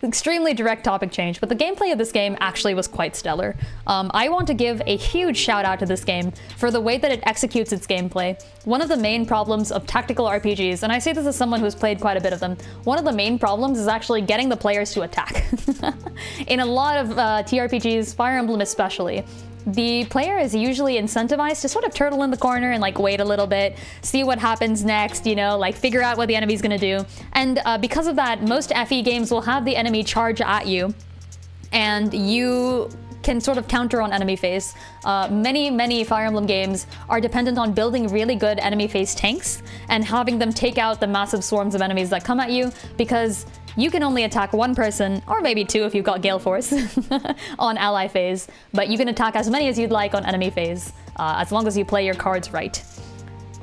Extremely direct topic change, but the gameplay of this game actually was quite stellar. I want to give a huge shout out to this game for the way that it executes its gameplay. One of the main problems of tactical RPGs, and I say this as someone who's played quite a bit of them, one of the main problems is actually getting the players to attack. In a lot of TRPGs, Fire Emblem especially, the player is usually incentivized to sort of turtle in the corner and like wait a little bit, see what happens next, you know, like figure out what the enemy's gonna do. And because of that, most FE games will have the enemy charge at you, and you can sort of counter on enemy phase. Many Fire Emblem games are dependent on building really good enemy phase tanks and having them take out the massive swarms of enemies that come at you, because you can only attack one person, or maybe two if you've got Gale Force, on ally phase, but you can attack as many as you'd like on enemy phase, as long as you play your cards right.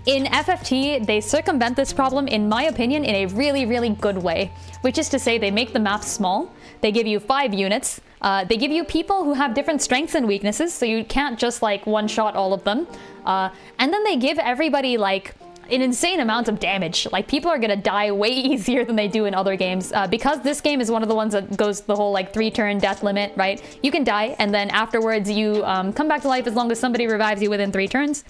In FFT, they circumvent this problem, in my opinion, in a really good way, which is to say they make the maps small, they give you 5 units, they give you people who have different strengths and weaknesses, so you can't just like one-shot all of them, and then they give everybody like an insane amount of damage. Like, people are gonna die way easier than they do in other games. Because this game is one of the ones that goes the whole like 3-turn death limit, right? You can die, and then afterwards you come back to life as long as somebody revives you within 3 turns.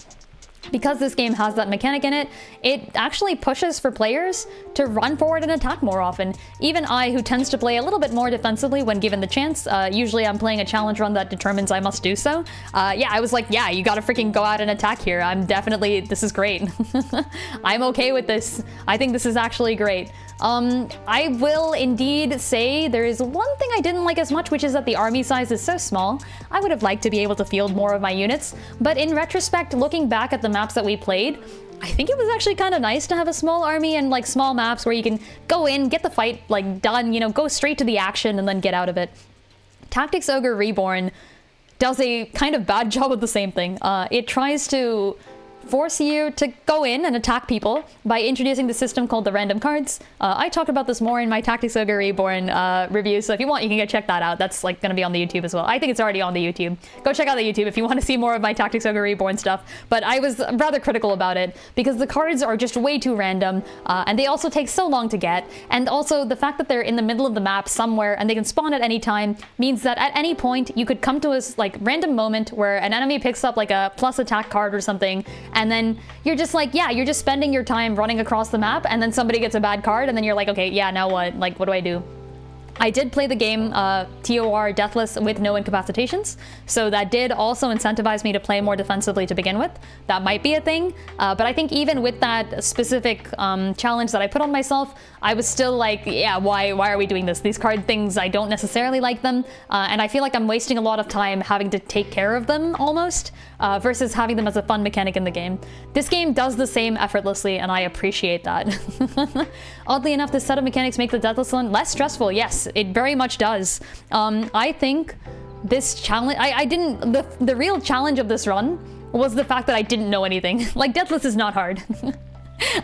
Because this game has that mechanic in it, it actually pushes for players to run forward and attack more often. Even I, who tends to play a little bit more defensively when given the chance, usually I'm playing a challenge run that determines I must do so. Yeah, I was like, yeah, you gotta freaking go out and attack here. This is great. I'm okay with this. I think this is actually great. I will indeed say there is one thing I didn't like as much, which is that the army size is so small. I would have liked to be able to field more of my units, but in retrospect, looking back at the maps that we played, I think it was actually kind of nice to have a small army and like small maps where you can go in, get the fight like done, you know, go straight to the action and then get out of it. Tactics Ogre Reborn does a kind of bad job of the same thing. It tries to force you to go in and attack people by introducing the system called the random cards. I talked about this more in my Tactics Ogre Reborn review, so if you want, you can go check that out. That's like going to be on the YouTube as well. I think it's already on the YouTube. Go check out the YouTube if you want to see more of my Tactics Ogre Reborn stuff. But I was rather critical about it because the cards are just way too random, and they also take so long to get. And also the fact that they're in the middle of the map somewhere and they can spawn at any time means that at any point you could come to a like random moment where an enemy picks up like a plus attack card or something, and then you're just like, yeah, you're just spending your time running across the map, and then somebody gets a bad card, and then you're like, okay, yeah, now what? Like, what do I do? I did play the game TOR Deathless with no incapacitations, so that did also incentivize me to play more defensively to begin with. That might be a thing, but I think even with that specific challenge that I put on myself, I was still like, yeah, why are we doing this? These card things, I don't necessarily like them, and I feel like I'm wasting a lot of time having to take care of them almost, versus having them as a fun mechanic in the game. This game does the same effortlessly, and I appreciate that. Oddly enough, this set of mechanics make the Deathless one less stressful. Yes, it very much does. I think this challenge, the real challenge of this run was the fact that I didn't know anything. Like, Deathless is not hard.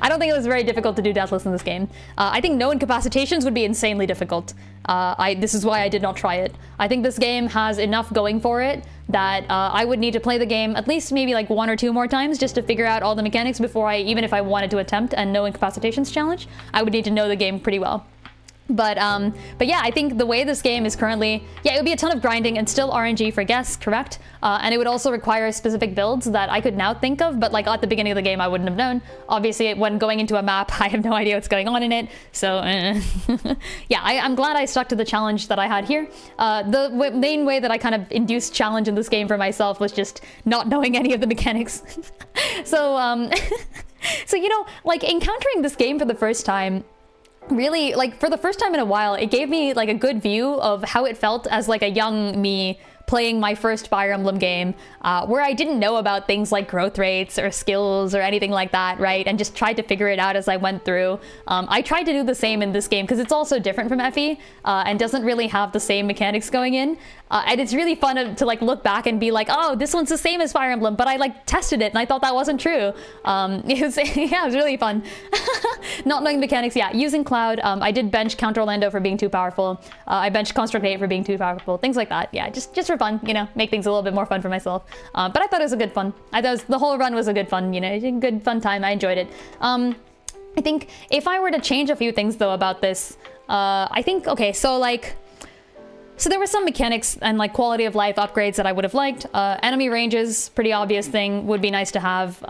I don't think it was very difficult to do Deathless in this game. I think no incapacitations would be insanely difficult. This is why I did not try it. I think this game has enough going for it that I would need to play the game at least maybe like 1 or 2 more times just to figure out all the mechanics before even if I wanted to attempt a no incapacitations challenge, I would need to know the game pretty well. But yeah, I think the way this game is currently, yeah, it would be a ton of grinding and still RNG for guests, correct? And it would also require specific builds that I could now think of, but like at the beginning of the game, I wouldn't have known. Obviously, when going into a map, I have no idea what's going on in it. So yeah, I'm glad I stuck to the challenge that I had here. The main way that I kind of induced challenge in this game for myself was just not knowing any of the mechanics. So, so, you know, like encountering this game for the first time, really, like, for the first time in a while, it gave me like a good view of how it felt as like a young me playing my first Fire Emblem game, where I didn't know about things like growth rates or skills or anything like that, right? And just tried to figure it out as I went through. I tried to do the same in this game because it's also different from FE and doesn't really have the same mechanics going in. And it's really fun to like look back and be like, oh, this one's the same as Fire Emblem, but I like tested it and I thought that wasn't true. It was really fun. Not knowing mechanics, yeah. Using Cloud, I did bench Counter Orlando for being too powerful. I benched Construct 8 for being too powerful. Things like that, yeah. Just for fun, you know, make things a little bit more fun for myself. But I thought it was a good fun. I thought the whole run was a good fun, you know, a good fun time. I enjoyed it. I think if I were to change a few things though about this, I think, okay, so there were some mechanics and like quality of life upgrades that I would have liked. Enemy ranges, pretty obvious thing, would be nice to have.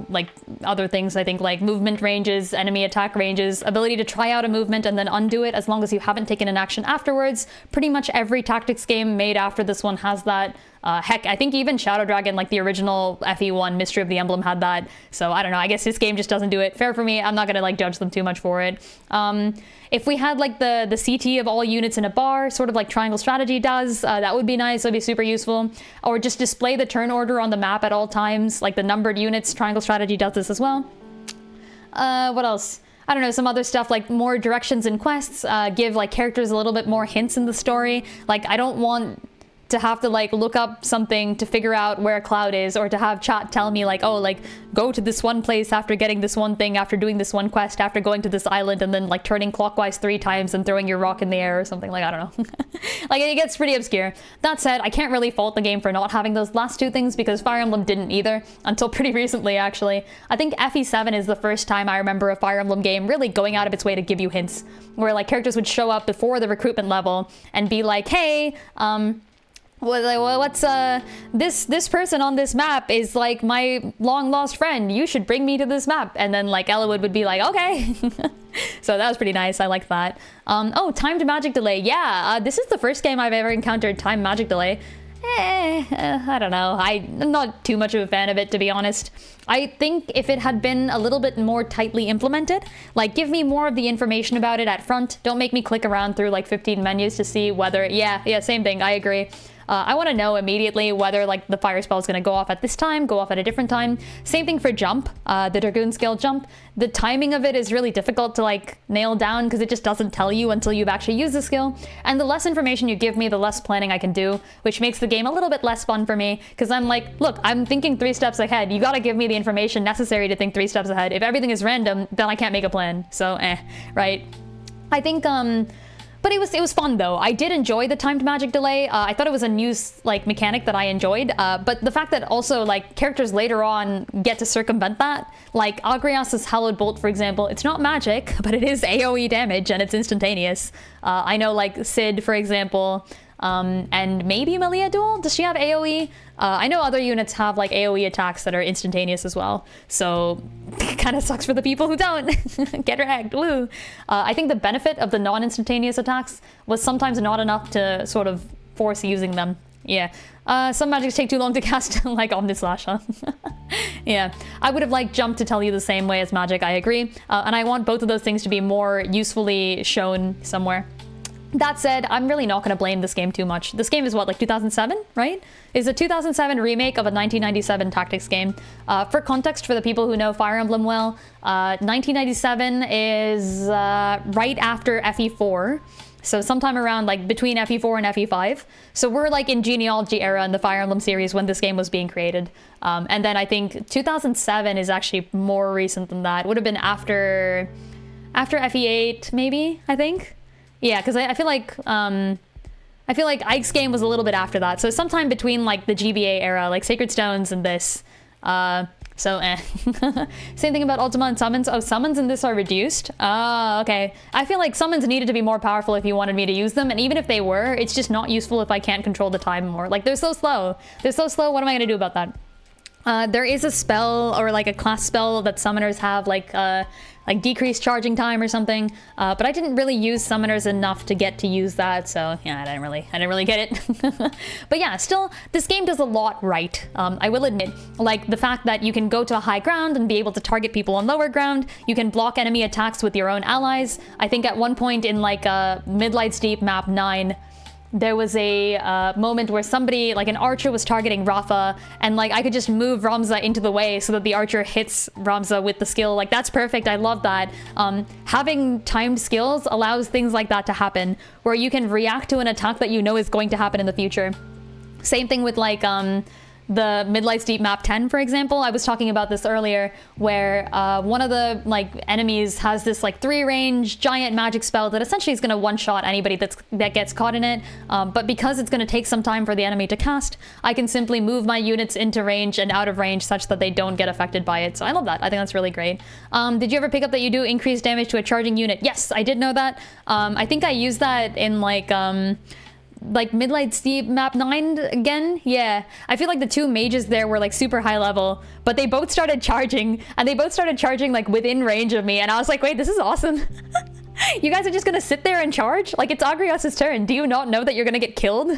Like other things, I think like movement ranges, enemy attack ranges, ability to try out a movement and then undo it as long as you haven't taken an action afterwards. Pretty much every tactics game made after this one has that. Heck, I think even Shadow Dragon, like the original FE1 Mystery of the Emblem, had that. So I don't know, I guess this game just doesn't do it. Fair for me, I'm not gonna like judge them too much for it. If we had like the CT of all units in a bar, sort of like Triangle Strategy does, that would be nice, that'd be super useful. Or just display the turn order on the map at all times, like the numbered units. Triangle Strategy does this as well. What else? I don't know, some other stuff like more directions in quests, give like characters a little bit more hints in the story. Like I don't want to have to like look up something to figure out where Cloud is, or to have chat tell me like, oh, like go to this one place after getting this one thing, after doing this one quest, after going to this island, and then like turning clockwise 3 times and throwing your rock in the air or something. Like, I don't know. Like it gets pretty obscure. That said, I can't really fault the game for not having those last 2 things, because Fire Emblem didn't either, until pretty recently actually. I think FE7 is the first time I remember a Fire Emblem game really going out of its way to give you hints, where like characters would show up before the recruitment level and be like, hey, what's this person on this map is like my long lost friend, you should bring me to this map. And then like Eliwood would be like, okay. So that was pretty nice, I like that. Oh, timed magic delay, yeah. This is the first game I've ever encountered timed magic delay. I don't know, I'm not too much of a fan of it, to be honest. I think if it had been a little bit more tightly implemented, like give me more of the information about it at front, don't make me click around through like 15 menus to see whether, yeah, same thing, I agree. I want to know immediately whether like the fire spell is going to go off at this time, go off at a different time. Same thing for jump, the Dragoon skill jump. The timing of it is really difficult to like nail down because it just doesn't tell you until you've actually used the skill. And the less information you give me, the less planning I can do, which makes the game a little bit less fun for me, because I'm like, look, I'm thinking 3 steps ahead. You got to give me the information necessary to think 3 steps ahead. If everything is random, then I can't make a plan. So, right? I think, but it was fun though. I did enjoy the timed magic delay. I thought it was a new like mechanic that I enjoyed. But the fact that also like characters later on get to circumvent that, like Agrias's Hallowed Bolt, for example, it's not magic, but it is AoE damage and it's instantaneous. I know like Sid, for example, and maybe Malia Duel, does she have AoE? I know other units have like AoE attacks that are instantaneous as well, so it kind of sucks for the people who don't. Get wrecked, woo! I think the benefit of the non-instantaneous attacks was sometimes not enough to sort of force using them. Yeah, some magics take too long to cast, like Omnislash, huh? Yeah, I would have liked Jump to tell you the same way as magic, I agree. And I want both of those things to be more usefully shown somewhere. That said, I'm really not going to blame this game too much. This game is what, like 2007, right? It's a 2007 remake of a 1997 tactics game. For context, for the people who know Fire Emblem well, 1997 is right after FE4. So sometime around like between FE4 and FE5. So we're like in genealogy era in the Fire Emblem series when this game was being created. And then I think 2007 is actually more recent than that. It would have been after FE8, maybe, I think. Yeah, because I feel like Ike's game was a little bit after that. So sometime between like the GBA era, like Sacred Stones and this. Same thing about Ultima and summons. Oh, summons in this are reduced. Okay. I feel like summons needed to be more powerful if you wanted me to use them. And even if they were, it's just not useful if I can't control the time more. Like they're so slow. They're so slow. What am I going to do about that? There is a spell or like a class spell that summoners have, like decreased charging time or something, but I didn't really use summoners enough to get to use that, so yeah, I didn't really get it. But yeah, still, this game does a lot right. I will admit, like the fact that you can go to a high ground and be able to target people on lower ground, you can block enemy attacks with your own allies. I think at one point in like Midlight's Deep map 9, there was a moment where somebody, like an archer, was targeting Rafa, and like I could just move Ramza into the way so that the archer hits Ramza with the skill. Like, that's perfect. I love that. Having timed skills allows things like that to happen, where you can react to an attack that you know is going to happen in the future. Same thing with like the Midlight's Deep map 10, for example. I was talking about this earlier, where one of the like enemies has this like 3-range giant magic spell that essentially is going to one-shot anybody that gets caught in it. But because it's going to take some time for the enemy to cast, I can simply move my units into range and out of range such that they don't get affected by it. So I love that. I think that's really great. Did you ever pick up that you do increased damage to a charging unit? Yes, I did know that. I think I used that in like Midlight's Deep map 9 again. Yeah, I feel like the 2 mages there were like super high level, but they both started charging, and they both started charging like within range of me, and I was like, wait, this is awesome. You guys are just gonna sit there and charge? Like, it's Agrias's turn. Do you not know that you're gonna get killed?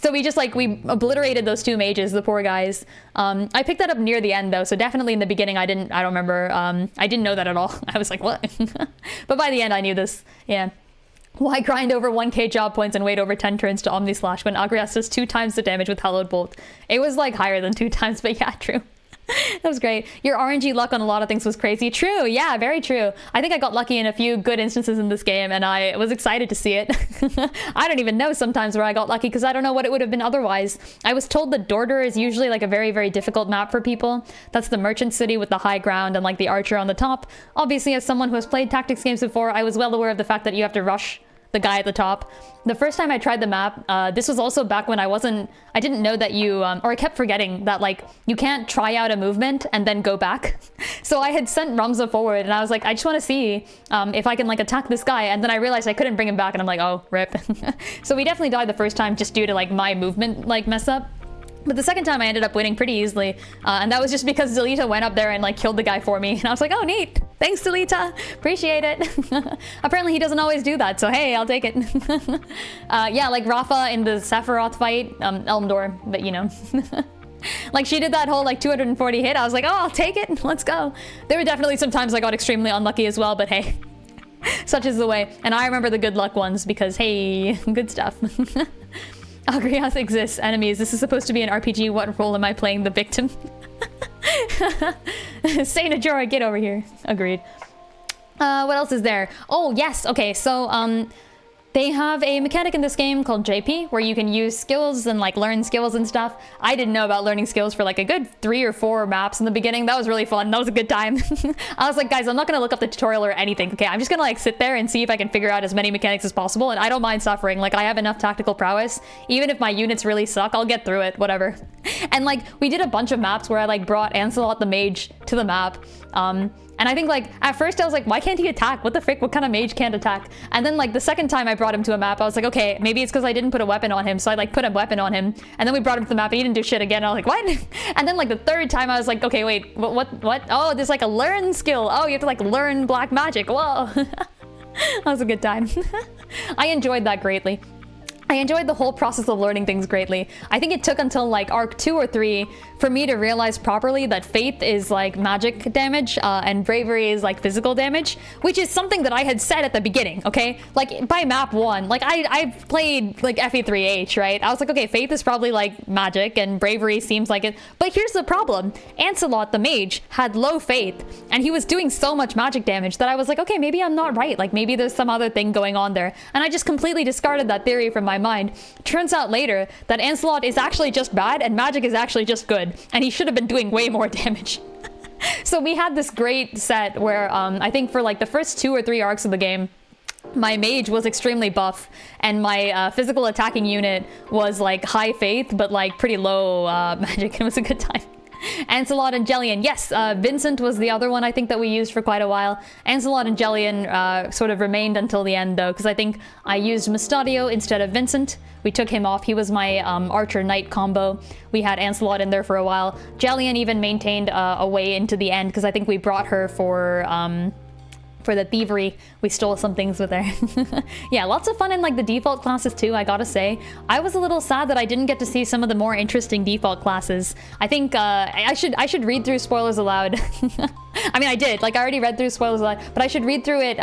So we just like, we obliterated those 2 mages, the poor guys. I picked that up near the end though, so definitely in the beginning I don't remember, I didn't know that at all. I was like, what? But by the end I knew this. Yeah. Why grind over 1k job points and wait over 10 turns to Omni Slash when Agrias does 2 times the damage with Hallowed Bolt? It was like higher than 2 times, but yeah, true. That was great. Your RNG luck on a lot of things was crazy. True, yeah, very true. I think I got lucky in a few good instances in this game, and I was excited to see it. I don't even know sometimes where I got lucky, because I don't know what it would have been otherwise. I was told that Dorder is usually like a very, very difficult map for people. That's the merchant city with the high ground and like the archer on the top. Obviously, as someone who has played tactics games before, I was well aware of the fact that you have to rush the guy at the top. The first time I tried the map, this was also back when I didn't know that you, or I kept forgetting that like, you can't try out a movement and then go back. So I had sent Ramza forward and I was like, I just want to see if I can like attack this guy. And then I realized I couldn't bring him back and I'm like, oh, rip. So we definitely died the first time just due to like my movement like mess up. But the second time I ended up winning pretty easily, and that was just because Zelita went up there and like killed the guy for me, and I was like, oh neat, thanks Zelita, appreciate it. Apparently he doesn't always do that, so hey, I'll take it. Yeah, like Rafa in the Sephiroth fight, Elmdor, but you know. Like she did that whole like 240 hit, I was like, oh, I'll take it, let's go. There were definitely some times I got extremely unlucky as well, but hey, such is the way. And I remember the good luck ones because hey, good stuff. Agrias exists. Enemies. This is supposed to be an RPG. What role am I playing? The victim? Saint Ajora, get over here. Agreed. What else is there? Oh, yes. Okay, so, they have a mechanic in this game called JP, where you can use skills and like learn skills and stuff. I didn't know about learning skills for like a good 3 or 4 maps in the beginning. That was really fun. That was a good time. I was like, guys, I'm not gonna look up the tutorial or anything. Okay, I'm just gonna like sit there and see if I can figure out as many mechanics as possible. And I don't mind suffering. Like I have enough tactical prowess. Even if my units really suck, I'll get through it, whatever. And like we did a bunch of maps where I like brought Ancelot the mage to the map. And I think like at first I was like, why can't he attack? What the frick? What kind of mage can't attack? And then like the second time I brought him to a map, I was like, okay, maybe it's because I didn't put a weapon on him. So I like put a weapon on him. And then we brought him to the map and he didn't do shit again. And I was like, what? And then like the third time I was like, okay, wait, what? Oh, there's like a learn skill. Oh, you have to like learn black magic. Whoa. That was a good time. I enjoyed that greatly. I enjoyed the whole process of learning things greatly. I think it took until like arc 2 or 3 for me to realize properly that faith is like magic damage and bravery is like physical damage, which is something that I had said at the beginning, okay? Like by map 1, like I played like FE3H, right? I was like, okay, faith is probably like magic and bravery seems like it. But here's the problem. Ancelot the mage had low faith and he was doing so much magic damage that I was like, okay, maybe I'm not right. Like maybe there's some other thing going on there. And I just completely discarded that theory from my mind. Turns out later that Ancelot is actually just bad and magic is actually just good, and he should have been doing way more damage. So we had this great set where I think for like the first 2 or 3 arcs of the game, my mage was extremely buff and my physical attacking unit was like high faith but like pretty low magic. It was a good time. Ancelot and Jellian. Yes, Vincent was the other one I think that we used for quite a while. Ancelot and Jellian sort of remained until the end though, because I think I used Mustadio instead of Vincent. We took him off. He was my Archer Knight combo. We had Ancelot in there for a while. Jellian even maintained a way into the end because I think we brought her for the thievery. We stole some things with her. Yeah, lots of fun in like the default classes too, I gotta say. I was a little sad that I didn't get to see some of the more interesting default classes. I think I should read through Spoilers Aloud. I mean, I did. Like, I already read through Spoilers Aloud, but I should read through it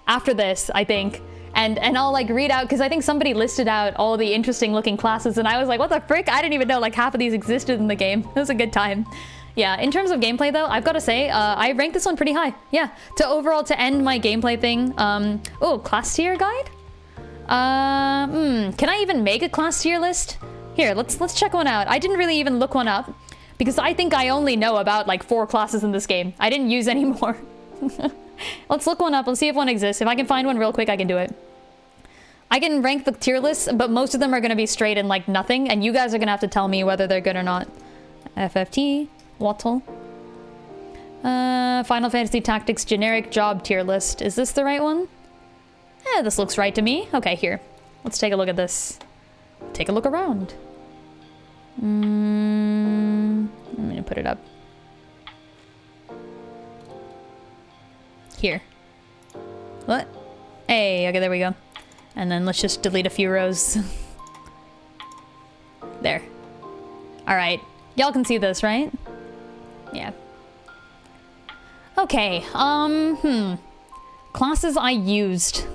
after this, I think. and I'll like read out, because I think somebody listed out all the interesting looking classes, and I was like, what the frick? I didn't even know like half of these existed in the game. It was a good time. Yeah, in terms of gameplay though, I've got to say, I ranked this one pretty high. Yeah, to end my gameplay thing, oh, class tier guide? Can I even make a class tier list? Here, let's check one out. I didn't really even look one up, because I think I only know about like 4 classes in this game. I didn't use any more. Let's look one up. Let's see if one exists. If I can find one real quick, I can do it. I can rank the tier list, but most of them are going to be straight and like nothing, and you guys are going to have to tell me whether they're good or not. FFT, Wattle. Final Fantasy Tactics generic job tier list. Is this the right one? Yeah, this looks right to me. Okay, here. Let's take a look at this. Take a look around. I'm gonna put it up. Here. What? Hey, okay, there we go. And then let's just delete a few rows. There. Alright. Y'all can see this, right? Yeah. Okay, classes I used.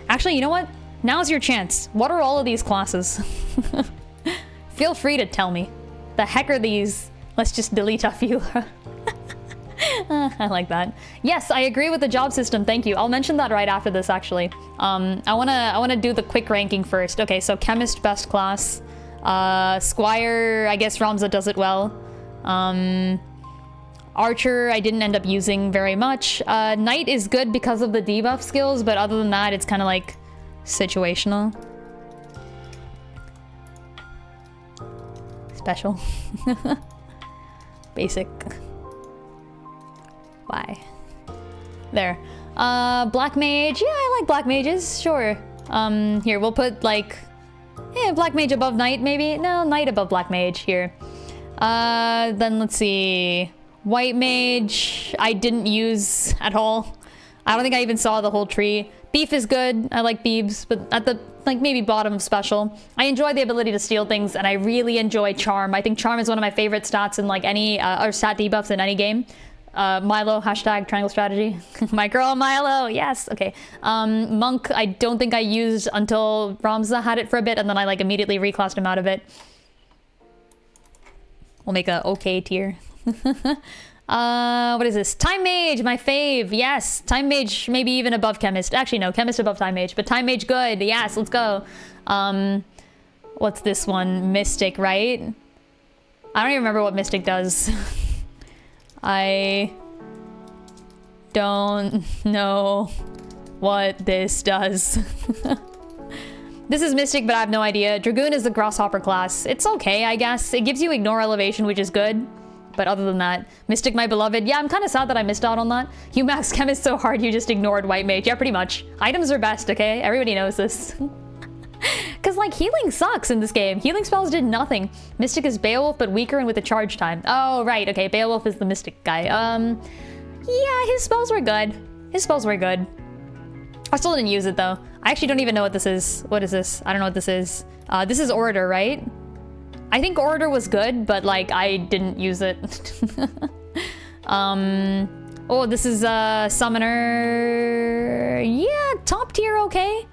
Actually, you know what? Now's your chance. What are all of these classes? Feel free to tell me. The heck are these? Let's just delete a few. I like that. Yes, I agree with the job system. Thank you. I'll mention that right after this, actually. I wanna do the quick ranking first. Okay, so chemist best class. Squire, I guess Ramza does it well. Archer, I didn't end up using very much. Knight is good because of the debuff skills, but other than that, it's kind of like situational. Special. Basic. Why? There. Black Mage. Yeah, I like Black Mages. Sure. Here, we'll put like... Yeah, Black Mage above Knight, maybe? No, Knight above Black Mage. Here. Then let's see... White Mage, I didn't use at all. I don't think I even saw the whole tree. Beef is good. I like Beebs, but at the, like, maybe bottom of Special. I enjoy the ability to steal things, and I really enjoy Charm. I think Charm is one of my favorite stats in, like, any, or stat debuffs in any game. Milo, hashtag triangle strategy. My girl Milo, yes, okay. Monk, I don't think I used until Ramza had it for a bit, and then I, like, immediately reclassed him out of it. We'll make a okay tier. What is this? Time Mage, my fave. Yes, Time Mage maybe even above Chemist. Actually, no, Chemist above Time Mage, but Time Mage good. Yes, let's go. What's this one? Mystic, right? I don't even remember what Mystic does. I don't know what this does. This is Mystic, but I have no idea. Dragoon is the Grasshopper class. It's okay, I guess. It gives you Ignore Elevation, which is good. But other than that, Mystic, my beloved. Yeah, I'm kind of sad that I missed out on that. You maxed Chemist so hard you just ignored White Mage. Yeah, pretty much. Items are best, okay? Everybody knows this. Because, like, healing sucks in this game. Healing spells did nothing. Mystic is Beowulf, but weaker and with a charge time. Oh, right. Okay, Beowulf is the Mystic guy. Yeah, his spells were good. His spells were good. I still didn't use it, though. I actually don't even know what this is. What is this? I don't know what this is. This is Orator, right? I think Orator was good, but, like, I didn't use it. Oh, this is Summoner. Yeah, top tier okay.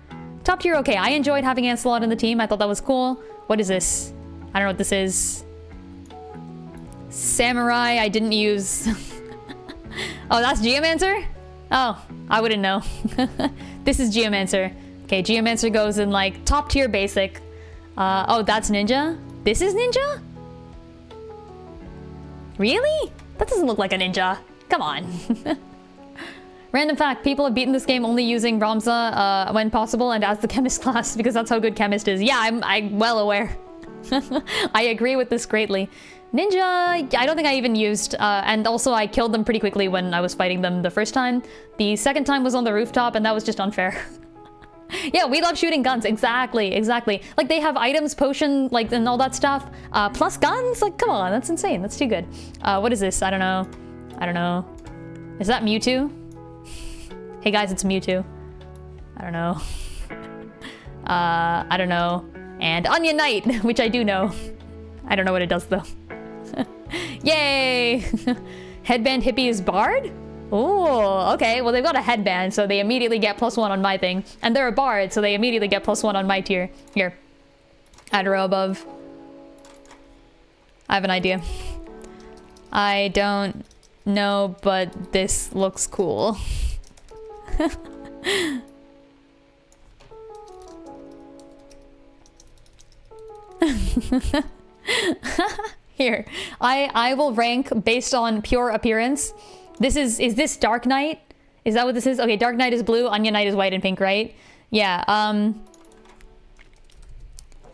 Top tier okay. I enjoyed having Ancelot in the team. I thought that was cool. What is this? I don't know what this is. Samurai, I didn't use. Oh, that's Geomancer? Oh, I wouldn't know. This is Geomancer. Okay, Geomancer goes in, like, top tier basic. Oh, that's Ninja? This is Ninja? Really? That doesn't look like a ninja. Come on. Random fact, people have beaten this game only using Ramza when possible and as the Chemist class because that's how good Chemist is. Yeah, I'm well aware. I agree with this greatly. Ninja, I don't think I even used, and also I killed them pretty quickly when I was fighting them the first time. The second time was on the rooftop and that was just unfair. Yeah, we love shooting guns. Exactly, exactly. Like, they have items, potion, like, and all that stuff. Plus guns? Like, come on, that's insane. That's too good. What is this? I don't know. I don't know. Is that Mewtwo? Hey guys, it's Mewtwo. I don't know. I don't know. And Onion Knight, which I do know. I don't know what it does, though. Yay! Headband Hippie is Bard? Oh, okay. Well, they've got a headband, so they immediately get +1 on my thing. And they're a bard, so they immediately get +1 on my tier. Here. Add a row above. I have an idea. I don't know, but this looks cool. Here. I will rank based on pure appearance. Is this Dark Knight? Is that what this is? Okay, Dark Knight is blue, Onion Knight is white and pink, right? Yeah,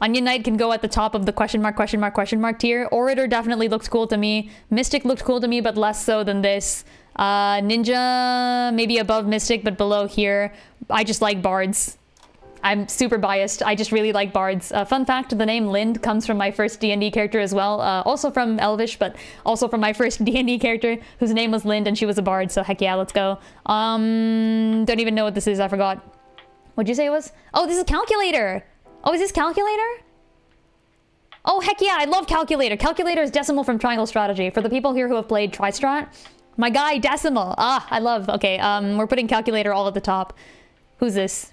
Onion Knight can go at the top of the question mark tier. Orator definitely looked cool to me. Mystic looked cool to me, but less so than this. Ninja, maybe above Mystic, but below here. I just like bards. I'm super biased. I just really like bards. Fun fact, the name Lin comes from my first D&D character as well. Also from Elvish, but also from my first D&D character whose name was Lind and she was a bard. So heck yeah, let's go. Don't even know what this is. I forgot. What'd you say it was? Oh, this is Calculator. Oh, is this Calculator? Oh, heck yeah, I love Calculator. Calculator is Decimal from Triangle Strategy. For the people here who have played Tri-Strat, my guy, Decimal. Ah, I love. Okay, we're putting Calculator all at the top. Who's this?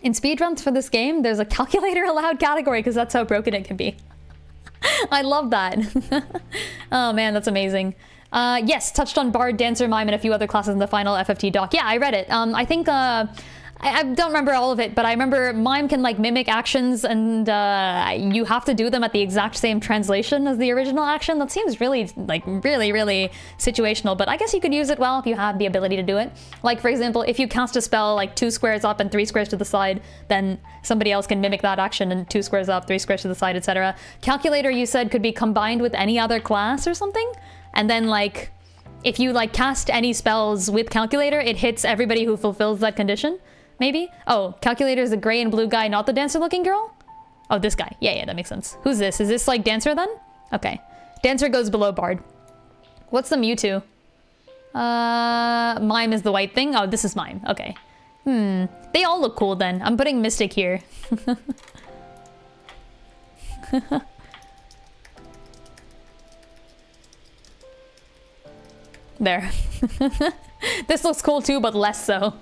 In speedruns for this game, there's a calculator allowed category because that's how broken it can be. I love that. Oh man, that's amazing. Yes, touched on Bard, Dancer, Mime, and a few other classes in the final FFT doc. Yeah, I read it. I think, I don't remember all of it, but I remember Mime can like mimic actions and you have to do them at the exact same translation as the original action. That seems really, like, really situational, but I guess you could use it well if you have the ability to do it. Like, for example, if you cast a spell like 2 squares up and 3 squares to the side, then somebody else can mimic that action and 2 squares up, 3 squares to the side, etc. Calculator, you said, could be combined with any other class or something? And then, like, if you, like, cast any spells with Calculator, it hits everybody who fulfills that condition? Maybe? Oh, Calculator is the gray and blue guy, not the dancer-looking girl? Oh, this guy. Yeah, that makes sense. Who's this? Is this, like, Dancer, then? Okay. Dancer goes below Bard. What's the Mewtwo? Mime is the white thing? Oh, this is Mime. Okay. They all look cool, then. I'm putting Mystic here. There. This looks cool, too, but less so.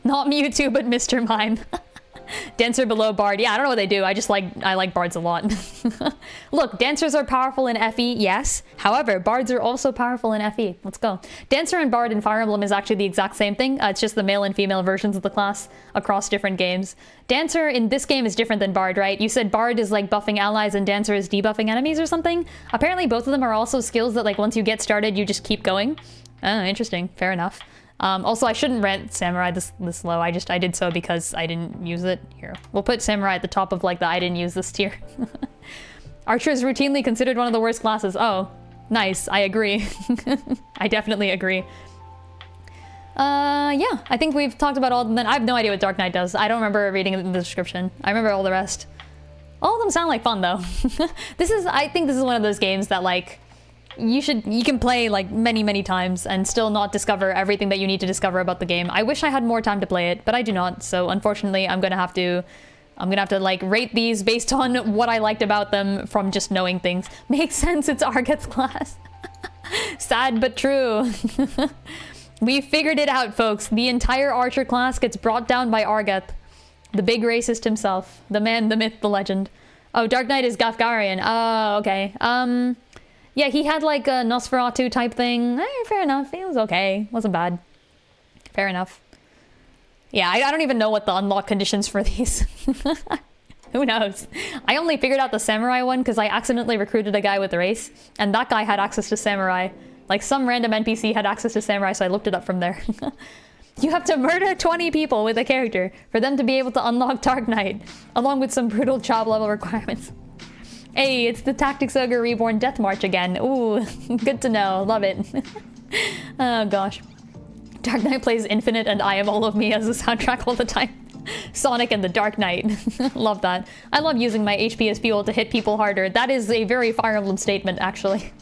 Not Mewtwo, but Mr. Mime. Dancer below Bard. Yeah, I don't know what they do. I like Bards a lot. Look, Dancers are powerful in FE, yes. However, Bards are also powerful in FE. Let's go. Dancer and Bard in Fire Emblem is actually the exact same thing. It's just the male and female versions of the class across different games. Dancer in this game is different than Bard, right? You said Bard is like buffing allies and Dancer is debuffing enemies or something? Apparently both of them are also skills that like once you get started, you just keep going. Oh, interesting. Fair enough. Also, I shouldn't rent Samurai this low. I did so because I didn't use it. Here, we'll put Samurai at the top of like the I didn't use this tier. Archer is routinely considered one of the worst classes. Oh, nice. I agree. I definitely agree. Yeah, I think we've talked about all of them. Then I have no idea what Dark Knight does. I don't remember reading it in the description. I remember all the rest. All of them sound like fun though. I think this is one of those games that like, you can play like many times and still not discover everything that you need to discover about the game. I wish I had more time to play it, but I do not. So unfortunately, I'm gonna have to like rate these based on what I liked about them from just knowing things. Makes sense, it's Arget's class. Sad but true. We figured it out, folks. The entire Archer class gets brought down by Arget, the big racist himself, the man, the myth, the legend. Oh, Dark Knight is Gafgarian. Oh, okay. Yeah, he had like a Nosferatu type thing. Fair enough. It was okay. Wasn't bad. Fair enough. Yeah, I don't even know what the unlock conditions for these. Who knows? I only figured out the Samurai one because I accidentally recruited a guy with a race, and that guy had access to Samurai. Like some random NPC had access to Samurai, so I looked it up from there. You have to murder 20 people with a character for them to be able to unlock Dark Knight, along with some brutal job level requirements. Hey, it's the Tactics Ogre Reborn Death March again. Ooh, good to know. Love it. Oh gosh. Dark Knight plays Infinite and I Am All of Me as a soundtrack all the time. Sonic and the Dark Knight. Love that. I love using my HP as fuel to hit people harder. That is a very Fire Emblem statement, actually.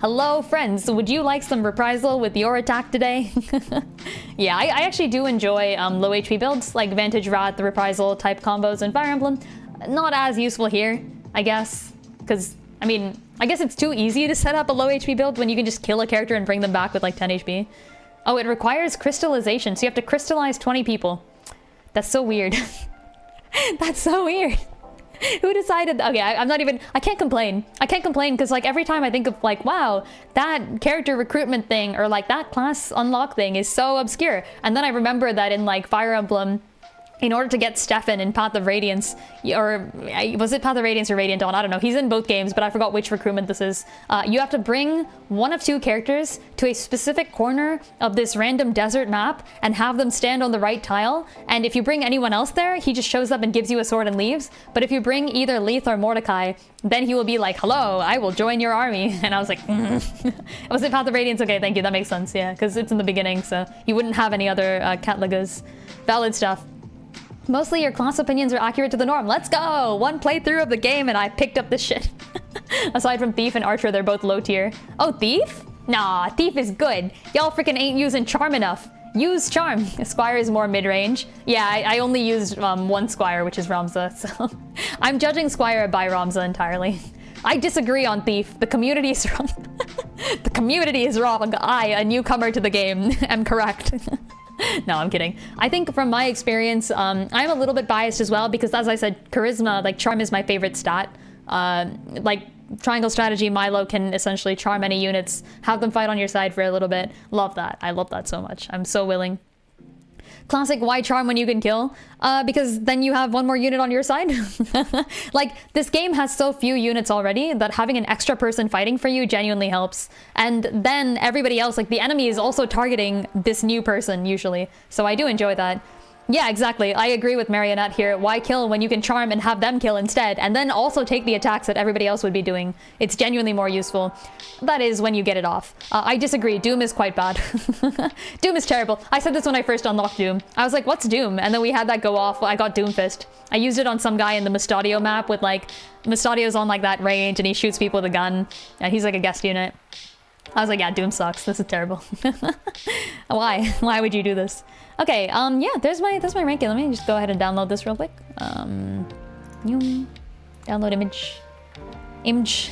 Hello, friends. Would you like some reprisal with your attack today? Yeah, I actually do enjoy low HP builds, like Vantage Wrath, the reprisal type combos in Fire Emblem. Not as useful here, I guess, because, I mean, I guess it's too easy to set up a low HP build when you can just kill a character and bring them back with like 10 HP. Oh, it requires crystallization, so you have to crystallize 20 people. That's so weird. That's so weird. Who decided? Okay, I can't complain. I can't complain because like every time I think of like, wow, that character recruitment thing or like that class unlock thing is so obscure. And then I remember that in like Fire Emblem, in order to get Stefan in Path of Radiance, or was it Path of Radiance or Radiant Dawn? I don't know. He's in both games, but I forgot which recruitment this is. You have to bring one of two characters to a specific corner of this random desert map and have them stand on the right tile. And if you bring anyone else there, he just shows up and gives you a sword and leaves. But if you bring either Leith or Mordecai, then he will be like, hello, I will join your army. And I was like, Was it Path of Radiance? Okay, thank you. That makes sense. Yeah, because it's in the beginning, so you wouldn't have any other Catligas. Valid stuff. Mostly your class opinions are accurate to the norm. Let's go! One playthrough of the game and I picked up this shit. Aside from Thief and Archer, they're both low tier. Oh, Thief? Nah, Thief is good. Y'all freaking ain't using Charm enough. Use Charm. Squire is more mid-range. Yeah, I only used one Squire, which is Ramza, so... I'm judging Squire by Ramza entirely. I disagree on Thief. The community is wrong. The community is wrong. I, a newcomer to the game, am correct. No, I'm kidding. I think from my experience, I'm a little bit biased as well because as I said, charisma, like charm is my favorite stat. Like triangle strategy, Milo can essentially charm any units, have them fight on your side for a little bit. Love that. I love that so much. I'm so willing. Classic, why charm when you can kill? Because then you have one more unit on your side. Like, this game has so few units already that having an extra person fighting for you genuinely helps. And then everybody else, like the enemy is also targeting this new person usually. So I do enjoy that. Yeah, exactly. I agree with Marionette here. Why kill when you can charm and have them kill instead, and then also take the attacks that everybody else would be doing? It's genuinely more useful. That is when you get it off. I disagree. Doom is quite bad. Doom is terrible. I said this when I first unlocked Doom. I was like, what's Doom? And then we had that go off. I got Doomfist. I used it on some guy in the Mustadio map with like, Mustadio's on like that range and he shoots people with a gun. And he's like a guest unit. I was like, yeah, Doom sucks. This is terrible. Why? Why would you do this? Okay, yeah, that's my ranking. Let me just go ahead and download this real quick. Download image. Image.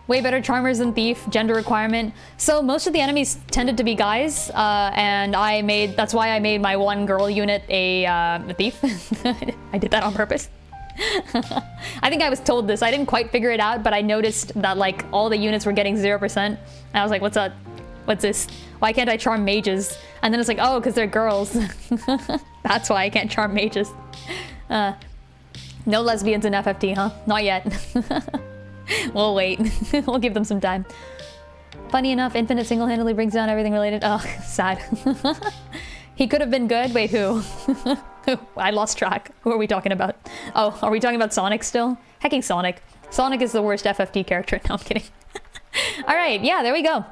Way better charmers than Thief, gender requirement. So most of the enemies tended to be guys, and that's why I made my one girl unit a Thief. I did that on purpose. I think I was told this. I didn't quite figure it out, but I noticed that like all the units were getting 0%. And I was like, what's up? What's this? Why can't I charm mages? And then it's like, oh, because they're girls. That's why I can't charm mages. No lesbians in FFT, huh? Not yet. We'll wait. We'll give them some time. Funny enough, Infinite single-handedly brings down everything related. Oh, sad. He could have been good. Wait, who? I lost track. Who are we talking about? Oh, are we talking about Sonic still? Hecking Sonic. Sonic is the worst FFT character. No, I'm kidding. All right, yeah, there we go.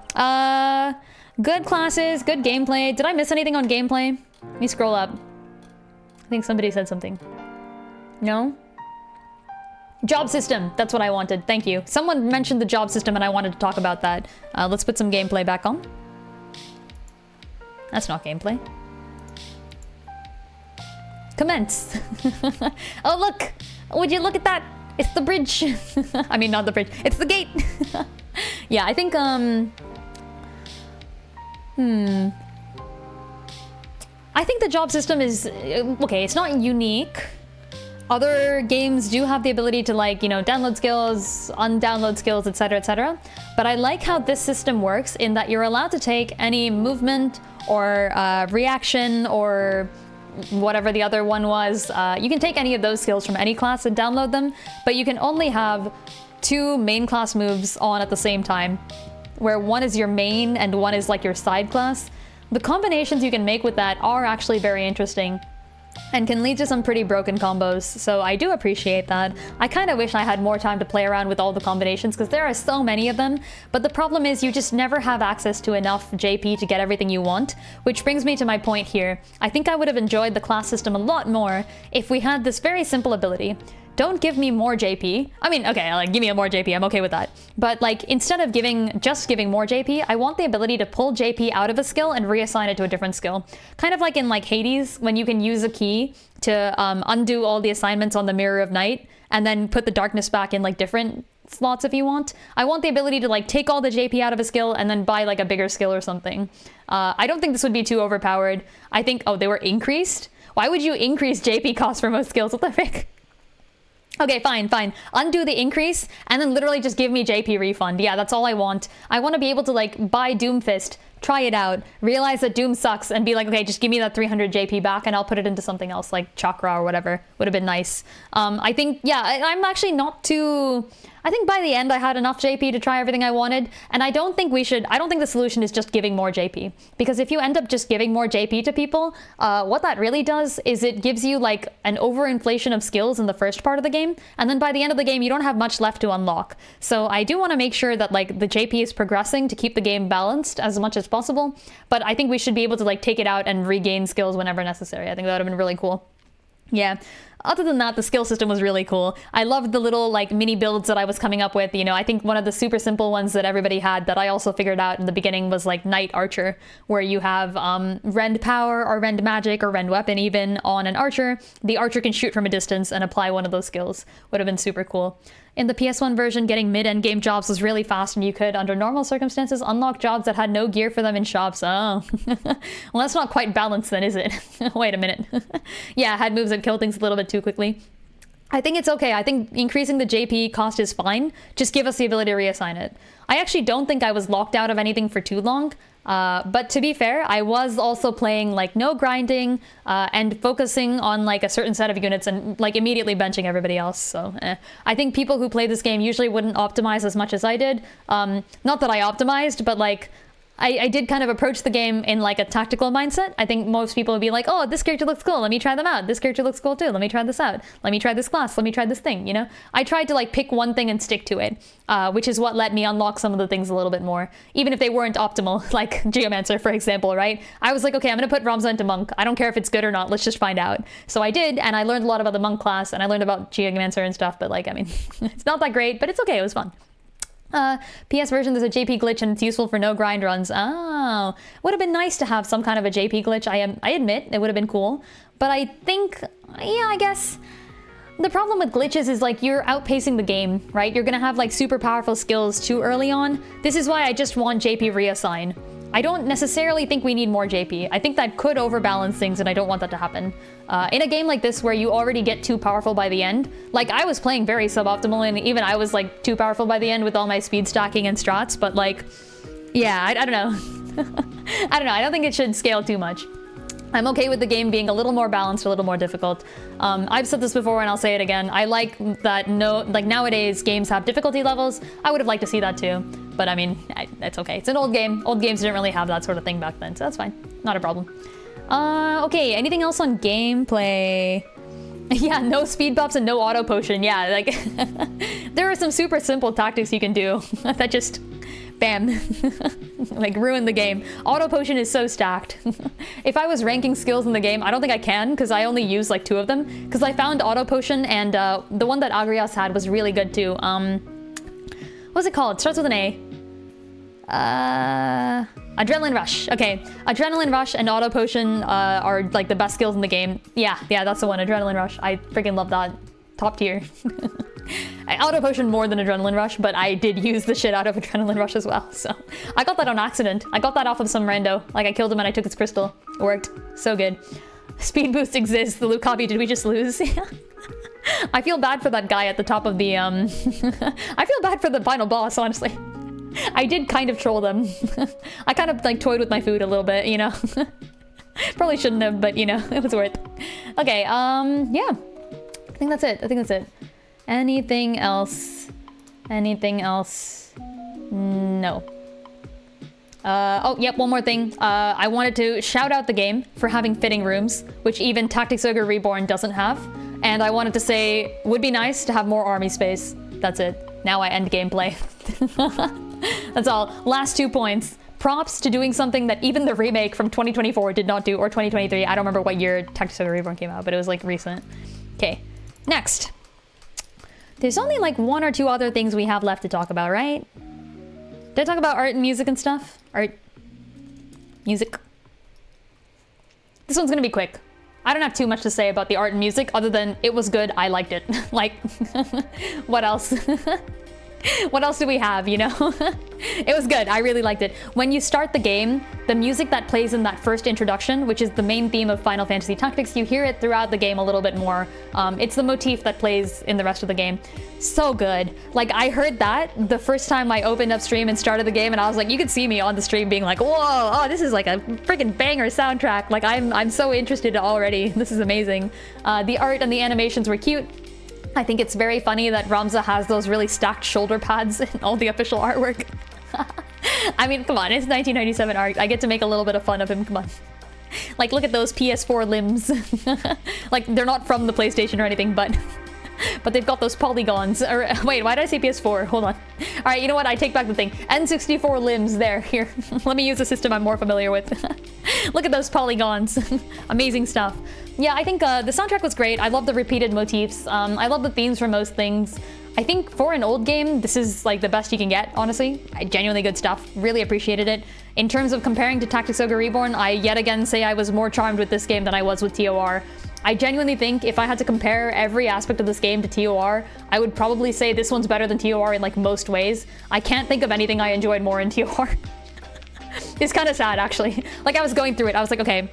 Good classes, good gameplay. Did I miss anything on gameplay? Let me scroll up. I think somebody said something. No? Job system. That's what I wanted. Thank you. Someone mentioned the job system and I wanted to talk about that. Let's put some gameplay back on. That's not gameplay. Commence. Oh, look. Would you look at that? It's the bridge. I mean, not the bridge. It's the gate. Yeah, I think, I think the job system is, okay, it's not unique. Other games do have the ability to like, you know, download skills, undownload skills, etc., etc. But I like how this system works in that you're allowed to take any movement or reaction or whatever the other one was. You can take any of those skills from any class and download them, but you can only have 2 main class moves on at the same time, where one is your main and one is like your side class. The combinations you can make with that are actually very interesting and can lead to some pretty broken combos, so I do appreciate that. I kind of wish I had more time to play around with all the combinations because there are so many of them, but the problem is you just never have access to enough JP to get everything you want, which brings me to my point here. I think I would have enjoyed the class system a lot more if we had this very simple ability. Don't give me more JP. I mean, okay, like give me more JP, I'm okay with that. But like, instead of just giving more JP, I want the ability to pull JP out of a skill and reassign it to a different skill. Kind of like in like Hades, when you can use a key to undo all the assignments on the Mirror of Night and then put the darkness back in like different slots if you want. I want the ability to like take all the JP out of a skill and then buy like a bigger skill or something. I don't think this would be too overpowered. I think, oh, they were increased? Why would you increase JP cost for most skills? What the frick? Okay, fine. Undo the increase and then literally just give me JP refund. Yeah, that's all I want. I want to be able to like buy Doomfist, try it out, realize that Doom sucks and be like, okay, just give me that 300 JP back and I'll put it into something else like Chakra or whatever. Would have been nice. I think, yeah, I'm actually not too... I think by the end I had enough JP to try everything I wanted, and I don't think the solution is just giving more JP. Because if you end up just giving more JP to people, what that really does is it gives you like an overinflation of skills in the first part of the game, and then by the end of the game you don't have much left to unlock. So I do want to make sure that like the JP is progressing to keep the game balanced as much as possible, but I think we should be able to like take it out and regain skills whenever necessary. I think that would have been really cool. Yeah. Other than that, the skill system was really cool. I loved the little like mini builds that I was coming up with. You know, I think one of the super simple ones that everybody had that I also figured out in the beginning was like Knight Archer, where you have Rend Power or Rend Magic or Rend Weapon even on an Archer. The Archer can shoot from a distance and apply one of those skills. Would have been super cool. In the PS1 version, getting mid-end game jobs was really fast, and you could, under normal circumstances, unlock jobs that had no gear for them in shops. Oh. Well, that's not quite balanced then, is it? Wait a minute. Yeah, had moves that kill things a little bit too quickly. I think it's okay. I think increasing the JP cost is fine. Just give us the ability to reassign it. I actually don't think I was locked out of anything for too long. But to be fair, I was also playing like no grinding and focusing on like a certain set of units and like immediately benching everybody else. So I think people who play this game usually wouldn't optimize as much as I did. Not that I optimized, but like I did kind of approach the game in like a tactical mindset. I think most people would be like, oh, this character looks cool, let me try them out. This character looks cool too, let me try this out. Let me try this class, let me try this thing, you know? I tried to like pick one thing and stick to it, which is what let me unlock some of the things a little bit more, even if they weren't optimal, like Geomancer, for example, right? I was like, okay, I'm gonna put Ramza into Monk. I don't care if it's good or not, let's just find out. So I did, and I learned a lot about the Monk class, and I learned about Geomancer and stuff, but like, I mean, it's not that great, but it's okay, it was fun. PS version, there's a JP glitch and it's useful for no grind runs. Oh, would have been nice to have some kind of a JP glitch. I admit it would have been cool, but I think, yeah, I guess the problem with glitches is like you're outpacing the game, right? You're gonna have like super powerful skills too early on. This is why I just want JP reassign. I don't necessarily think we need more JP. I think that could overbalance things, and I don't want that to happen. In a game like this where you already get too powerful by the end, like I was playing very suboptimal, and even I was like too powerful by the end with all my speed stacking and strats, but like, yeah, I don't know. I don't know, I don't think it should scale too much. I'm okay with the game being a little more balanced, a little more difficult. I've said this before and I'll say it again. I like that nowadays games have difficulty levels. I would have liked to see that too. But I mean, it's okay. It's an old game. Old games didn't really have that sort of thing back then, so that's fine. Not a problem. Okay, anything else on gameplay? Yeah, no speed buffs and no auto potion. Yeah, like there are some super simple tactics you can do that just bam, like ruin the game. Auto potion is so stacked. If I was ranking skills in the game, I don't think I can because I only use like 2 of them. Because I found auto potion and the one that Agrias had was really good too. What's it called? It starts with an A. Adrenaline Rush. Okay, Adrenaline Rush and Auto Potion are like the best skills in the game. Yeah, that's the one, Adrenaline Rush. I freaking love that. Top tier. I Auto Potion more than Adrenaline Rush, but I did use the shit out of Adrenaline Rush as well, so. I got that on accident. I got that off of some rando. Like, I killed him and I took his crystal. It worked. So good. Speed boost exists. The loot copy, did we just lose? I feel bad for that guy at the top of the, I feel bad for the final boss, honestly. I did kind of troll them. I kind of, like, toyed with my food a little bit, you know? Probably shouldn't have, but, you know, it was worth. Okay, yeah. I think that's it. Anything else? No. Oh, yep, one more thing. I wanted to shout out the game for having fitting rooms, which even Tactics Ogre Reborn doesn't have. And I wanted to say, would be nice to have more army space. That's it. Now I end gameplay. That's all. Last 2 points. Props to doing something that even the remake from 2024 did not do, or 2023. I don't remember what year Tactics Ogre Reborn came out, but it was like recent. Okay, next. There's only like 1 or 2 other things we have left to talk about, right? Did I talk about art and music and stuff? Art, music. This one's gonna be quick. I don't have too much to say about the art and music other than it was good, I liked it. Like, what else? What else do we have, you know? It was good. I really liked it. When you start the game, the music that plays in that first introduction, which is the main theme of Final Fantasy Tactics, you hear it throughout the game a little bit more. It's the motif that plays in the rest of the game. So good. Like, I heard that the first time I opened up stream and started the game, and I was like, you could see me on the stream being like, whoa, oh, this is like a freaking banger soundtrack. Like, I'm so interested already. This is amazing. The art and the animations were cute. I think it's very funny that Ramza has those really stacked shoulder pads in all the official artwork. I mean, come on, it's 1997 art. I get to make a little bit of fun of him, come on. Like, look at those PS4 limbs. Like, they're not from the PlayStation or anything, but they've got those polygons. Or, wait, why did I say PS4? Hold on. All right, you know what? I take back the thing. N64 limbs there. Here, let me use a system I'm more familiar with. Look at those polygons. Amazing stuff. Yeah, I think the soundtrack was great. I love the repeated motifs. I love the themes for most things. I think for an old game, this is like the best you can get, honestly. Genuinely good stuff. Really appreciated it. In terms of comparing to Tactics Ogre Reborn, I yet again say I was more charmed with this game than I was with TOR. I genuinely think if I had to compare every aspect of this game to TOR, I would probably say this one's better than TOR in like most ways. I can't think of anything I enjoyed more in TOR. It's kind of sad, actually. Like, I was going through it, I was like, okay,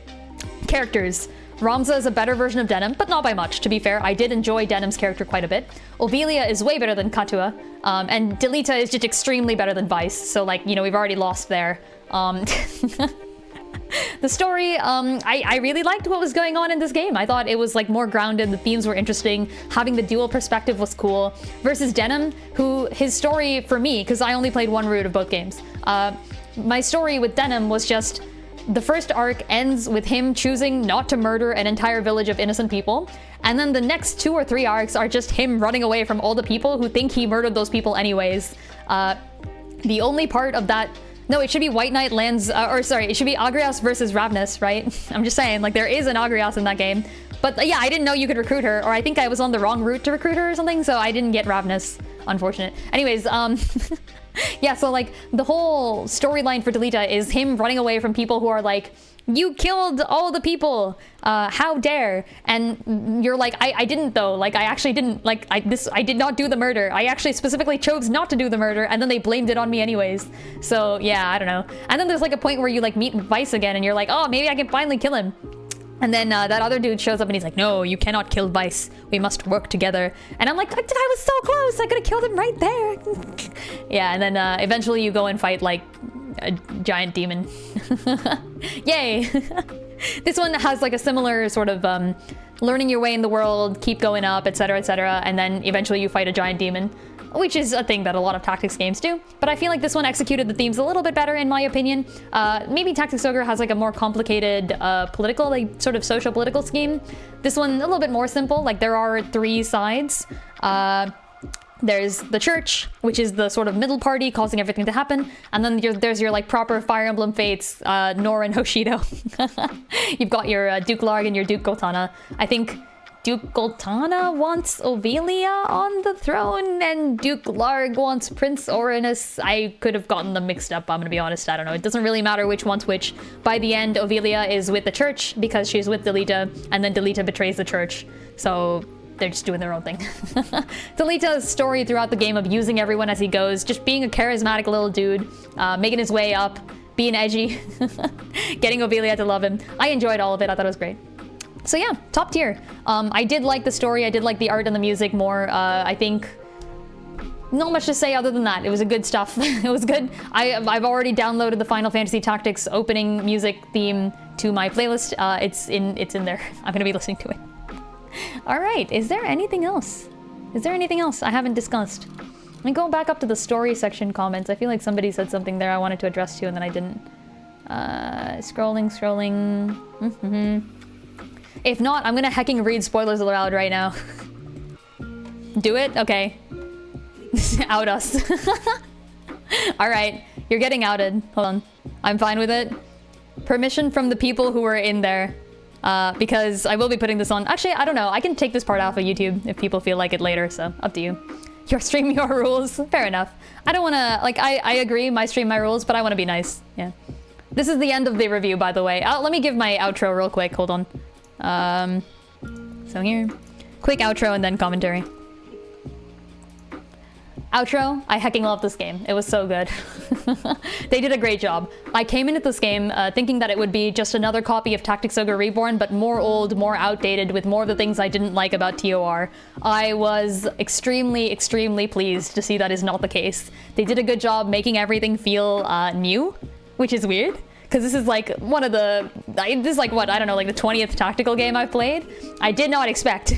characters. Ramza is a better version of Denim, but not by much, to be fair. I did enjoy Denim's character quite a bit. Ovelia is way better than Katua, and Delita is just extremely better than Vice, so, like, you know, we've already lost there. The story, I really liked what was going on in this game. I thought it was, like, more grounded, the themes were interesting, having the dual perspective was cool, versus Denim, who, his story, for me, because I only played one route of both games, my story with Denim was just... The first arc ends with him choosing not to murder an entire village of innocent people, and then the next 2 or 3 arcs are just him running away from all the people who think he murdered those people anyways. The only part of that... No, it should be White Knight lands... it should be Agrias versus Ravnus, right? I'm just saying, like, there is an Agrias in that game. But yeah, I didn't know you could recruit her, or I think I was on the wrong route to recruit her or something, so I didn't get Ravnus. Unfortunate. Anyways, yeah, so like the whole storyline for Delita is him running away from people who are like, you killed all the people, how dare? And you're like, I didn't though, like I actually didn't, like I did not do the murder. I actually specifically chose not to do the murder, and then they blamed it on me anyways. So yeah, I don't know. And then there's like a point where you like meet Vice again and you're like, oh, maybe I can finally kill him. And then that other dude shows up and he's like, no, you cannot kill Vice. We must work together. And I'm like, I was so close. I could have killed him right there. Yeah, and then eventually you go and fight like a giant demon. Yay. This one has like a similar sort of learning your way in the world, keep going up, etc., etc. And then eventually you fight a giant demon, which is a thing that a lot of tactics games do. But I feel like this one executed the themes a little bit better, in my opinion. Maybe Tactics Ogre has like a more complicated political, like sort of socio-political scheme. This one a little bit more simple. Like there are 3 sides. There's the church, which is the sort of middle party causing everything to happen. And then there's your like proper Fire Emblem Fates, Nor and Hoshido. You've got your Duke Larg and your Duke Goltana. I think Duke Goltana wants Ovelia on the throne, and Duke Larg wants Prince Orinus. I could have gotten them mixed up, I'm gonna be honest, I don't know. It doesn't really matter which one's which. By the end, Ovelia is with the church because she's with Delita, and then Delita betrays the church. So they're just doing their own thing. Delita's story throughout the game of using everyone as he goes, just being a charismatic little dude, making his way up, being edgy, getting Ovelia to love him. I enjoyed all of it, I thought it was great. So yeah, top tier. I did like the story, I did like the art and the music more. I think not much to say other than that. It was a good stuff. It was good. I've already downloaded the Final Fantasy Tactics opening music theme to my playlist. It's in there. I'm gonna be listening to it. All right, is there anything else? Is there anything else I haven't discussed? Let me go back up to the story section comments. I feel like somebody said something there I wanted to address to and then I didn't. Scrolling. If not, I'm gonna hecking read spoilers aloud right now. Do it? Okay. Out us. Alright, you're getting outed. Hold on. I'm fine with it. Permission from the people who were in there. Because I will be putting this on. Actually, I don't know. I can take this part off of YouTube if people feel like it later, so up to you. Your stream, your rules. Fair enough. I don't want to, like, I agree, my stream, my rules, but I want to be nice. Yeah. This is the end of the review, by the way. Let me give my outro real quick. Hold on. So here. Quick outro and then commentary. Outro, I hecking love this game. It was so good. They did a great job. I came into this game thinking that it would be just another copy of Tactics Ogre Reborn, but more old, more outdated, with more of the things I didn't like about TOR. I was extremely, extremely pleased to see that is not the case. They did a good job making everything feel new, which is weird. Because this is like one of the, this is like what, I don't know, like the 20th tactical game I've played. I did not expect,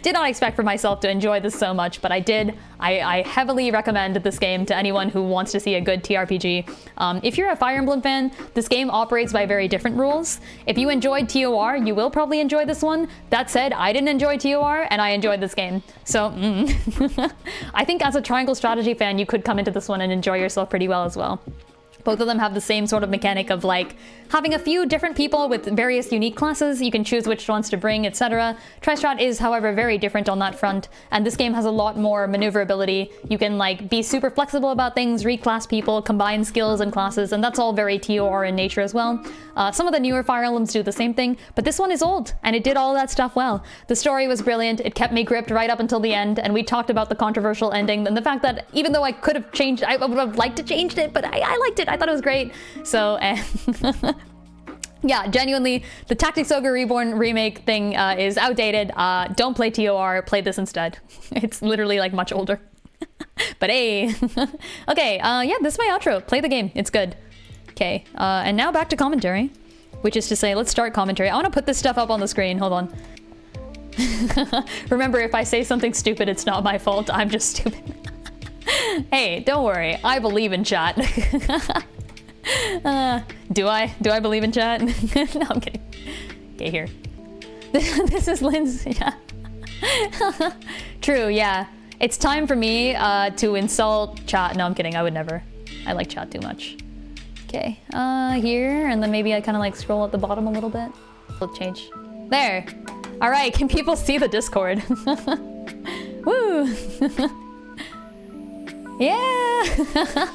did not expect for myself to enjoy this so much, but I did. I heavily recommend this game to anyone who wants to see a good TRPG. If you're a Fire Emblem fan, this game operates by very different rules. If you enjoyed TOR, you will probably enjoy this one. That said, I didn't enjoy TOR, and I enjoyed this game. So, I think as a triangle strategy fan, you could come into this one and enjoy yourself pretty well as well. Both of them have the same sort of mechanic of like having a few different people with various unique classes. You can choose which ones to bring, etc. Tri-Strat is, however, very different on that front, and this game has a lot more maneuverability. You can like be super flexible about things, reclass people, combine skills and classes, and that's all very TOR in nature as well. Some of the newer Fire Emblems do the same thing, but this one is old, and it did all that stuff well. The story was brilliant, it kept me gripped right up until the end, and we talked about the controversial ending, and the fact that even though I could have changed, I would have liked to change it, but I liked it. I thought it was great. So, yeah, genuinely, the Tactics Ogre Reborn remake thing is outdated. Don't play TOR, play this instead. It's literally like much older. But hey. Okay, yeah, this is my outro. Play the game, it's good. Okay, and now back to commentary, which is to say, let's start commentary. I want to put this stuff up on the screen, hold on. Remember, if I say something stupid, it's not my fault, I'm just stupid. Hey, don't worry, I believe in chat. Do I? Do I believe in chat? No, I'm kidding. Okay, here. This is Lin's, yeah. True, yeah. It's time for me to insult chat. No, I'm kidding, I would never. I like chat too much. Okay, here, and then maybe I kind of like scroll at the bottom a little bit. Let's change. There. All right, can people see the Discord? Woo! Yeah!